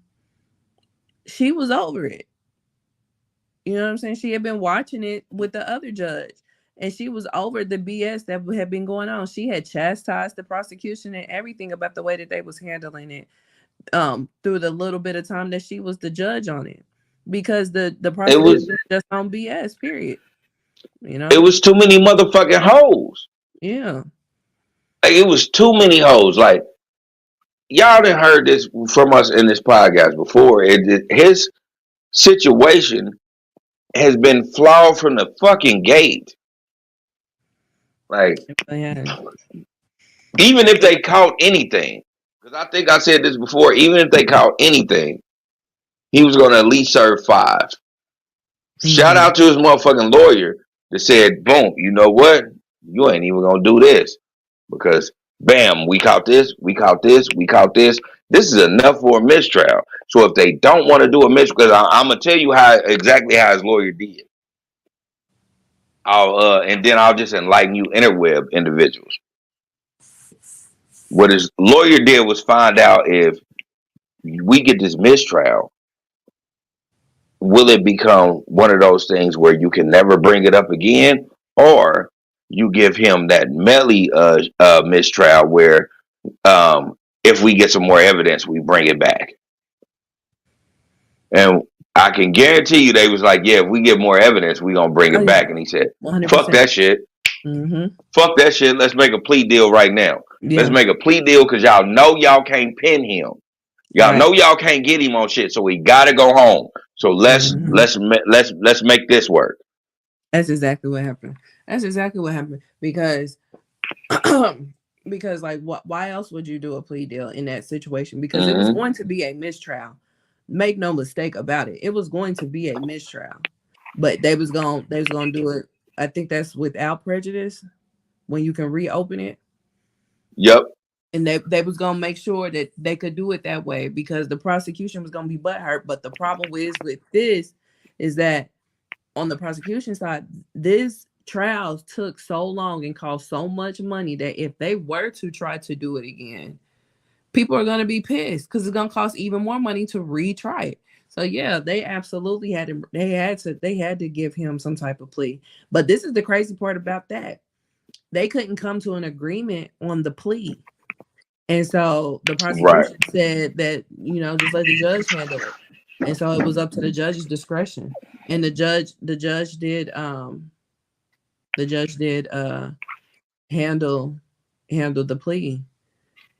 she was over it. You know what I'm saying? She had been watching it with the other judge, and she was over the BS that had been going on. She had chastised the prosecution and everything about the way that they was handling it through the little bit of time that she was the judge on it, because the prosecution was just on BS, period. You know, it was too many motherfucking hoes. Yeah. Like, it was too many hoes. Like, y'all done heard this from us in this podcast before. His situation has been flawed from the fucking gate. Like, even if they caught anything, because I think I said this before, even if they caught anything, he was going to at least serve 5. Mm-hmm. Shout out to his motherfucking lawyer that said, boom, you know what? You ain't even going to do this. Because, bam, we caught this, we caught this, we caught this. This is enough for a mistrial. So if they don't want to do a mistrial, because I'm going to tell you exactly how his lawyer did. And then I'll just enlighten you interweb individuals. What his lawyer did was find out if we get this mistrial, will it become one of those things where you can never bring it up again, or you give him that Melly mistrial where if we get some more evidence, we bring it back. And I can guarantee you they was like, yeah, if we get more evidence, we gonna bring it back. And he said, 100%. Fuck that shit. Mm-hmm. Fuck that shit. Let's make a plea deal right now. Yeah. Let's make a plea deal because y'all know y'all can't pin him. Y'all know y'all can't get him on shit, so we gotta go home. So let's make this work. That's exactly what happened. Because like why else would you do a plea deal in that situation? Because it was going to be a mistrial. Make no mistake about it. It was going to be a mistrial. But they was gonna do it. I think that's without prejudice when you can reopen it. Yep. And they was gonna make sure that they could do it that way because the prosecution was gonna be butthurt. But the problem with this is that on the prosecution side, this trial took so long and cost so much money that if they were to try to do it again, people are gonna be pissed because it's gonna cost even more money to retry it. So yeah, they absolutely had to give him some type of plea. But this is the crazy part about that. They couldn't come to an agreement on the plea. And so the prosecution said that, just let the judge handle it. And so it was up to the judge's discretion. And the judge did handle the plea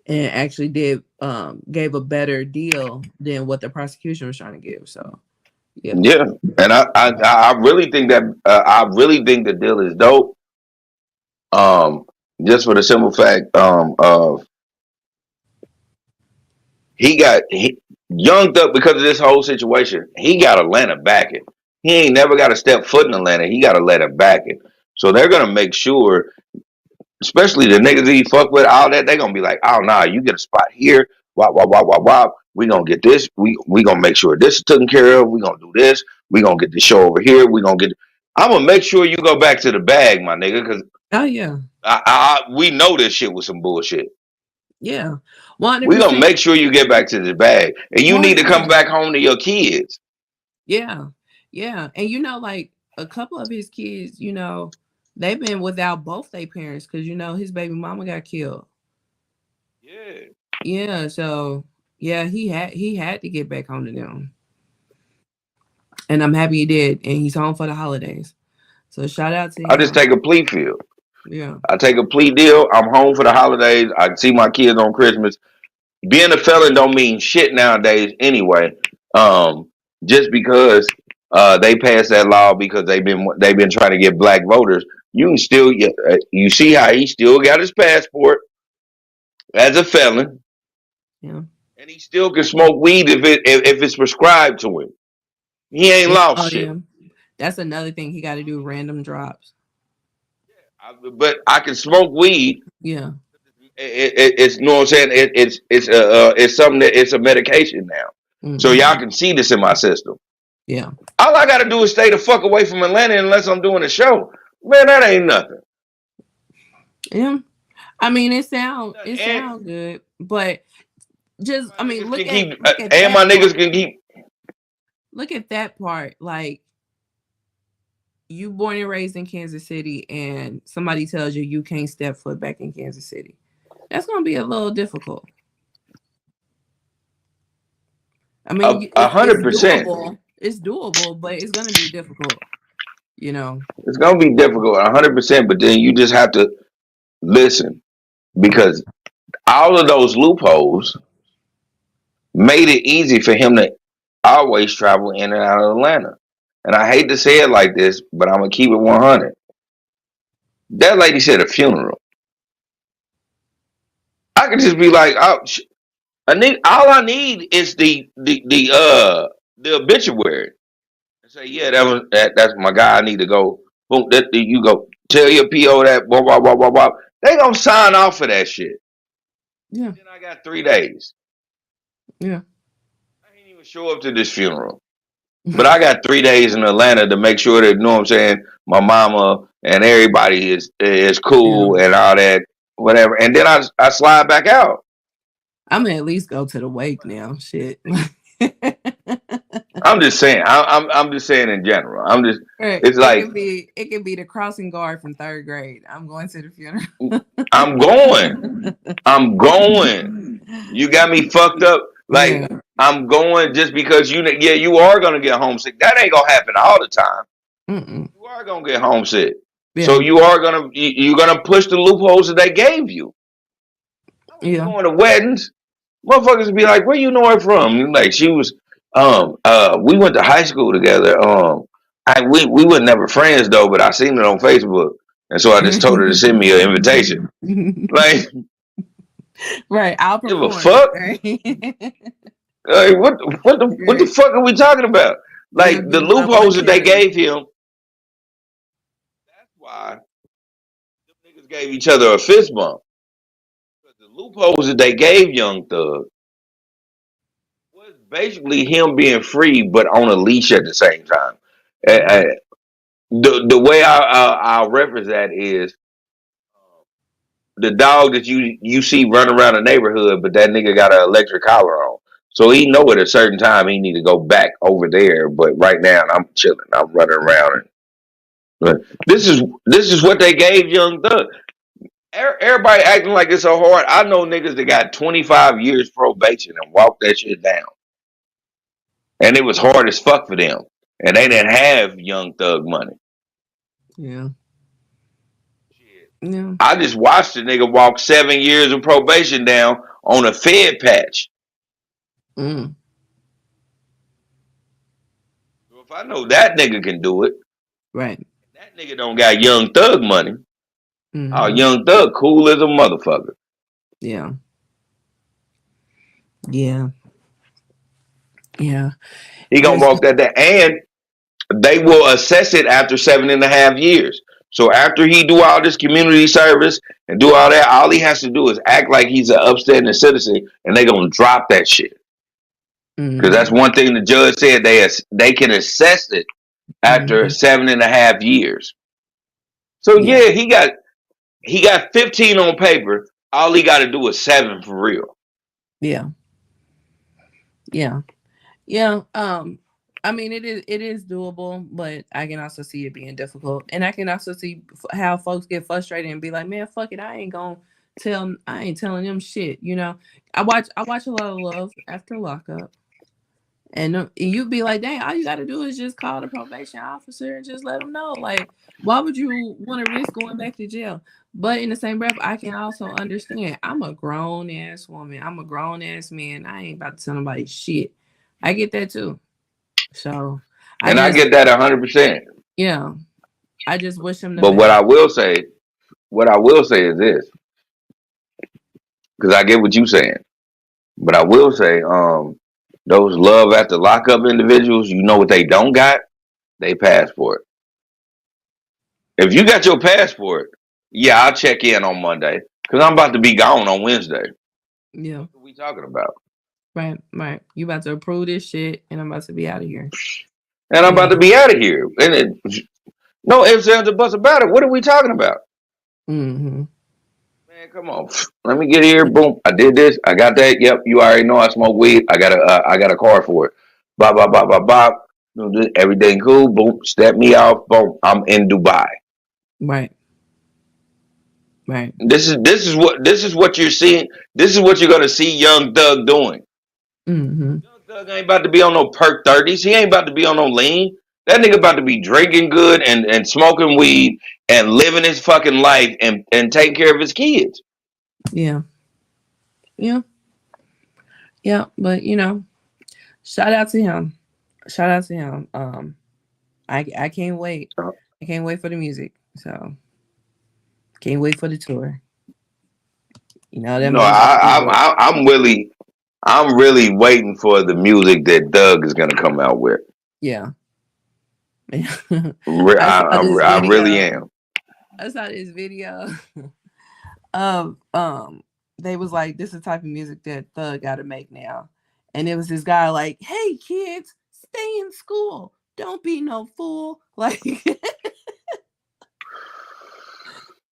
and actually gave a better deal than what the prosecution was trying to give. So yeah. And I really think that the deal is dope. Just for the simple fact of Young Thug, because of this whole situation, he got Atlanta backing. He ain't never got to step foot in Atlanta. He got Atlanta backing. So they're gonna make sure, especially the niggas he fuck with, all that, they're gonna be like, oh nah, you get a spot here. Wow. We gonna get this. We gonna make sure this is taken care of. We gonna do this. We gonna get the show over here. I'm gonna make sure you go back to the bag, my nigga, because we know this shit was some bullshit. Yeah. 100%. We're gonna make sure you get back to the bag. And you 100%. Need to come back home to your kids. Yeah. And like a couple of his kids, they've been without both their parents because his baby mama got killed. Yeah. So he had to get back home to them. And I'm happy he did. And he's home for the holidays. So shout out to him. I'll just take a plea field. Yeah. I take a plea deal. I'm home for the holidays. I see my kids on Christmas. Being a felon don't mean shit nowadays anyway. Just because they passed that law because they've been trying to get black voters. You can still you see how he still got his passport as a felon, Yeah. and he still can smoke weed if it's prescribed to him. He ain't Yeah. lost Oh shit. yeah. That's another thing he got to do. Random drops. But I can smoke weed. Yeah. It's, you know what I'm saying. It's something that it's a medication now. So Mm-hmm. y'all can see this in my system. Yeah. All I gotta do is stay the fuck away from Atlanta unless I'm doing a show. Man, that ain't nothing. Yeah. I mean, it sound And good, but just my niggas look can keep, at and my that niggas part. can keep. Look at that part. Like, you born and raised in Kansas City, and somebody tells you can't step foot back in Kansas City. That's gonna be a little difficult. I mean, it's 100%. doable. It's doable, but it's gonna be difficult. You know. It's gonna be difficult, 100%. But then you just have to listen because all of those loopholes made it easy for him to always travel in and out of Atlanta. And I hate to say it like this, but I'm gonna keep it 100. That lady said a funeral. I could just be like, oh, all I need is the obituary. And say, yeah, that's my guy. I need to go. Boom, you go tell your PO that blah blah blah blah blah. They gonna sign off for that shit. Yeah. Then I got 3 days. Yeah. I ain't even show up to this funeral. But I got 3 days in Atlanta to make sure that, you know what I'm saying, my mama and everybody is cool and all that, whatever. And then I slide back out. I'm gonna at least go to the wake now. Shit. I'm just saying. I'm just saying in general. It's like it can be the crossing guard from 3rd grade. I'm going to the funeral. I'm going. I'm going. You got me fucked up. Like Yeah. I'm going just because you are gonna get homesick. That ain't gonna happen all the time. Mm-mm. You are gonna get homesick. Yeah. So you're gonna push the loopholes that they gave you. Yeah. Going to weddings, motherfuckers be like, "Where you know her from?" Like she was, we went to high school together. We were never friends though, but I seen it on Facebook, and so I just told her to send me an invitation. Like, Right. I'll give a perform. fuck. Right? Like, what the fuck are we talking about? Like the loopholes that they gave him. That's why them niggas gave each other a fist bump. The loopholes that they gave Young Thug was basically him being free, but on a leash at the same time. The way I'll reference that is the dog that you see run around the neighborhood, but that nigga got an electric collar on. So he know at a certain time he need to go back over there. But right now I'm chilling. I'm running around. But this is what they gave Young Thug. Everybody acting like it's so hard. I know niggas that got 25 years probation and walked that shit down. And it was hard as fuck for them. And they didn't have Young Thug money. Yeah. Yeah. I just watched the nigga walk 7 years of probation down on a Fed patch. Mm. So if I know that nigga can do it, Right. that nigga don't got Young Thug money. Mm-hmm. Oh, Young Thug cool as a motherfucker. Yeah. Yeah. Yeah. He gonna walk that down. And they will assess it after 7.5 years. So after he do all this community service and do all that, all he has to do is act like he's an upstanding citizen, and they gonna drop that shit. Because that's one thing the judge said they can assess it after 7.5 years. So yeah, he got 15 on paper. All he got to do is 7 for real. Yeah. Yeah. Yeah. I mean, it is doable, but I can also see it being difficult, and I can also see how folks get frustrated and be like, "Man, fuck it, I ain't telling them shit." You know, I watch a lot of Love after lockup, And you'd be like, dang, all you got to do is just call the probation officer and just let them know. Like, why would you want to risk going back to jail? But in the same breath, I can also understand. I'm a grown ass woman. I'm a grown ass man. I ain't about to tell nobody shit. I get that too. So I get that 100%. Yeah, I just wish him the But best. what I will say is this, because I get what you're saying. But I will say, those love after lockup individuals, you know what they don't got? They passport. If you got your passport, yeah, I'll check in on Monday because I'm about to be gone on Wednesday. Yeah. What are we talking about? Right. You about to approve this shit, and I'm about to be out of here. And I'm about to be out of here. And no ifs, ands, or buts about it. What are we talking about? Mm-hmm. Man, come on. Let me get here. Boom. I did this. I got that. Yep. You already know I smoke weed. I got a card for it. Bop, bop, bop, bop, bop. Everything cool. Boom. Step me off. Boom. I'm in Dubai. Right. This is what you're seeing. This is what you're gonna see Young Thug doing. Mm-hmm. Young Thug ain't about to be on no perk 30s. He ain't about to be on no lean. That nigga about to be drinking good and smoking weed and living his fucking life and taking care of his kids. Yeah. But shout out to him. I can't wait. I can't wait for the music. So can't wait for the tour. I'm really waiting for the music that Doug is gonna come out with. Yeah. I really am. I saw this video of they was like, this is the type of music that Thug gotta make now. And it was this guy like, hey kids, stay in school. Don't be no fool. Like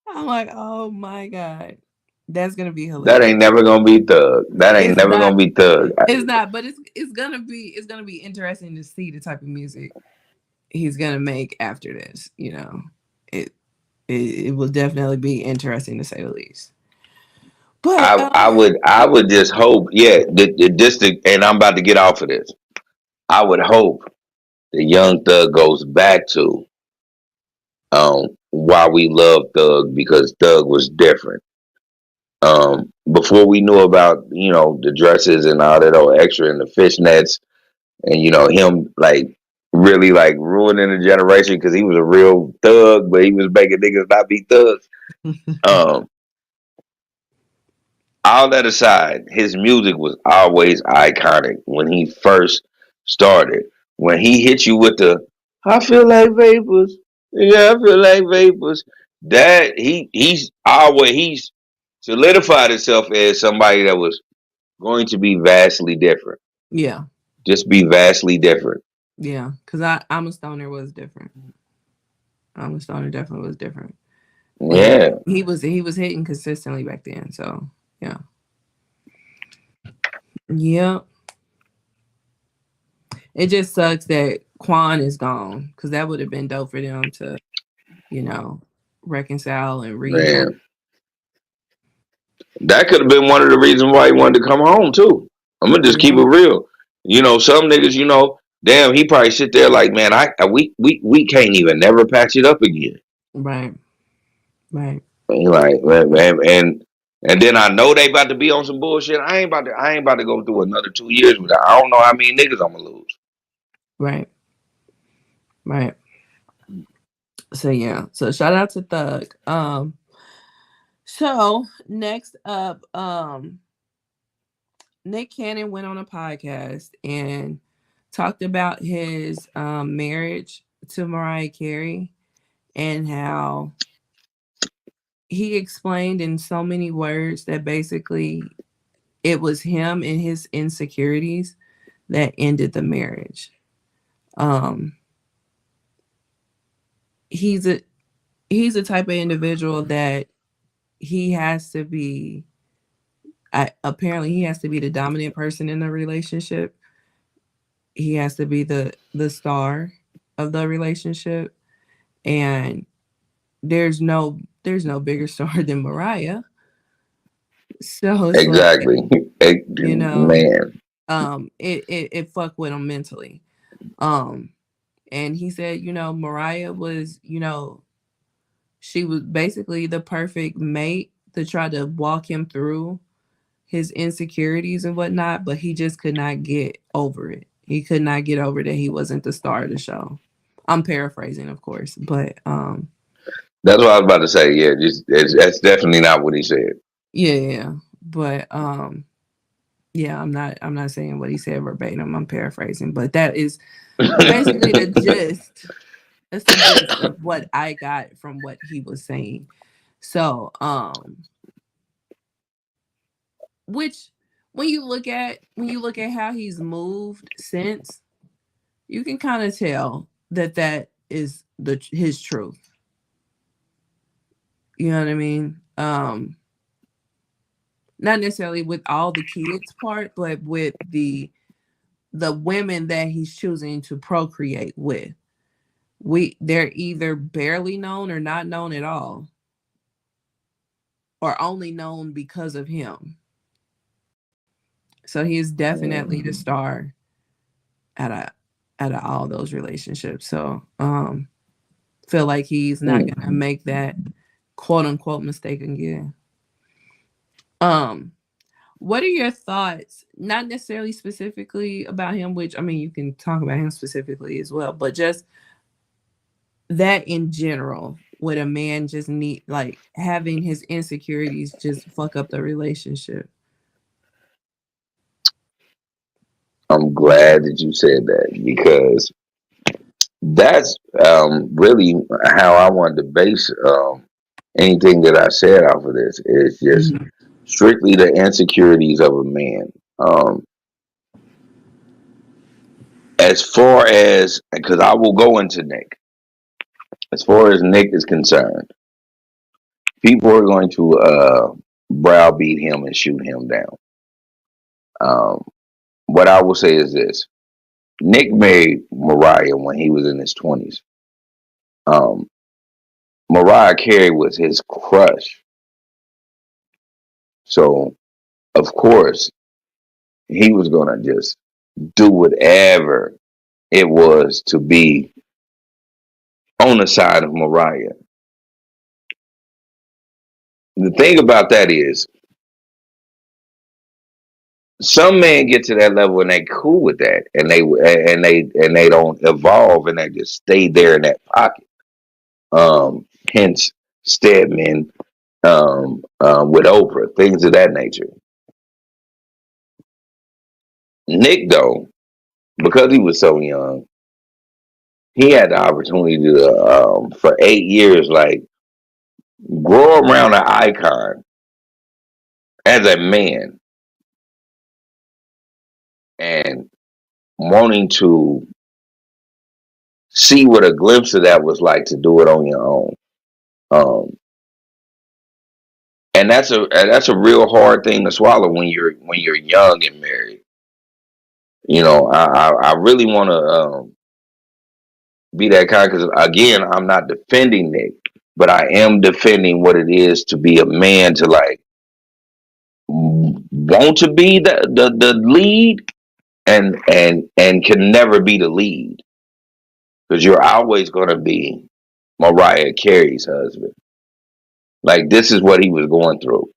I'm like, oh my God. That's gonna be hilarious. That ain't never gonna be Thug. Gonna be Thug. It's not, but it's gonna be interesting to see the type of music he's gonna make after this. It will definitely be interesting to say the least. But I would just hope, and I'm about to get off of this. I would hope the Young Thug goes back to why we love Thug, because Thug was different. Before we knew about the dresses and all that old extra and the fishnets and him like really like ruining a generation because he was a real thug, but he was making niggas not be thugs. All that aside, his music was always iconic when he first started. When he hit you with the "I feel like vapors," yeah, I feel like vapors. That he's solidified himself as somebody that was going to be vastly different. Yeah. Just be vastly different. Yeah, because I'm a Stoner was different. I'm a Stoner definitely was different. Yeah. And he was hitting consistently back then. So yeah. Yep. It just sucks that Quan is gone, because that would have been dope for them to, reconcile and Man. That could have been one of the reasons why he wanted to come home too. I'm gonna just keep it real. Some niggas, damn, he probably sit there like, man, we can't even never patch it up again. Right. And like, and then I know they about to be on some bullshit. I ain't about to go through another 2 years with that. I don't know how many niggas I'm gonna lose. Right. So yeah. So shout out to Thug. So next up, Nick Cannon went on a podcast and talked about his marriage to Mariah Carey and how he explained in so many words that basically it was him and his insecurities that ended the marriage. He's a type of individual that he has to be. Apparently, he has to be the dominant person in the relationship. He has to be the star of the relationship, and there's no bigger star than Mariah. So it's exactly, like, man. it fucked with him mentally. And he said, Mariah was, she was basically the perfect mate to try to walk him through his insecurities and whatnot, but he just could not get over it. He could not get over that he wasn't the star of the show. I'm paraphrasing, of course, but That's what I was about to say. Yeah, that's definitely not what he said. yeah. But yeah, I'm not saying what he said verbatim. I'm paraphrasing, but that is basically the gist. That's the gist of what I got from what he was saying. So, which when you look at how he's moved since, you can kind of tell that is his truth. You know what I mean? Not necessarily with all the kids part, but with the women that he's choosing to procreate with. They're either barely known or not known at all, or only known because of him. So he is definitely the star out of all those relationships. So feel like he's not gonna make that quote unquote mistake again. What are your thoughts? Not necessarily specifically about him, which I mean you can talk about him specifically as well, but just that in general, would a man just need like having his insecurities just fuck up the relationship? I'm glad that you said that, because that's really how I wanted to base anything that I said off of this. Is just strictly the insecurities of a man. As far as, because I will go into Nick. As far as Nick is concerned, people are going to browbeat him and shoot him down. What I will say is this: Nick married Mariah when he was in his 20s. Mariah Carey was his crush. So, of course, he was going to just do whatever it was to be on the side of Mariah. The thing about that is, some men get to that level and they cool with that, and they don't evolve, and they just stay there in that pocket. Hence Stedman, with Oprah, things of that nature. Nick, though, because he was so young, he had the opportunity to, for 8 years, like, grow around an icon as a man, and wanting to see what a glimpse of that was like to do it on your own. And that's a real hard thing to swallow when you're young and married. I really want to be that kind, because again, I'm not defending Nick, but I am defending what it is to be a man, to like want to be the lead, and can never be the lead, because you're always going to be Mariah Carey's husband. Like, this is what he was going through.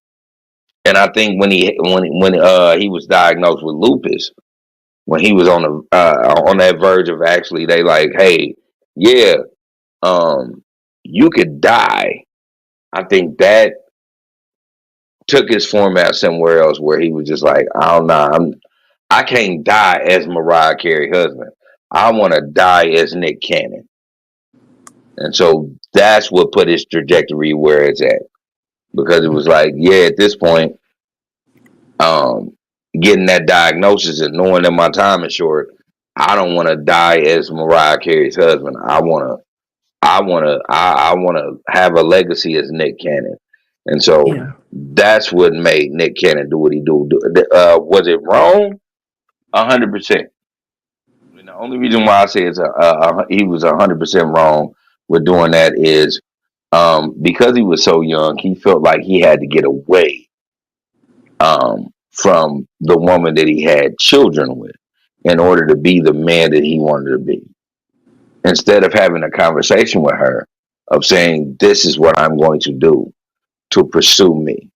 And I think when he was diagnosed with lupus, when he was on that verge of, actually, they like, hey, yeah, you could die. I think that took his format somewhere else, where he was just like, I don't know, I can't die as Mariah Carey husband. I want to die as Nick Cannon. And so that's what put his trajectory where it's at. Because it was like, yeah, at this point, getting that diagnosis and knowing that my time is short, I don't want to die as Mariah Carey's husband. I want to have a legacy as Nick Cannon. And so that's what made Nick Cannon do what he do. Was it wrong? 100%. And the only reason why I say he was 100% wrong with doing that is because he was so young, he felt like he had to get away from the woman that he had children with in order to be the man that he wanted to be. Instead of having a conversation with her of saying, this is what I'm going to do to pursue me.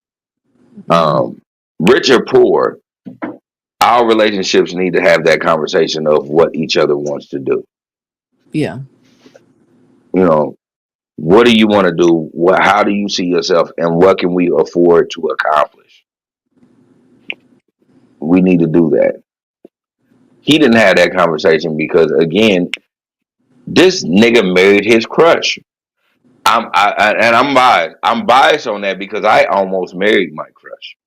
Rich or poor, our relationships need to have that conversation of what each other wants to do. Yeah. You know, what do you want to do? How do you see yourself? And what can we afford to accomplish? We need to do that. He didn't have that conversation because, again, this nigga married his crush. I'm biased. I'm biased on that because I almost married my crush.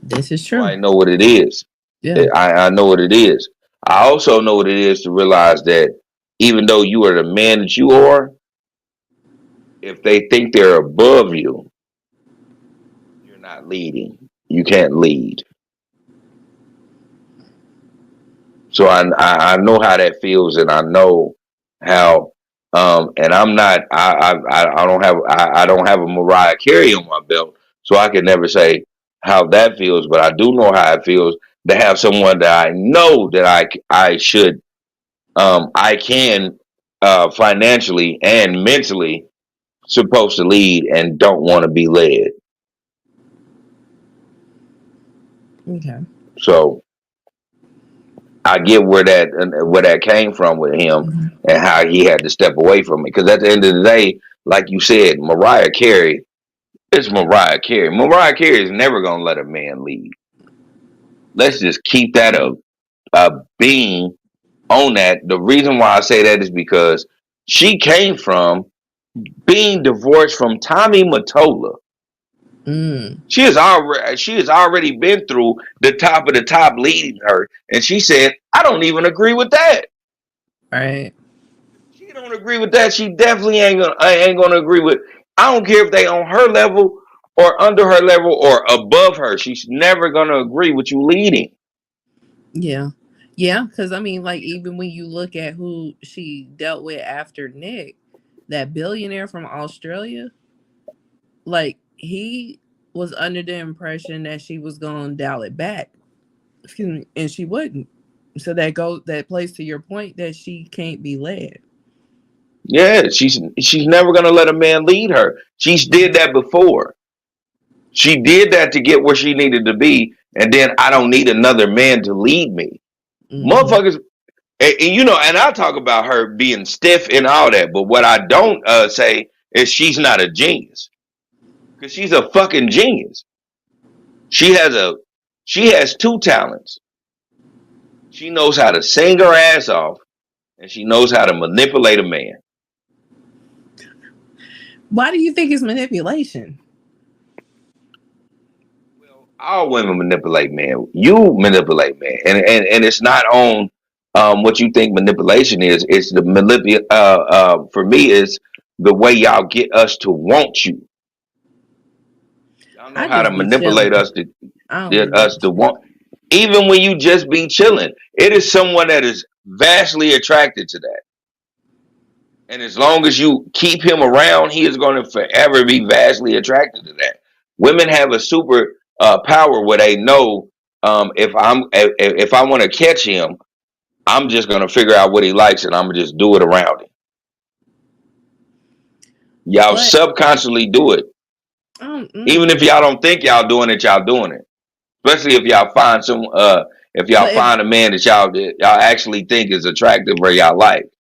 This is So true. I know what it is. Yeah. I know what it is. I also know what it is to realize that even though you are the man that you are, if they think they're above you, you're not leading. You can't lead. So I know how that feels, and I know how. And I'm not. I don't have a Mariah Carey on my belt, so I can never say how that feels. But I do know how it feels to have someone that I know that I should I can financially and mentally supposed to lead and don't want to be led. Okay. So I get where that came from with him and how he had to step away from it. Because at the end of the day, like you said, Mariah Carey is Mariah Carey. Mariah Carey is never gonna let a man lead. Let's just keep that a being on that. The reason why I say that is because she came from being divorced from Tommy Mottola. She has already been through the top of the top leading her, and she said, "I don't even agree with that." Right. She don't agree with that. She definitely ain't gonna agree with. I don't care if they on her level or under her level or above her. She's never gonna agree with you leading. Yeah. Yeah. Because, I mean, like, even when you look at who she dealt with after Nick, that billionaire from Australia, like, he was under the impression that she was going to dial it back. Excuse me. And she wouldn't. So that plays to your point that she can't be led. Yeah, she's never gonna let a man lead her. She's did that before. She did that to get where she needed to be, and then I don't need another man to lead me. Motherfuckers, and I talk about her being stiff and all that, but what I don't say is she's not a genius. Because she's a fucking genius. She has two talents. She knows how to sing her ass off, and she knows how to manipulate a man. Why do you think it's manipulation? Well, all women manipulate men. You manipulate men, and it's not on what you think manipulation is. It's the for me is the way y'all get us to want you. Y'all know I how to just be manipulate chilling. us to I don't get be us to doing shit. want. Even when you just be chilling, it is someone that is vastly attracted to that. And as long as you keep him around, he is going to forever be vastly attracted to that. Women have a super power where they know if I want to catch him, I'm just going to figure out what he likes and I'm going to just do it around him. Y'all But subconsciously do it. Even if y'all don't think y'all doing it, especially if y'all find if y'all but if find a man that y'all actually think is attractive or y'all like.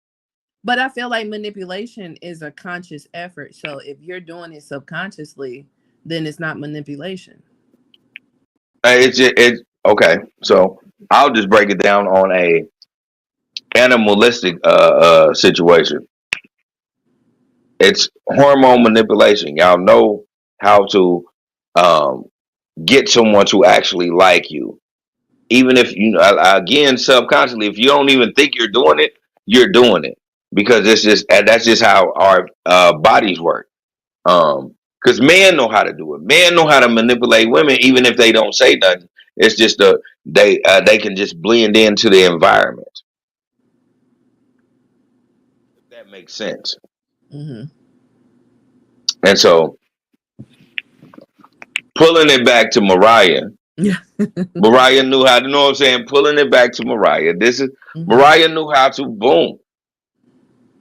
but I feel like manipulation is a conscious effort. So if you're doing it subconsciously, then it's not manipulation. It's okay. So I'll just break it down on a animalistic situation. It's hormone manipulation. Y'all know how to um, get someone to actually like you, even if again subconsciously, if you don't even think you're doing it because it's just that's just how our bodies work. Because men know how to do it. Men know how to manipulate women, even if they don't say nothing. It's just they can just blend into the environment. If that makes sense. Mm-hmm. And so pulling it back to Mariah. Yeah. Mariah knew how to, know what I'm saying? Pulling it back to Mariah. This is Mariah knew how to boom.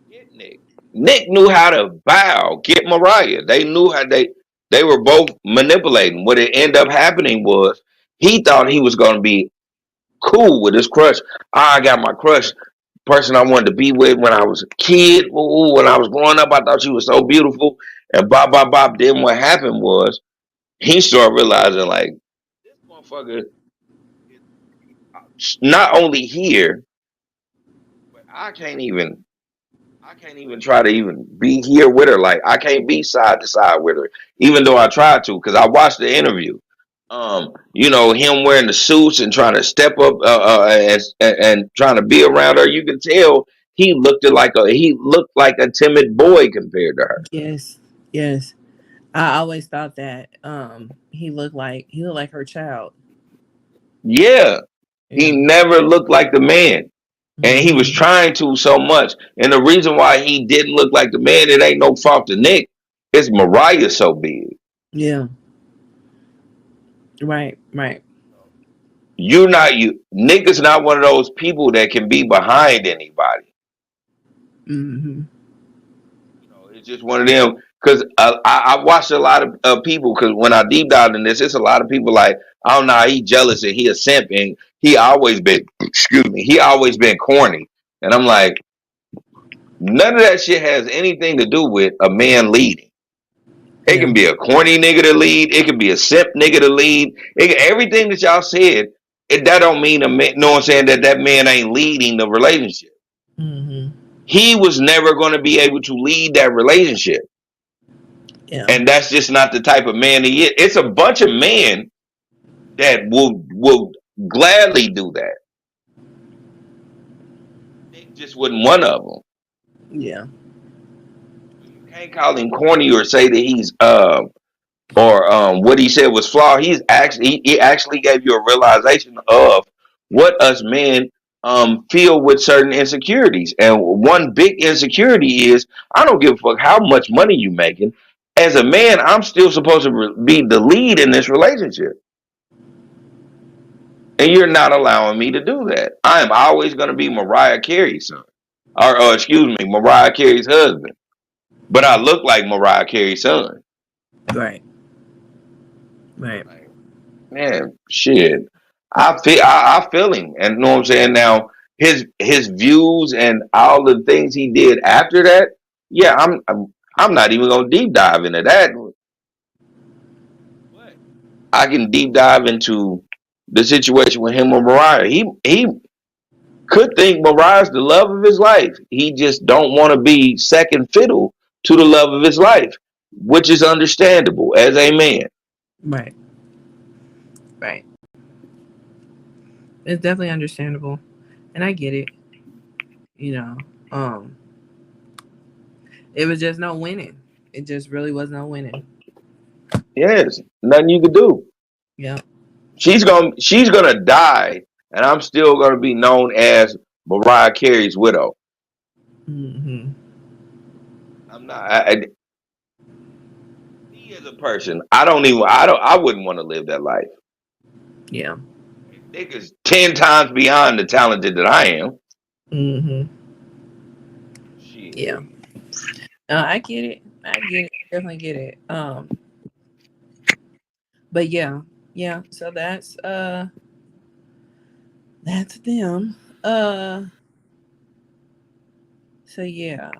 Get Nick. Nick knew how to bow. Get Mariah. They knew how they were both manipulating. What it ended up happening was he thought he was gonna be cool with his crush. I got my crush, person I wanted to be with when I was a kid. Ooh, when I was growing up, I thought she was so beautiful. And bop, bop, bop. Then what happened was he started realizing like this motherfucker is not only here, but I can't even try to even be here with her. Like I can't be side to side with her, even though I tried to, because I watched the interview. Him wearing the suits and trying to step up and trying to be around her. You can tell he looked like a timid boy compared to her. Yes. Yes. I always thought that he looked like her child. Yeah, he Yeah. never looked like the man. And he was Mhm. trying to so much. And the reason why he didn't look like the man, it ain't no fault to Nick. It's Mariah so big. Yeah. Right. Right. Nick is not one of those people that can be behind anybody. Mm-hmm. It's just one of them. Because I watched a lot of people, because when I deep dive in this, it's a lot of people like, oh no, he jealous and he a simp and he always been, he always been corny. And I'm like, none of that shit has anything to do with a man leading. It Yeah. can be a corny nigga to lead. It can be a simp nigga to lead. Everything that y'all said, that don't mean a man. Know what I'm saying? That man ain't leading the relationship. Mm-hmm. He was never going to be able to lead that relationship, Yeah. and that's just not the type of man he is. It's a bunch of men that will gladly do that. Nick just wasn't one of them. Yeah. You can't call him corny or say that he's or what he said was flawed. He actually gave you a realization of what us men feel with certain insecurities. And one big insecurity is I don't give a fuck how much money you making. As a man, I'm still supposed to be the lead in this relationship. And you're not allowing me to do that. I am always going to be Mariah Carey's son. Or excuse me, Mariah Carey's husband. But I look like Mariah Carey's son. Right. Right. Man, shit. I feel him, and you know what I'm saying. Now his views and all the things he did after that. Yeah, I'm not even gonna deep dive into that. But I can deep dive into the situation with him and Mariah. He could think Mariah's the love of his life. He just don't want to be second fiddle to the love of his life, which is understandable as a man. Right. Right. It's definitely understandable, and I get it. You know, it was just no winning. It just really was no winning. Yes, nothing you could do. Yeah. She's gonna die, and I'm still gonna be known as Mariah Carey's widow. Mm-hmm. I'm not. Me as a person, I wouldn't want to live that life. Yeah. Niggas 10 times beyond the talented that I am. Mm-hmm. Shit. Yeah. I get it. I get it. Definitely get it. But yeah. So that's them. So yeah.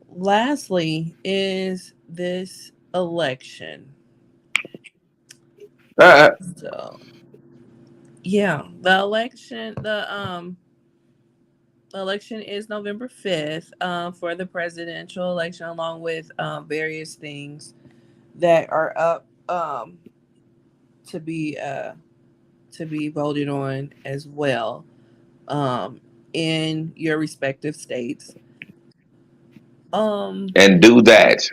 Lastly is this election. So yeah, the election is November 5th for the presidential election, along with various things that are up to be voted on as well in your respective states. And do that.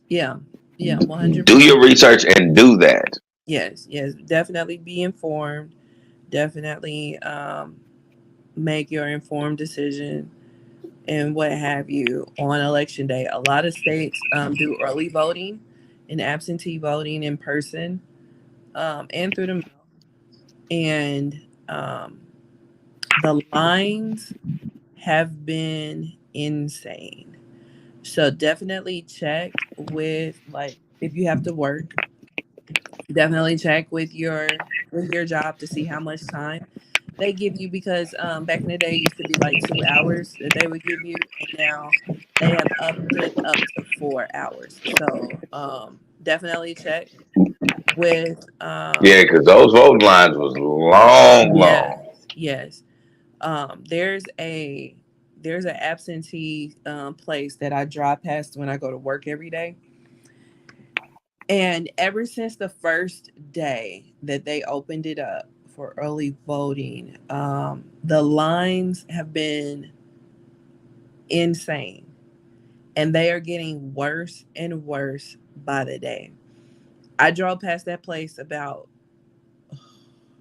Yeah, Do 100%. your research and do that. Yes, definitely be informed. Definitely make your informed decision and what have you on election day. A lot of states do early voting, and absentee voting in person and through the mail. And the lines have been insane. So definitely check with, like, if you have to work, definitely check with your job to see how much time they give you, because back in the day it used to be like 2 hours that they would give you, and now they have upped it up to 4 hours. So definitely check with Yeah, because those voting lines was long, yes, long. yes. There's an absentee place that I drive past when I go to work every day. And ever since the first day that they opened it up for early voting, the lines have been insane. And they are getting worse and worse by the day. I drove past that place about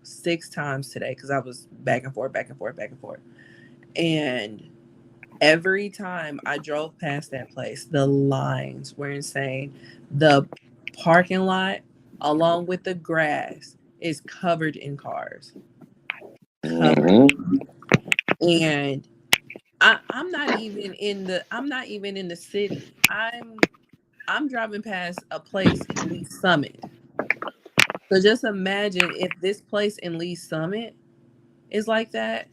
6 times today because I was back and forth, back and forth, back and forth. And every time I drove past that place, the lines were insane. The parking lot, along with the grass, is covered in cars. Covered. Mm-hmm. And I'm not even in the city. I'm driving past a place in Lee Summit. So just imagine if this place in Lee Summit is like that,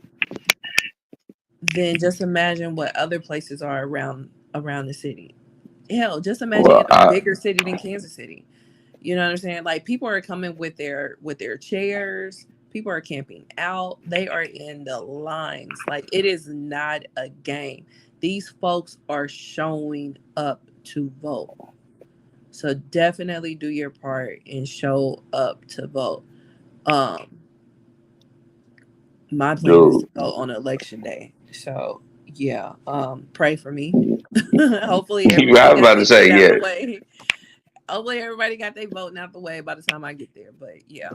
then just imagine what other places are around the city. Hell, just imagine in Well, a bigger city than Kansas City. You know what I'm saying? Like, people are coming with their chairs. People are camping out. They are in the lines. Like, it is not a game. These folks are showing up to vote. So definitely do your part and show up to vote. Um, my plan is dude, to vote on election day. So yeah, pray for me. Hopefully I everybody was got about to their say, shit out yeah, the way. Hopefully everybody got their voting out the way by the time I get there. But yeah,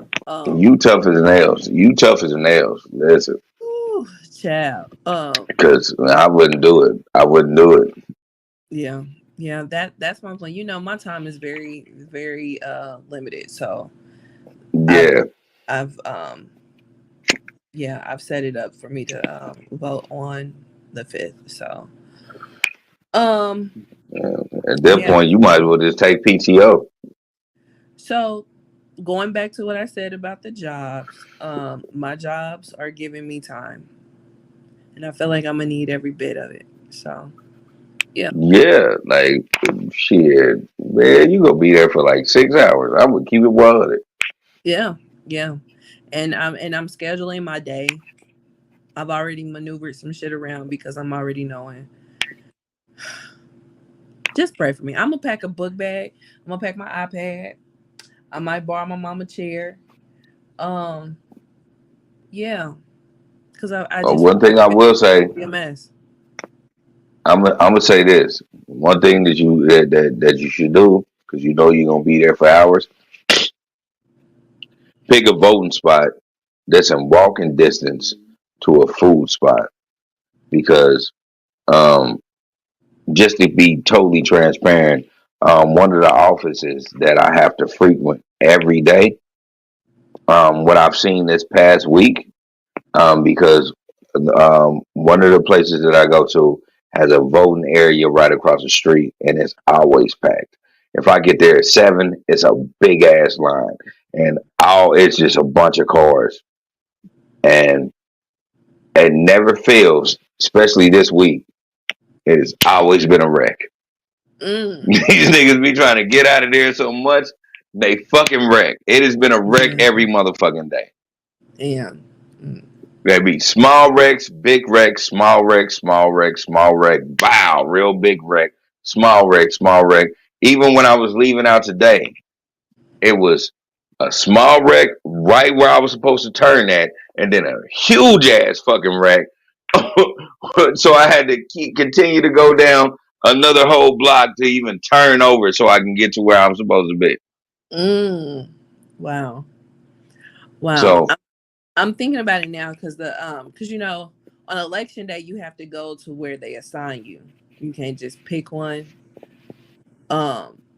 you tough as nails. You tough as nails. Listen, whew, child. because I wouldn't do it. I wouldn't do it. Yeah, yeah. That's my plan. You know, my time is very, very limited. So I've Yeah, I've yeah, I've set it up for me to vote on the 5th. So um yeah. At that yeah. point, you might as well just take PTO. So going back to what I said about the jobs, my jobs are giving me time, and I feel like I'm gonna need every bit of it. So yeah, Yeah, like shit, man, you gonna be there for like 6 hours. I would keep it 100. yeah, yeah. And I'm scheduling my day. I've already maneuvered some shit around because I'm already knowing. Just pray for me. I'm gonna pack a book bag. I'm gonna pack my iPad. I might borrow my mama chair. Um, yeah, because I just feel One like thing I will it's say, gonna be a mess. I'm gonna say this. One thing that you should do, because you know you're gonna be there for hours. Pick a voting spot that's in walking distance to a food spot, because um, just to be totally transparent, one of the offices that I have to frequent every day, what I've seen this past week, because one of the places that I go to has a voting area right across the street, and it's always packed. If I get there at 7, it's a big ass line, and all it's just a bunch of cars, and it never fails. Especially this week, it has always been a wreck. Mm, These niggas be trying to get out of there so much, they fucking wreck. It has been a wreck yeah, every motherfucking day. yeah. Mm. There be small wrecks, big wrecks, small wreck, small wreck, small wreck, wow, real big wreck, small wreck, small wreck. Even when I was leaving out today, it was a small wreck right where I was supposed to turn at, and then a huge ass fucking wreck. So I had to continue to go down another whole block to even turn over so I can get to where I'm supposed to be. Mm. Wow. Wow. So I'm thinking about it now because you know, on election day you have to go to where they assign you. You can't just pick one.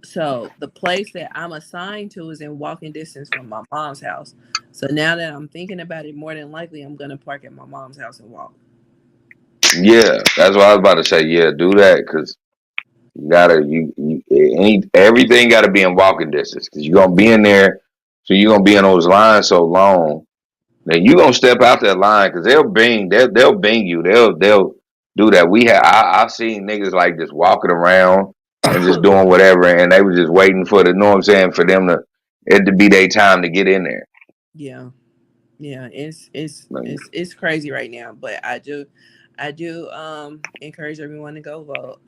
So the place that I'm assigned to is in walking distance from my mom's house. So now that I'm thinking about it, more than likely I'm gonna park at my mom's house and walk. Yeah, that's what I was about to say. Yeah, do that because you gotta everything gotta be in walking distance because you're gonna be in there, so you're gonna be in those lines so long. Then you gonna step out that line because they'll bing you. They'll do that. I've seen niggas like just walking around and just doing whatever, and they were just waiting for the, know what I'm saying, for them to it to be their time to get in there. Yeah. Yeah, it's Like, it's it's crazy right now, but I do encourage everyone to go vote.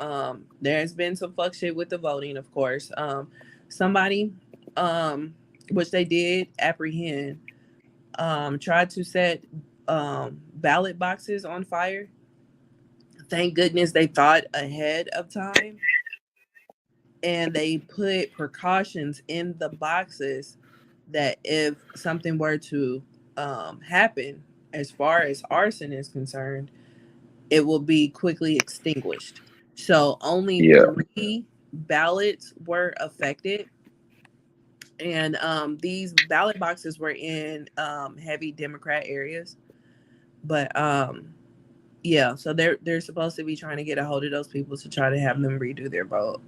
There's been some fuck shit with the voting, of course. Somebody which they did apprehend tried to set ballot boxes on fire. Thank goodness they thought ahead of time and they put precautions in the boxes that if something were to happen as far as arson is concerned, it will be quickly extinguished. So only yeah, 3 ballots were affected, and these ballot boxes were in heavy Democrat areas. But yeah, so they're supposed to be trying to get a hold of those people to try to have them redo their vote.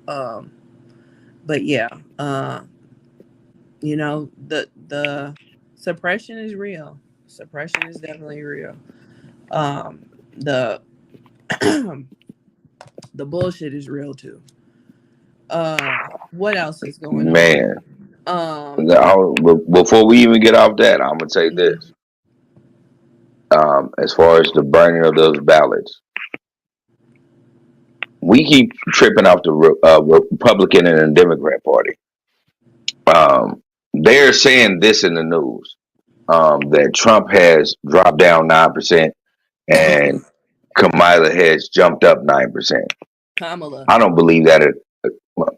But yeah, the suppression is real. Suppression is definitely real. The the bullshit is real too. What else is going man. on? Before we even get off that, I'm gonna say Mhm. this. As far as the burning of those ballots, we keep tripping off the Republican and the Democrat Party. They're saying this in the news that Trump has dropped down 9% and Kamala has jumped up 9%. Kamala. I don't believe that well,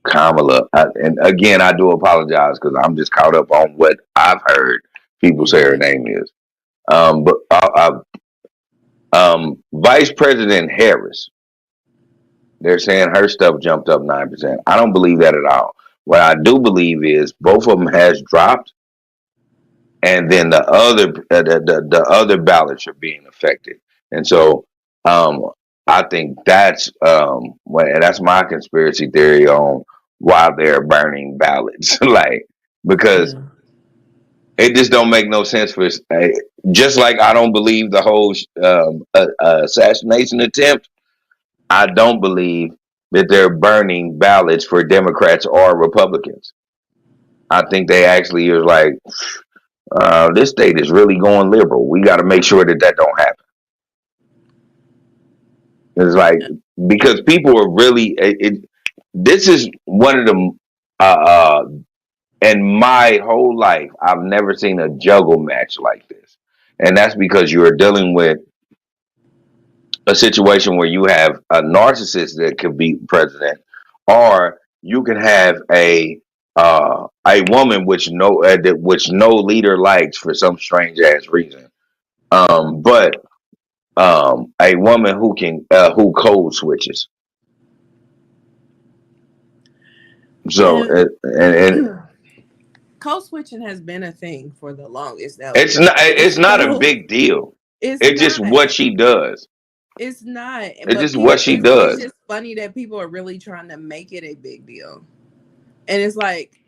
Kamala. And again, I do apologize because I'm just caught up on what I've heard people say her Mhm. name is. But Vice President Harris, they're saying her stuff jumped up 9%. I don't believe that at all. What I do believe is both of them has dropped, and then the other ballots are being affected. And so I think that's my conspiracy theory on why they're burning ballots, like because Yeah. it just don't make no sense for just like I don't believe the whole assassination attempt. I don't believe that they're burning ballots for Democrats or Republicans. I think they actually are like, this state is really going liberal. We got to make sure that that don't happen. It's like because people are really. This is one of the. In my whole life, I've never seen a juggle match like this, and that's because you are dealing with a situation where you have a narcissist that could be president, or you can have a woman which no leader likes for some strange ass reason. But a woman who code switches. So And and code switching has been a thing for the longest. That it's not a so big deal. it's It's just not. what she does. It's not. It's But just what people, she it's does. just funny that people are really trying to make it a big deal. And it's like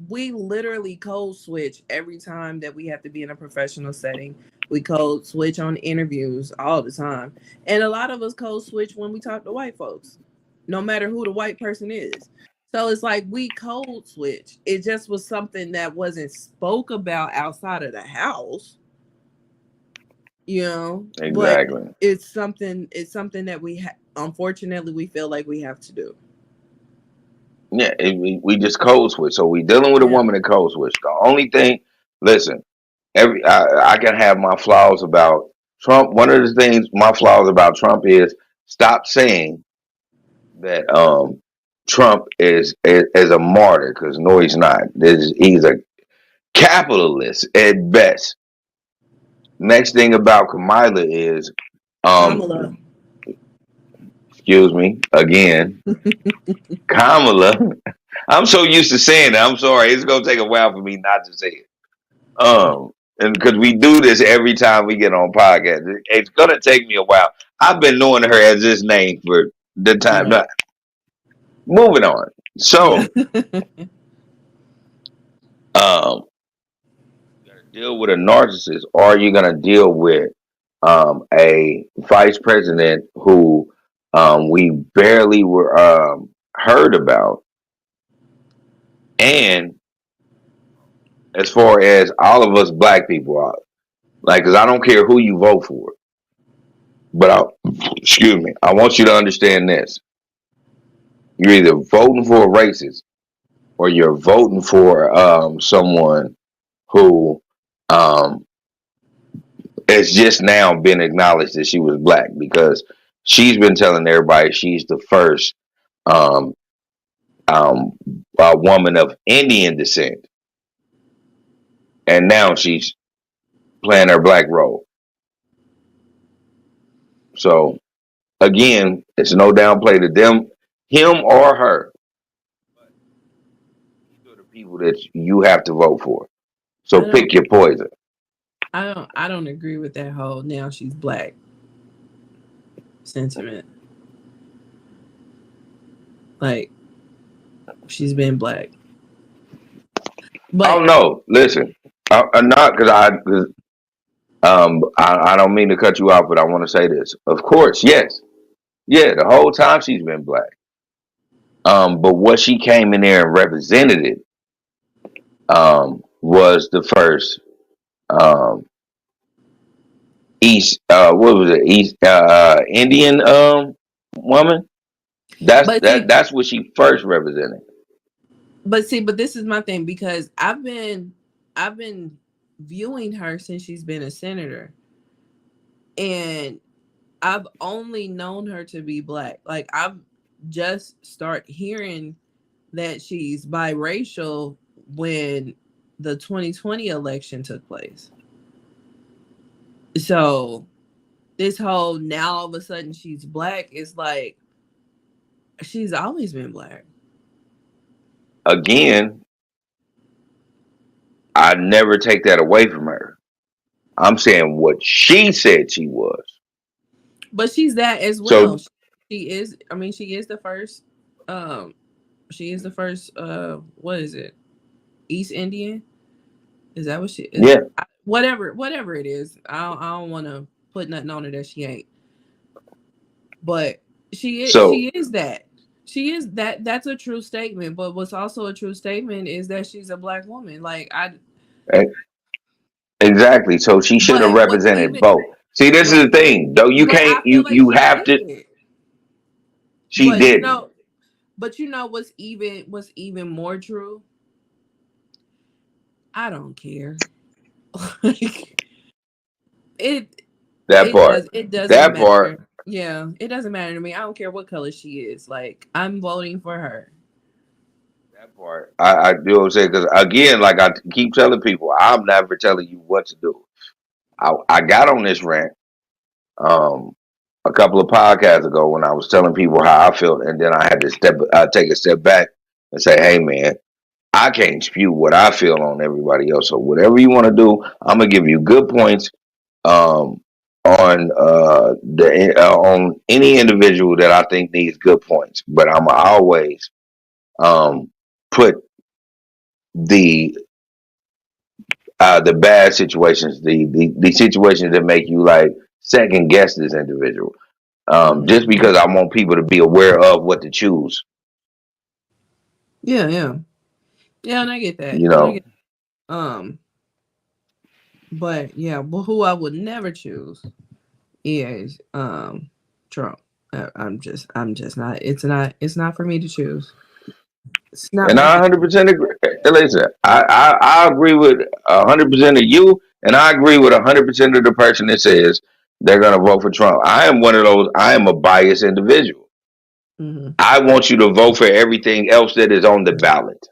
we literally code switch every time that we have to be in a professional setting. We code switch on interviews all the time. And a lot of us code switch when we talk to white folks, no matter who the white person is. So it's like we code switch. It just was something that wasn't spoke about outside of the house, but Exactly. it's something that unfortunately we feel like we have to do. Yeah, we just code switch. So we dealing with a Yeah. woman that code switch. The only thing, listen, I can have my flaws about Trump. One of the things my flaws about Trump is stop saying that Trump is a martyr because no, he's not. He's a capitalist at best. Next thing about Kamala is Kamala. um excuse me again, Kamala. I'm so used to saying it. I'm sorry. It's gonna take a while for me not to say it. And because we do this every time we get on podcast, it's gonna take me a while. I've been knowing her as this name for the time. Right. Now, moving on. Yeah. So, um, deal with a narcissist, or are you gonna deal with a vice president who we barely were heard about, and as far as all of us black people are, like, because I don't care who you vote for, but excuse me, I want you to understand this: you're either voting for a racist or you're voting for someone who um, has just now been acknowledged that she was black, because she's been telling everybody she's the first um, woman of Indian descent, and now she's playing her black role. So again, it's no downplay to them, him or her. These are the people that you have to vote for. So I don't pick your poison. I don't agree with that whole now she's black sentiment. Like she's been black. Oh But no, listen, I'm not I don't mean to cut you off, but I want to say this. Of course, yes, yeah, the whole time she's been black. But what she came in there and represented it was the first um East what was it, East Indian woman. but see That's what she first represented. but this is my thing because I've been viewing her since she's been a senator, and I've only known her to be black. Like I've just start hearing that she's biracial when the 2020 election took place. So this whole now all of a sudden she's black is like she's always been black. Again, I never take that away from her. I'm saying what she said she was. But she's that as well. So She is I mean she is the first um she is the first what is it? East Indian? Is that what she is? yeah. Whatever it is. I don't want to put nothing on her that she ain't. But So she is that. She is that that's a true statement, but what's also a true statement is that she's a black woman. Like I e- exactly. So she should have but what's represented even both. See, this is right. the thing. Though you But can't I feel like you she have to. did. She But didn't. what's even more true? I don't care. Like it That part. it doesn't That part. matter. Yeah, it doesn't matter to me. I don't care what color she is. Like I'm voting for her. That part. I do what I'm saying, because again, like I keep telling people, I'm never telling you what to do. I got on this rant um a couple of podcasts ago when I was telling people how I felt, and then I had to take a step back and say, hey man, I can't spew what I feel on everybody else. So whatever you want to do, I'm gonna give you good points um, on on any individual that I think needs good points. But I'm always um, put the the bad situations, the situations that make you like second guess this individual. Just Mhm. because I want people to be aware of what to choose. Yeah, yeah. Yeah, and I get that. You And I know, get um but yeah, but who I would never choose is Trump. I'm just not it's not for me to choose. It's not and my I thing. 100% agree. Listen, I agree with 100% of you, and I agree with 100% of the person that says they're going to vote for Trump. I am one of those. I am a biased individual. Hmm. I want you to vote for everything else that is on the ballot.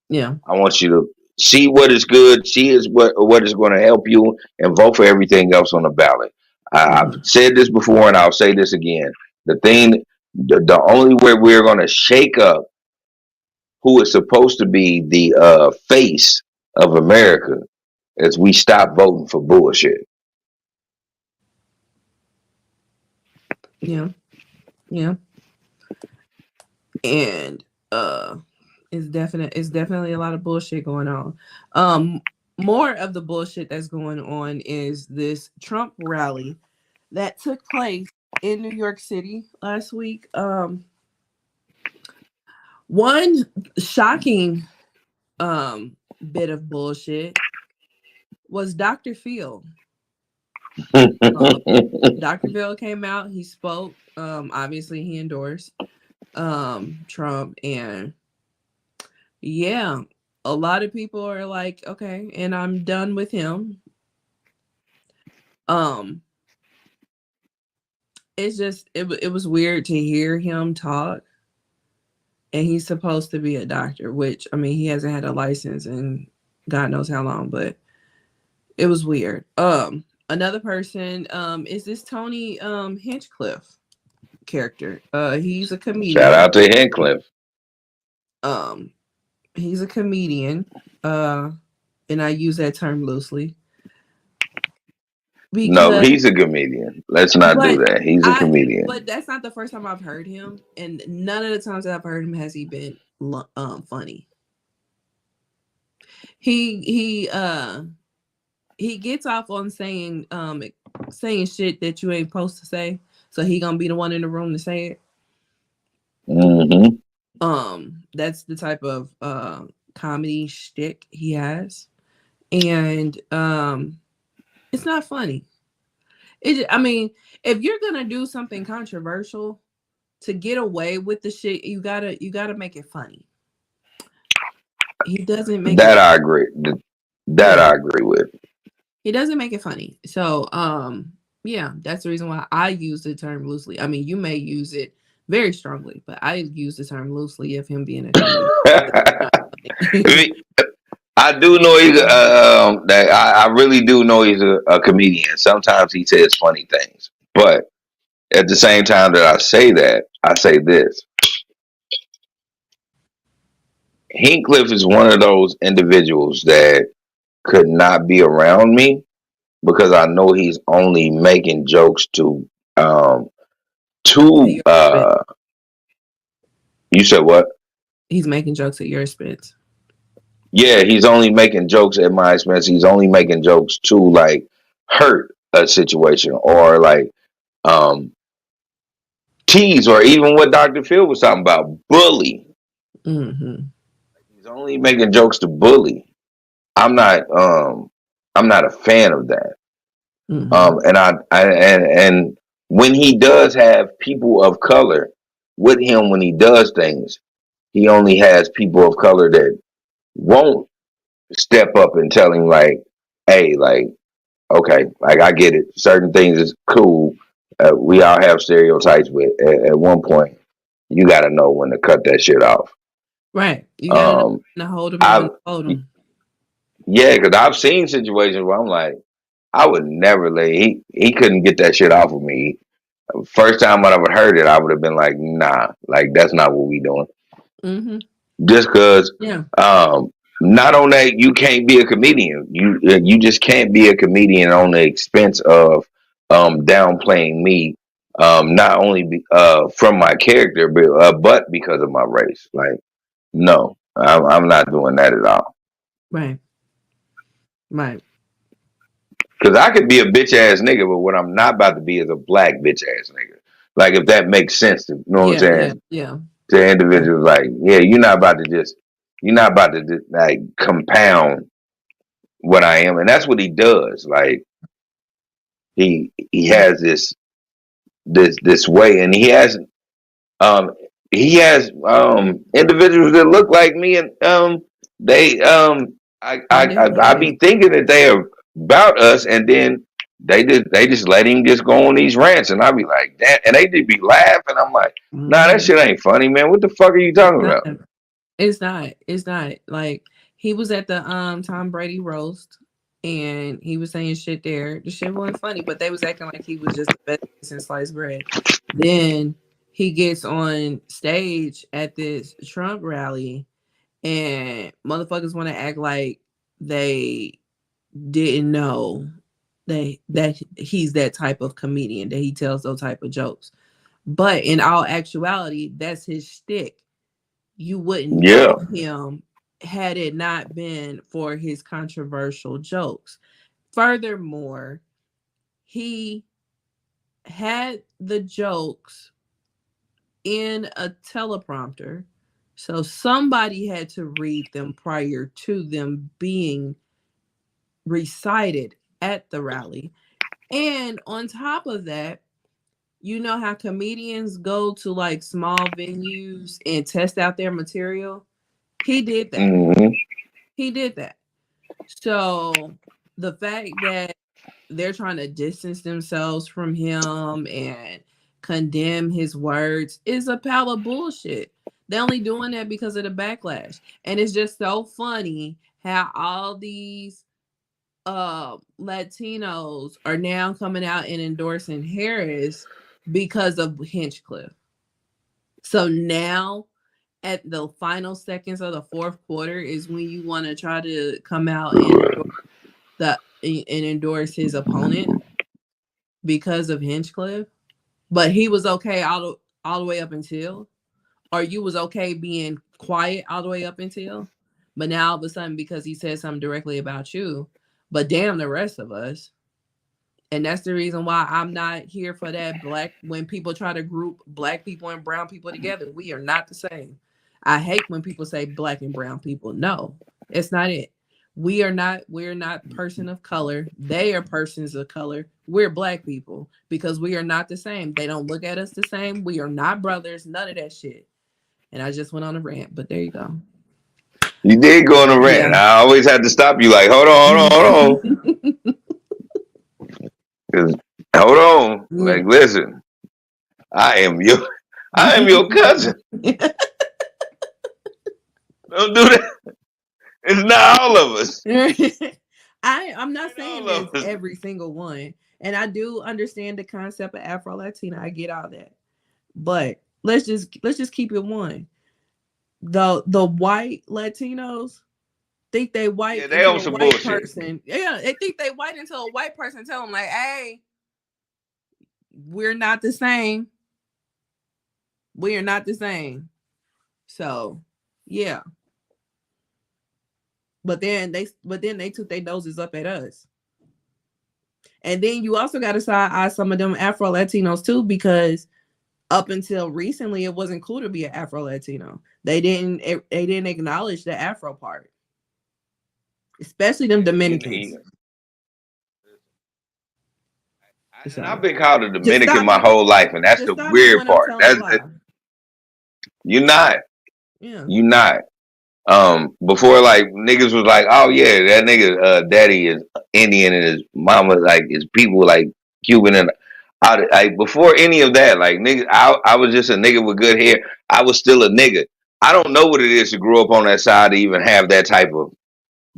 Yeah. I want you to see what is good, see is what is going to help you, and vote for everything else on the ballot. I've Hmm. said this before, and I'll say this again. The only way we're going to shake up who is supposed to be the face of America is we stop voting for bullshit. Yeah. Yeah. And it's definitely a lot of bullshit going on. More of the bullshit that's going on is this Trump rally that took place in New York City last week. One shocking bit of bullshit was Dr. Phil. Dr. Phil came out, he spoke. Obviously he endorsed Trump, and yeah, a lot of people are like, okay, and I'm done with him. It's just it was weird to hear him talk, and he's supposed to be a doctor, which I mean he hasn't had a license in God knows how long, but it was weird. Another person is this Tony Hinchcliff character. He's a comedian. Shout out to Hinchcliff. He's a comedian, and I use that term loosely. No, he's a comedian. Let's not do that. He's a comedian. But that's not the first time I've heard him, and none of the times that I've heard him has he been funny. He gets off on saying shit that you ain't supposed to say, so he gonna be the one in the room to say it. Mm-hmm. That's the type of comedy shtick he has, and it's not funny. I mean, if you're gonna do something controversial to get away with the shit, you gotta make it funny. He doesn't make that. I agree. That I agree with. He doesn't make it funny. So, yeah, that's the reason why I use the term loosely. I mean, you may use it very strongly, but I use the term loosely of him being a comedian. I do know he's that I really do know he's a comedian. Sometimes he says funny things, but at the same time that I say that, I say this: Hinchcliff is one of those individuals that could not be around me because I know he's only making jokes to you said what? He's making jokes at your expense. Yeah, he's only making jokes at my expense. He's only making jokes to like hurt a situation or like tease, or even what Dr. Phil was talking about, bully. Mm-hmm. He's only making jokes to bully. I'm not a fan of that. Mm-hmm. And when he does have people of color with him when he does things, he only has people of color that won't step up and tell him like, hey, like, okay, like I get it. Certain things is cool. We all have stereotypes, but at one point, you got to know when to cut that shit off. Right. You got to hold him. Yeah, because I've seen situations where I'm like, I would never he couldn't get that shit off of me. First time I ever heard it, I would have been like, nah, like that's not what we doing. Mm-hmm. Just because, yeah. Not on that you can't be a comedian. You just can't be a comedian on the expense of downplaying me. Not only from my character, but because of my race. Like, no, I'm not doing that at all. Right. Right. Because I could be a bitch ass nigga, but what I'm not about to be is a black bitch ass nigga. Like, if that makes sense, to, you know what I'm saying? Yeah. To individuals, like, yeah, you're not about to like compound what I am, and that's what he does. Like, he has this way, and he has individuals that look like me, and I be thinking that they are about us, and then they just let him just go on these rants, and I be like, damn, and they just be laughing. I'm like, nah, that shit ain't funny, man. What the fuck are you talking about? It's not like he was at the Tom Brady roast and he was saying shit there. The shit wasn't funny, but they was acting like he was just the best since sliced bread. Then he gets on stage at this Trump rally and motherfuckers want to act like they didn't know that he's that type of comedian, that he tells those type of jokes. But in all actuality, that's his shtick. You wouldn't know him had it not been for his controversial jokes. Furthermore, he had the jokes in a teleprompter, so somebody had to read them prior to them being recited at the rally. And on top of that, you know how comedians go to like small venues and test out their material? He did that. Mm-hmm. He did that. So the fact that they're trying to distance themselves from him and condemn his words is a pile of bullshit. They're only doing that because of the backlash. And it's just so funny how all these Latinos are now coming out and endorsing Harris because of Hinchcliff. So now at the final seconds of the fourth quarter is when you want to try to come out and endorse his opponent because of Hinchcliff. But he was okay all the way up until, or you was okay being quiet all the way up until, but now all of a sudden because he said something directly about you, but damn the rest of us. And that's the reason why I'm not here for that when people try to group black people and brown people together. We are not the same. I hate when people say black and brown people. No, it's not it. We're not person of color. They are persons of color. We're black people because we are not the same. They don't look at us the same. We are not brothers. None of that shit. And I just went on a rant, but there you go. You did go on a rant. Yeah. I always had to stop you like, hold on. Hold on. Like, listen, I am your cousin. Don't do that. It's not all of us. I'm not saying it's every single one. And I do understand the concept of Afro Latina. I get all that. But let's just keep it one. The white Latinos think they white. Yeah, they on some bullshit. Person. Yeah, they think they white until a white person tell them like, hey, we're not the same. We are not the same. So yeah. But then they took their noses up at us. And then you also got to side eye some of them Afro Latinos too, because up until recently it wasn't cool to be an Afro Latino. They didn't acknowledge the Afro part, especially them Dominicans. So, I've been called a Dominican my whole life, and that's the weird part. You're not. Yeah. You're not. Before like niggas was like, oh yeah, that nigga daddy is Indian and his mama like his people like Cuban, and like before any of that, like nigga, I was just a nigga with good hair. I was still a nigga. I don't know what it is to grow up on that side to even have that type of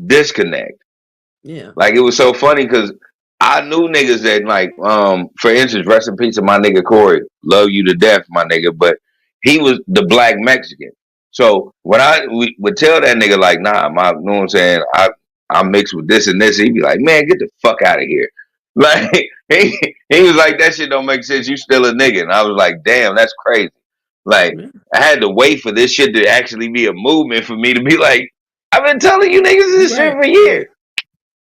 disconnect. Yeah. Like it was so funny because I knew niggas that like for instance, rest in peace to my nigga Corey, love you to death, my nigga, but he was the black Mexican. So when we would tell that nigga like, nah, you know what I'm saying, I'm mixed with this and this, he'd be like, man, get the fuck out of here. Like he was like, that shit don't make sense. You still a nigga. And I was like, damn, that's crazy. Like I had to wait for this shit to actually be a movement for me to be like, I've been telling you niggas this shit for years.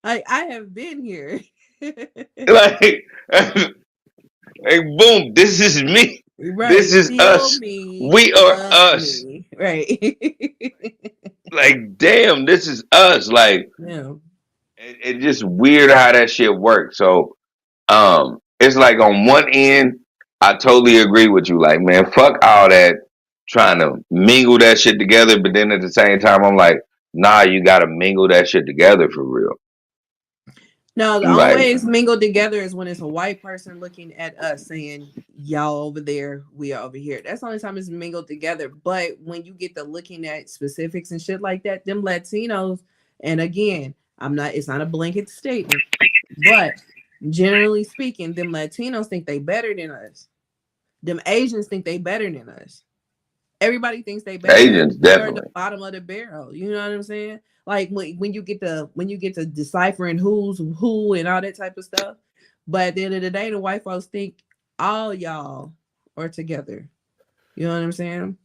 I have been here. like boom, this is me. Right. This is us. We are us. Me. Right. Like, damn, this is us. Like, yeah. It's just weird how that shit works. So, it's like on one end, I totally agree with you. Like, man, fuck all that trying to mingle that shit together. But then at the same time, I'm like, nah, you got to mingle that shit together for real. No, the only way it's mingled together is when it's a white person looking at us saying, y'all over there, we are over here. That's the only time it's mingled together. But when you get to looking at specifics and shit like that, them Latinos, and again, it's not a blanket statement, but generally speaking, them Latinos think they better than us. Them Asians think they better than us. everybody thinks they better. Asians They're at the definitely. bottom of the barrel. You know what I'm saying? Like when you get to deciphering who's who and all that type of stuff. But at the end of the day, the white folks think all y'all are together. You know what I'm saying?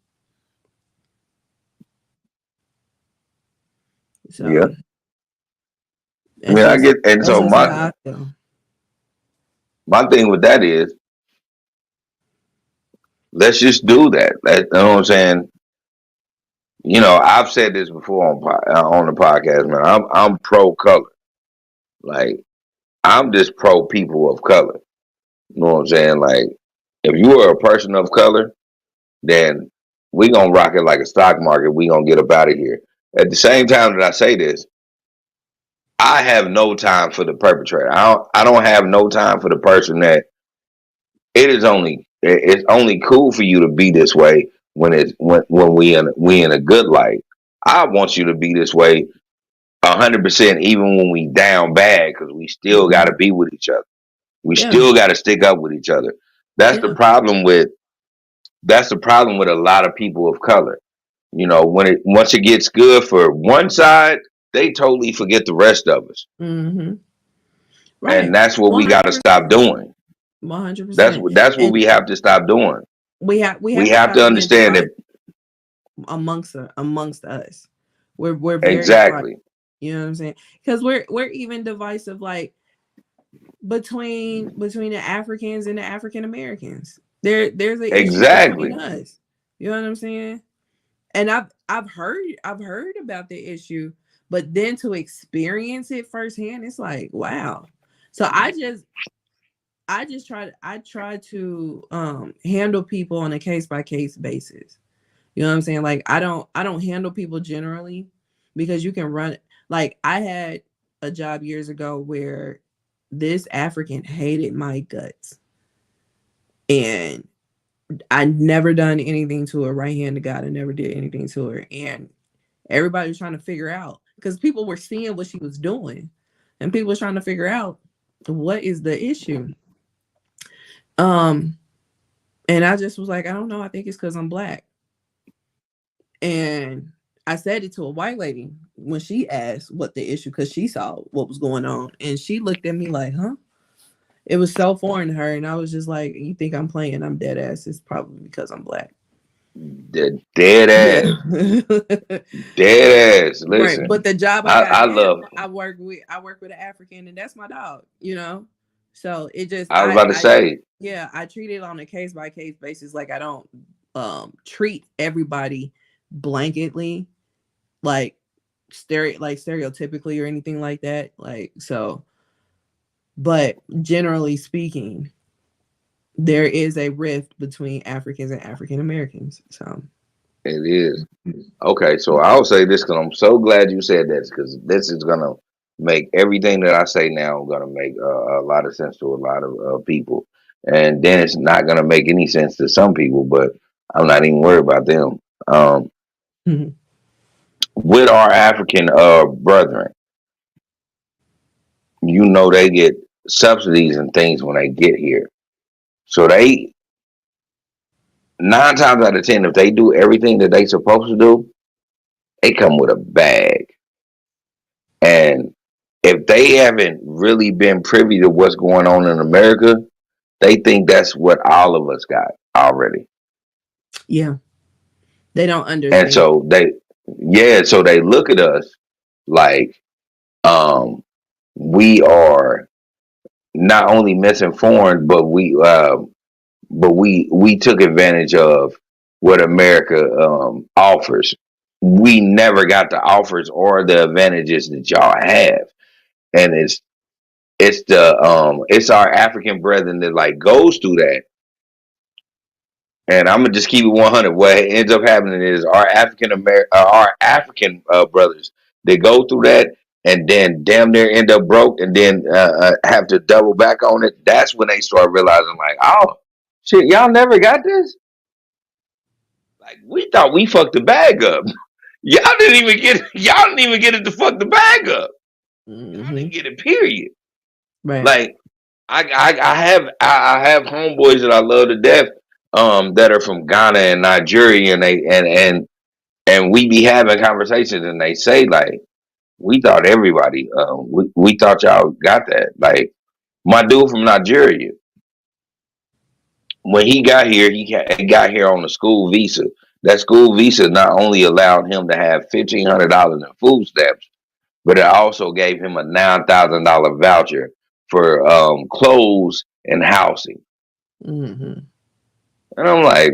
So Yeah. I it's mean, I just get, and that's so just how I feel. my thing with that is, let's just do that. You know what I'm saying? You know, I've said this before on the podcast, man. I'm pro color. Like, I'm just pro people of color. You know what I'm saying? Like, if you are a person of color, then we gonna rock it like a stock market. We gonna get up out of here. At the same time that I say this, I have no time for the perpetrator. I don't have no time for the person that it's only cool for you to be this way when we in a good light. I want you to be this way 100% even when we down bad because we still got to be with each other. We Yeah. still got to stick up with each other. That's the Yeah. problem with a lot of people of color. You know, once it gets good for one side, they totally forget the rest of us. Mm-hmm. Right. And that's what we got to 100%. stop doing. 100%. That's what And we have to stop doing. we have We to have stop to being understand that amongst us. We're very tribal. exactly. You know what I'm saying? Because we're even divisive, like between the Africans and the African Americans. There's an issue Exactly. between us. You know what I'm saying? And I've heard about the issue, but then to experience it firsthand, it's like, wow. So I try to handle people on a case by case basis. You know what I'm saying? Like I don't handle people generally because you can run, like I had a job years ago where this African hated my guts. And I never done anything to her, right hand to God. I never did anything to her. And everybody was trying to figure out because people were seeing what she was doing. And people were trying to figure out what is the issue. And I just was like, I don't know. I think it's because I'm black. And I said it to a white lady when she asked what the issue, because she saw what was going on. And she looked at me like, huh? It was so foreign to her. And I was just like, you think I'm playing? I'm dead ass. It's probably because I'm black. Dead ass. Dead ass. Listen. Right. But the job I now, love I work with an African, and that's my dog, you know? So it just I was about to say. Yeah, I treat it on a case by case basis. Like I don't treat everybody blanketly, like stereotypically or anything like that. Like so, but generally speaking, there is a rift between Africans and African Americans. So It is. Okay, so I'll say this because I'm so glad you said that because this is gonna make everything that I say now gonna make a lot of sense to a lot of people, and then it's not gonna make any sense to some people. But I'm not even worried about them. With our African brethren, you know, they get subsidies and things when they get here, so they 9 times out of 10, if they do everything that they supposed to do, they come with a bag. And if they haven't really been privy to what's going on in America, they think that's what all of us got already. yeah, they don't understand. And so they look at us like we are not only misinformed, but we took advantage of what America offers. We never got the offers or the advantages that y'all have. And it's our African brethren that like goes through that. And I'm gonna just keep it 100. What ends up happening is our African brothers, they go through that and then damn near end up broke and then have to double back on it. That's when they start realizing like, oh shit, y'all never got this. Like we thought we fucked the bag up. Y'all didn't even get it to fuck the bag up. Y'all didn't get it. Period. Right. Like I have homeboys that I love to death. that are from Ghana and Nigeria, and and we be having conversations, and they say like, we thought everybody, we thought y'all got that. Like my dude from Nigeria, when he got here, he got here on a school visa. That school visa not only allowed him to have $1,500 in food stamps, but it also gave him a $9,000 voucher for clothes and housing. Mm-hmm. And I'm like,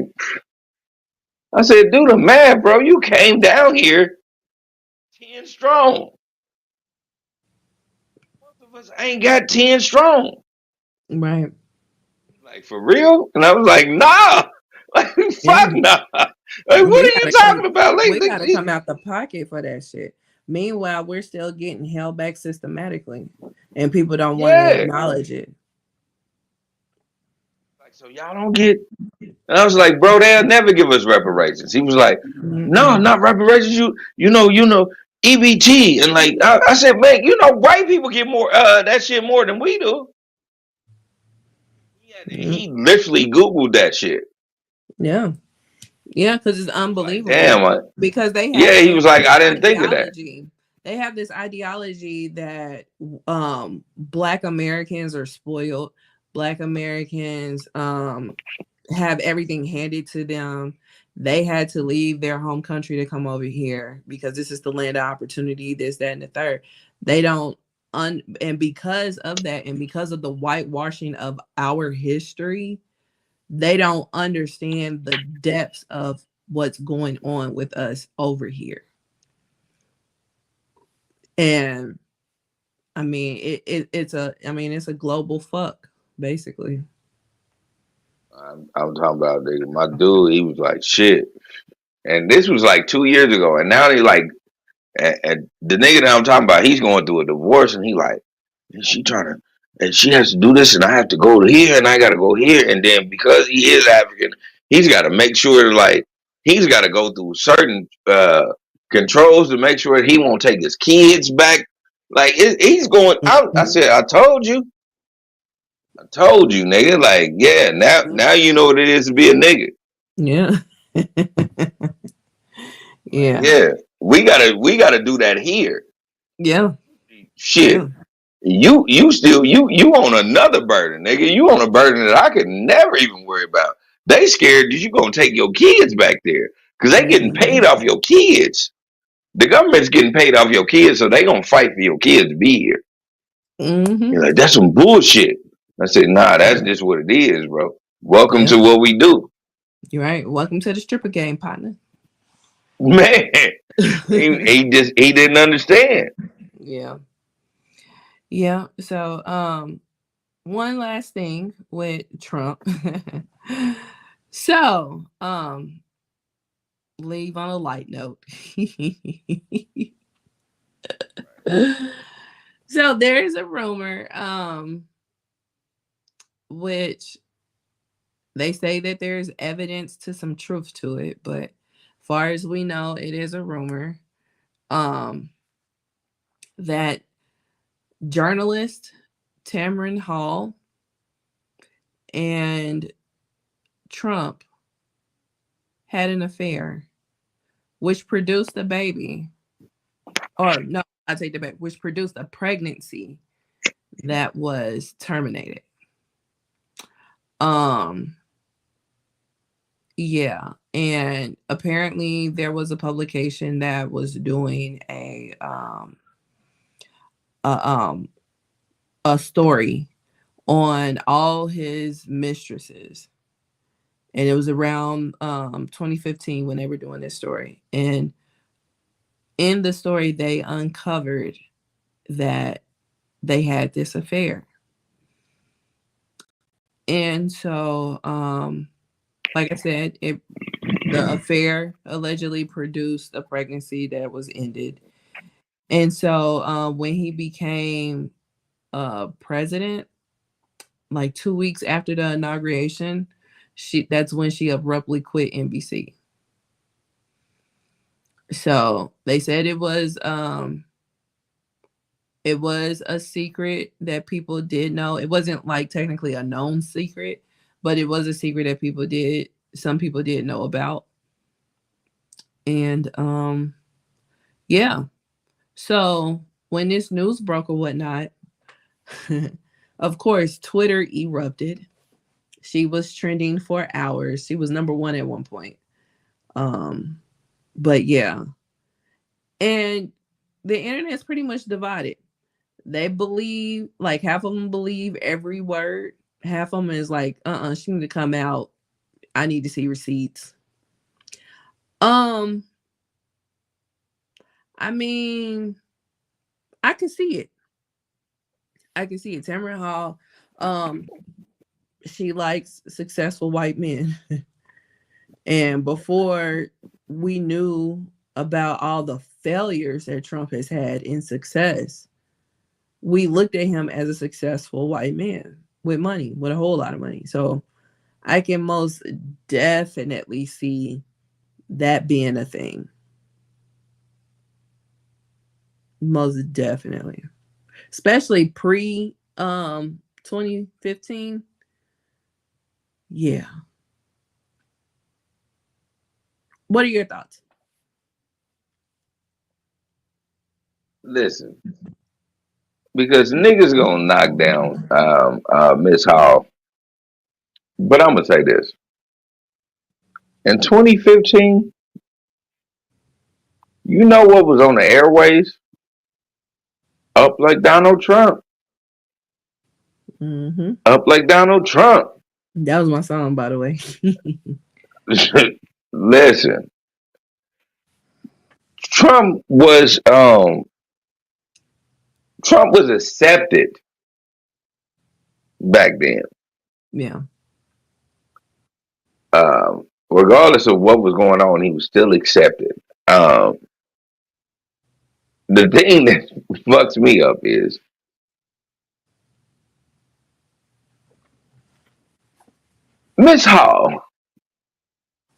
I said, do the math, bro. You came down here 10 strong. Most of us ain't got 10 strong. Right. Like, for real? And I was like, nah. Like, Yeah. fuck nah. Like, what We are you gotta talking about? we gotta come out the pocket for that shit. Meanwhile, we're still getting held back systematically, and people don't want to Yeah. acknowledge it. Like, so y'all don't get. And I was like, bro, they'll never give us reparations. He was like, no, not reparations. You know, EBT. And like, I said, man, white people get more that shit more than we do. He literally Googled that shit. Yeah. Yeah, because it's unbelievable. Damn. Because they have Yeah, he was like, I didn't think of that. They have this ideology that Black Americans are spoiled. Black Americans have everything handed to them. They had to leave their home country to come over here because this is the land of opportunity, this, that, and the third. They don't and because of that, and because of the whitewashing of our history, they don't understand the depths of what's going on with us over here. And I mean, it's a global fuck, basically. I'm talking about, nigga, my dude, he was like, shit. And this was like 2 years ago. And now they like, and the nigga that I'm talking about, he's going through a divorce, and he like, and she has to do this, and I have to go to here, and I got to go here. And then because he is African, he's got to make sure, like, he's got to go through certain controls to make sure he won't take his kids back. Like, he's going out. I said, I told you, nigga. Like, yeah, now you know what it is to be a nigga. Yeah. Yeah. We gotta do that here. Yeah. Shit. Yeah. You on another burden, nigga. You on a burden that I could never even worry about. They scared that you gonna take your kids back there because they getting paid off your kids. The government's getting paid off your kids, so they gonna fight for your kids to be here. You're like, that's some bullshit. I said, nah, that's just what it is, bro. Welcome to what we do. You're right. Welcome to the stripper game, partner. Man, he didn't understand. Yeah. Yeah. So one last thing with Trump. So leave on a light note. So there's a rumor which they say that there's evidence to some truth to it, but far as we know, it is a rumor that journalist Tamron Hall and Trump had an affair, which produced a baby. Or no, I take that back, which produced a pregnancy that was terminated. Yeah, and apparently there was a publication that was doing a story on all his mistresses, and it was around 2015 when they were doing this story. And in the story, they uncovered that they had this affair. And so, like I said, the affair allegedly produced a pregnancy that was ended. And so when he became president, like 2 weeks after the inauguration, that's when she abruptly quit NBC. So they said it was a secret that people did know. It wasn't like technically a known secret, but it was a secret that some people did know about. And yeah. So when this news broke or whatnot, of course, Twitter erupted. She was trending for hours. She was number one at one point. But yeah. And the internet's pretty much divided. They believe, like half of them believe every word. Half of them is like, she need to come out. I need to see receipts. I mean, I can see it. Tamron Hall, she likes successful white men. And before we knew about all the failures that Trump has had in success, we looked at him as a successful white man with money, with a whole lot of money. So I can most definitely see that being a thing. Most definitely. Especially pre 2015. Yeah. What are your thoughts? Listen, because niggas gonna knock down Miss Hall. But I'm gonna say this. In 2015, you know what was on the airways? Up like Donald Trump. Mm-hmm. Up like Donald Trump. That was my song, by the way. Listen. Trump was accepted back then. Yeah. Regardless of what was going on, he was still accepted. The thing that fucks me up is Miss Hall.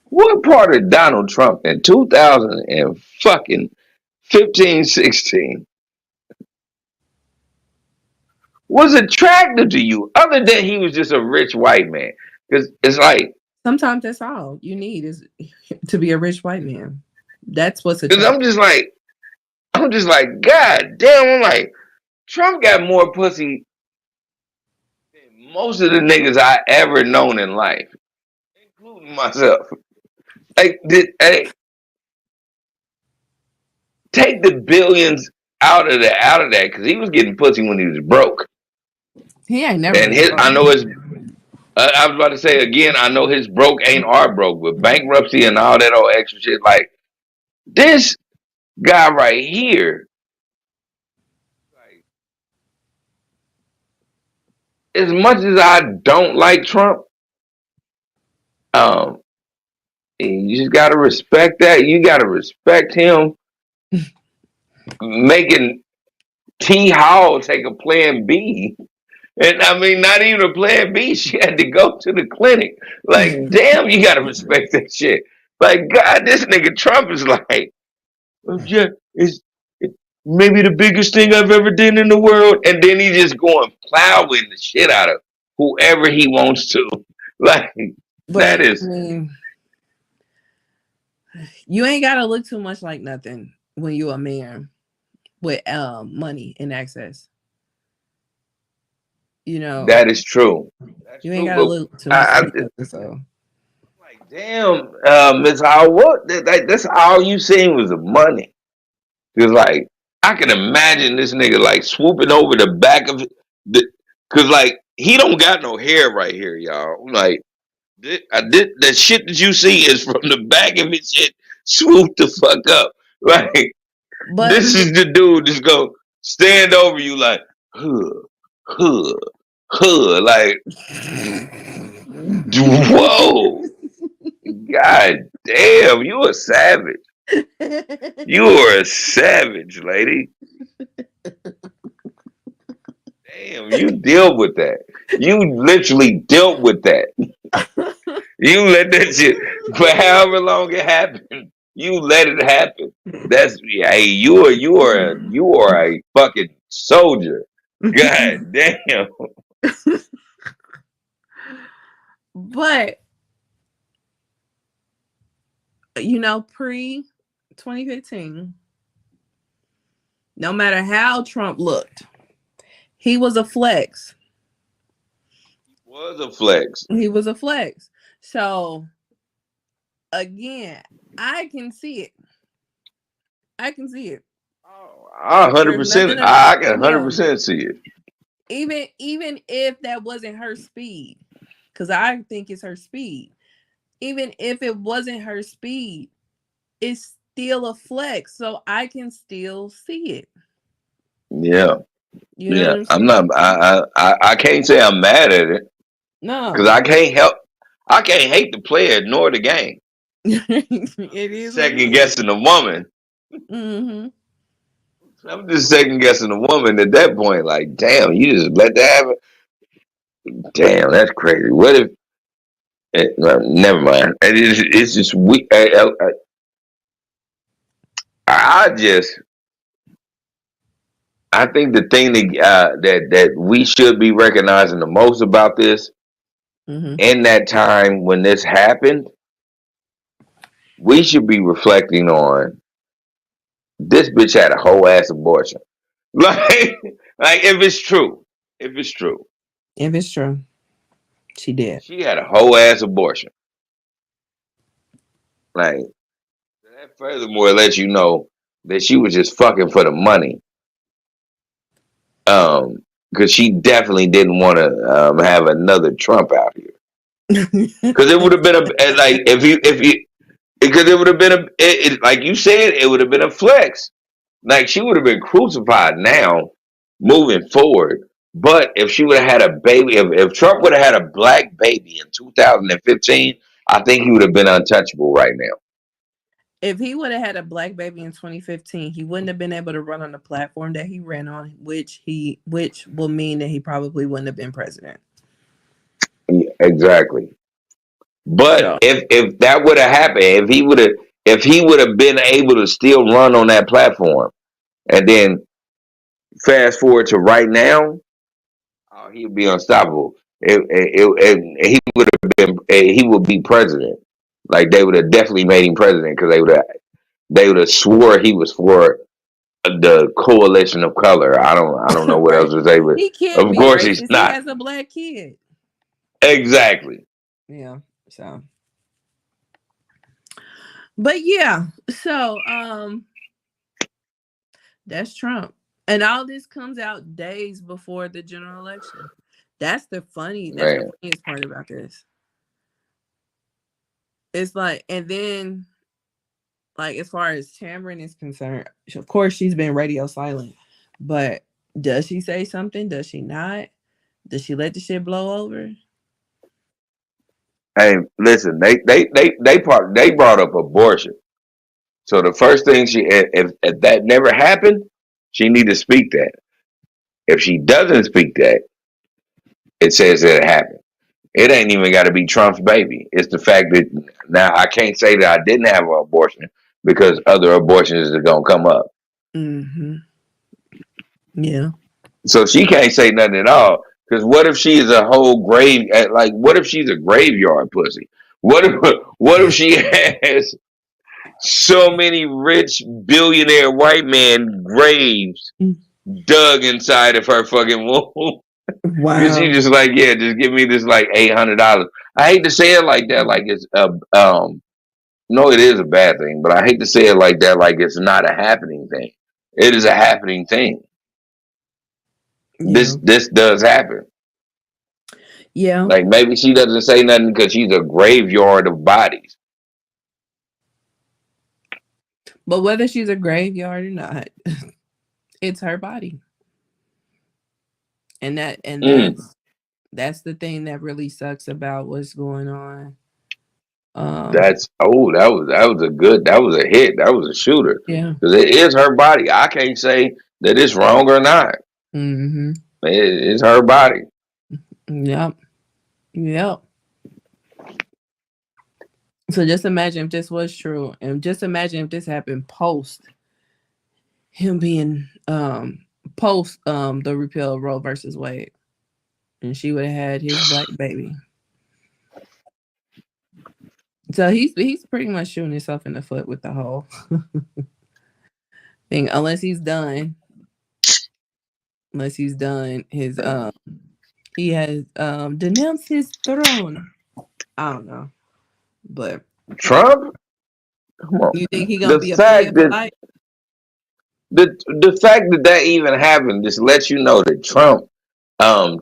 What part of Donald Trump in 2015, 16 was attractive to you, other than he was just a rich white man? Because it's like sometimes that's all you need is to be a rich white man. That's what's because attractive. I'm just like, God damn, I'm like, Trump got more pussy than most of the niggas I ever known in life, including myself. Like, hey, take the billions out of that because he was getting pussy when he was broke. He ain't never And been broke. I know his. I was about to say again. I know his broke ain't our broke, with bankruptcy and all that old extra shit. Like this guy right here. Like, as much as I don't like Trump, you just gotta respect that. You gotta respect him making T Hall take a plan B. And I mean, not even a plan B. She had to go to the clinic. Like, damn, you gotta respect that shit. Like, God, this nigga Trump is like, yeah, it's maybe the biggest thing I've ever done in the world. And then he just going plowing the shit out of whoever he wants to. Like, But that is. I mean, you ain't gotta look too much like nothing when you a man with money and access. You know, That is true. you ain't gotta look too much like nothing. So, like, damn, Miss Howard, what? That's all you seen was the money. Because, like, I can imagine this nigga, like, swooping over the back of the. Because, like, he don't got no hair right here, y'all. Like, the shit that you see is from the back of his shit. Swoop the fuck up. Like, but this is the dude that's going to stand over you, like, huh, like, whoa. God damn, you a savage. You are a savage, lady. Damn, you deal with that. You literally dealt with that. You let that shit for however long it happened. You let it happen. That's hey, you are a fucking soldier. God damn. But pre 2015, no matter how Trump looked, he was a flex. Was a flex. He was a flex. So again, I can see it. I can see it. I 100%. I can 100% see it. Even if that wasn't her speed, because I think it's her speed. Even if it wasn't her speed, it's still a flex. So I can still see it. Yeah. You know what I'm saying? I'm not. I can't say I'm mad at it. No, because I can't hate the player nor the game. It is second guessing the woman. Mm-hmm. I'm just second guessing the woman at that point. Like, damn, you just let that happen. Damn, that's crazy. What if? Never mind. It's just we. I think the thing that we should be recognizing the most about this in that time when this happened, we should be reflecting on this bitch had a whole ass abortion. Like if it's true, she did. She had a whole ass abortion. Like that furthermore lets you know that she was just fucking for the money. Because she definitely didn't want to have another Trump out here. Because it would have been because it would have been like you said, it would have been a flex. Like she would have been crucified now, moving forward. But if she would have had a baby, if Trump would have had a black baby in 2015, I think he would have been untouchable right now. If he would have had a black baby in 2015, he wouldn't have been able to run on the platform that he ran on, which will mean that he probably wouldn't have been president. Yeah, exactly. But if that would have happened, if he would have been able to still run on that platform, and then fast forward to right now, he would be unstoppable. He would have been. He would be president. Like they would have definitely made him president because they would have swore he was for the coalition of color. I don't know what else to say, but he can't of course racist. he's not. He has a black kid. Exactly. Yeah. So. But yeah, so that's Trump. And all this comes out days before the general election. That's the funniest part about this. It's like, and then like as far as Tamron is concerned, of course she's been radio silent. But does she say something? Does she not? Does she let the shit blow over? Hey, listen, they brought up abortion. So the first thing if that never happened, she need to speak that. If she doesn't speak that, it says that it happened. It ain't even got to be Trump's baby. It's the fact that now I can't say that I didn't have an abortion because other abortions are gonna come up. Mm-hmm. Yeah. So she can't say nothing at all. Because what if she is a whole grave? Like, what if she's a graveyard pussy? What if she has so many rich billionaire white man graves dug inside of her fucking womb? Wow. Because she just like, yeah, just give me this like $800. I hate to say it like that, like it's no, it is a bad thing, but I hate to say it like that, like it's not a happening thing. It is a happening thing. Yeah. This does happen. Yeah. Like maybe she doesn't say nothing because she's a graveyard of bodies. But whether she's a graveyard or not, it's her body. And that's the thing that really sucks about what's going on. That was a hit. That was a shooter. Yeah. Because it is her body. I can't say that it's wrong or not. Mm-hmm. It's her body. Yep. So just imagine if this was true, and just imagine if this happened post him being post the repeal of Roe versus Wade, and she would have had his black baby. So he's pretty much shooting himself in the foot with the whole thing, unless he's done. Unless he's done his he has denounced his throne. I don't know, but Trump. Come on. you think he gonna The be a fact PF that light? the fact that that even happened just lets you know that Trump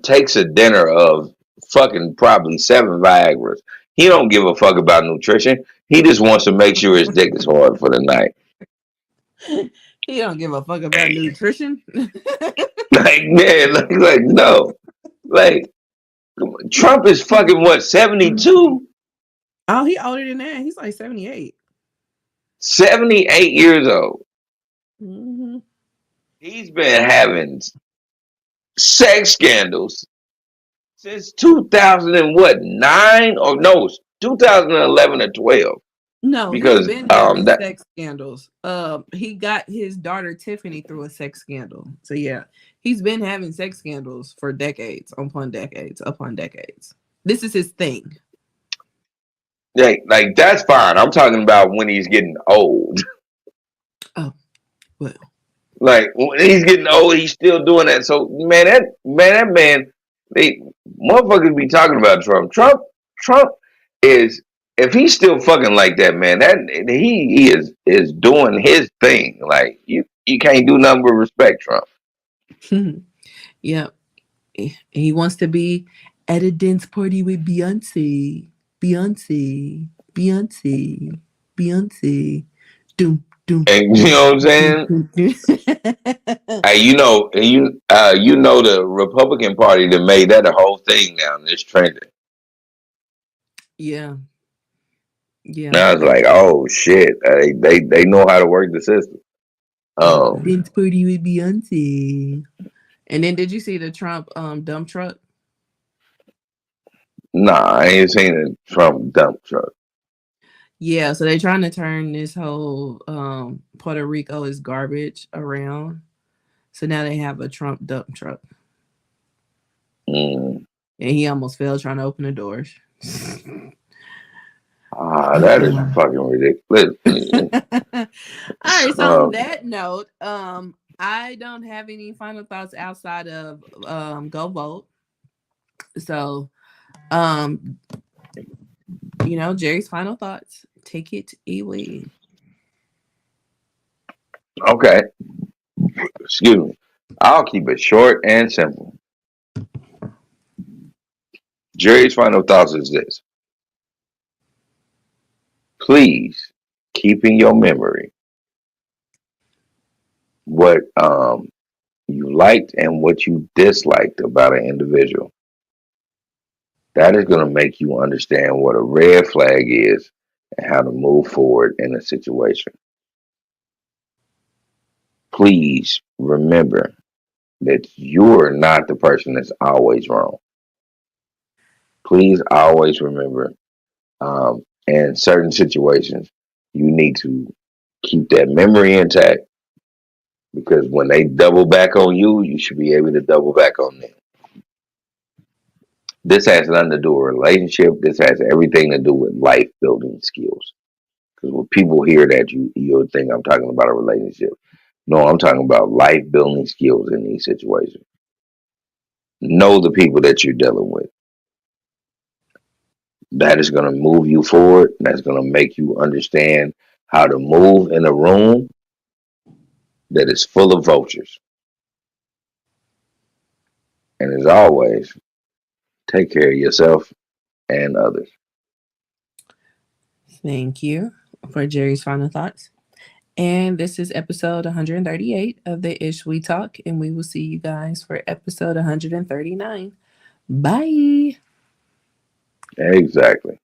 takes a dinner of fucking probably 7 Viagra's. He don't give a fuck about nutrition. He just wants to make sure his dick is hard for the night. He don't give a fuck about nutrition. Like, man, like no. Like, Trump is fucking what, 72? Oh, he older than that. He's like 78. 78 years old. Mm-hmm. He's been having sex scandals since 2009 or no, 2011 or 12. No, he's Because been having that sex scandals. He got his daughter Tiffany through a sex scandal. So yeah, he's been having sex scandals for decades upon decades upon decades. This is his thing. like that's fine. I'm talking about when he's getting old. Oh, well. Like when he's getting old, he's still doing that. So that man, they motherfuckers be talking about Trump. Trump is if he's still fucking like that, man, that he is doing his thing. Like you can't do nothing but respect Trump. Yeah. He wants to be at a dance party with Beyonce. Doom, doom. And you know what I'm saying? Hey, you know the Republican Party that made that a whole thing now, and it's trending. Yeah. Yeah. And I was like, oh shit, they know how to work the system. Dance party with Beyonce. And then did you see the Trump dump truck? Nah, I ain't seen a Trump dump truck. Yeah, so they're trying to turn this whole Puerto Rico is garbage around. So now they have a Trump dump truck. Mm. And he almost fell trying to open the doors. That is fucking ridiculous. All right, so on that note, I don't have any final thoughts outside of go vote. So Jerry's final thoughts. Take it away. Okay. Excuse me. I'll keep it short and simple. Jerry's final thoughts is this. Please keep in your memory what you liked and what you disliked about an individual. That is going to make you understand what a red flag is and how to move forward in a situation. Please remember that you're not the person that's always wrong. Please always remember, in certain situations, you need to keep that memory intact because when they double back on you, you should be able to double back on them. This has nothing to do with a relationship. This has everything to do with life building skills. Because when people hear that, you'll think I'm talking about a relationship. No, I'm talking about life building skills in these situations. Know the people that you're dealing with. That is going to move you forward. That's going to make you understand how to move in a room that is full of vultures. And as always, take care of yourself and others. Thank you for Jerry's final thoughts. And this is episode 138 of the Ish We Talk. And we will see you guys for episode 139. Bye. Exactly.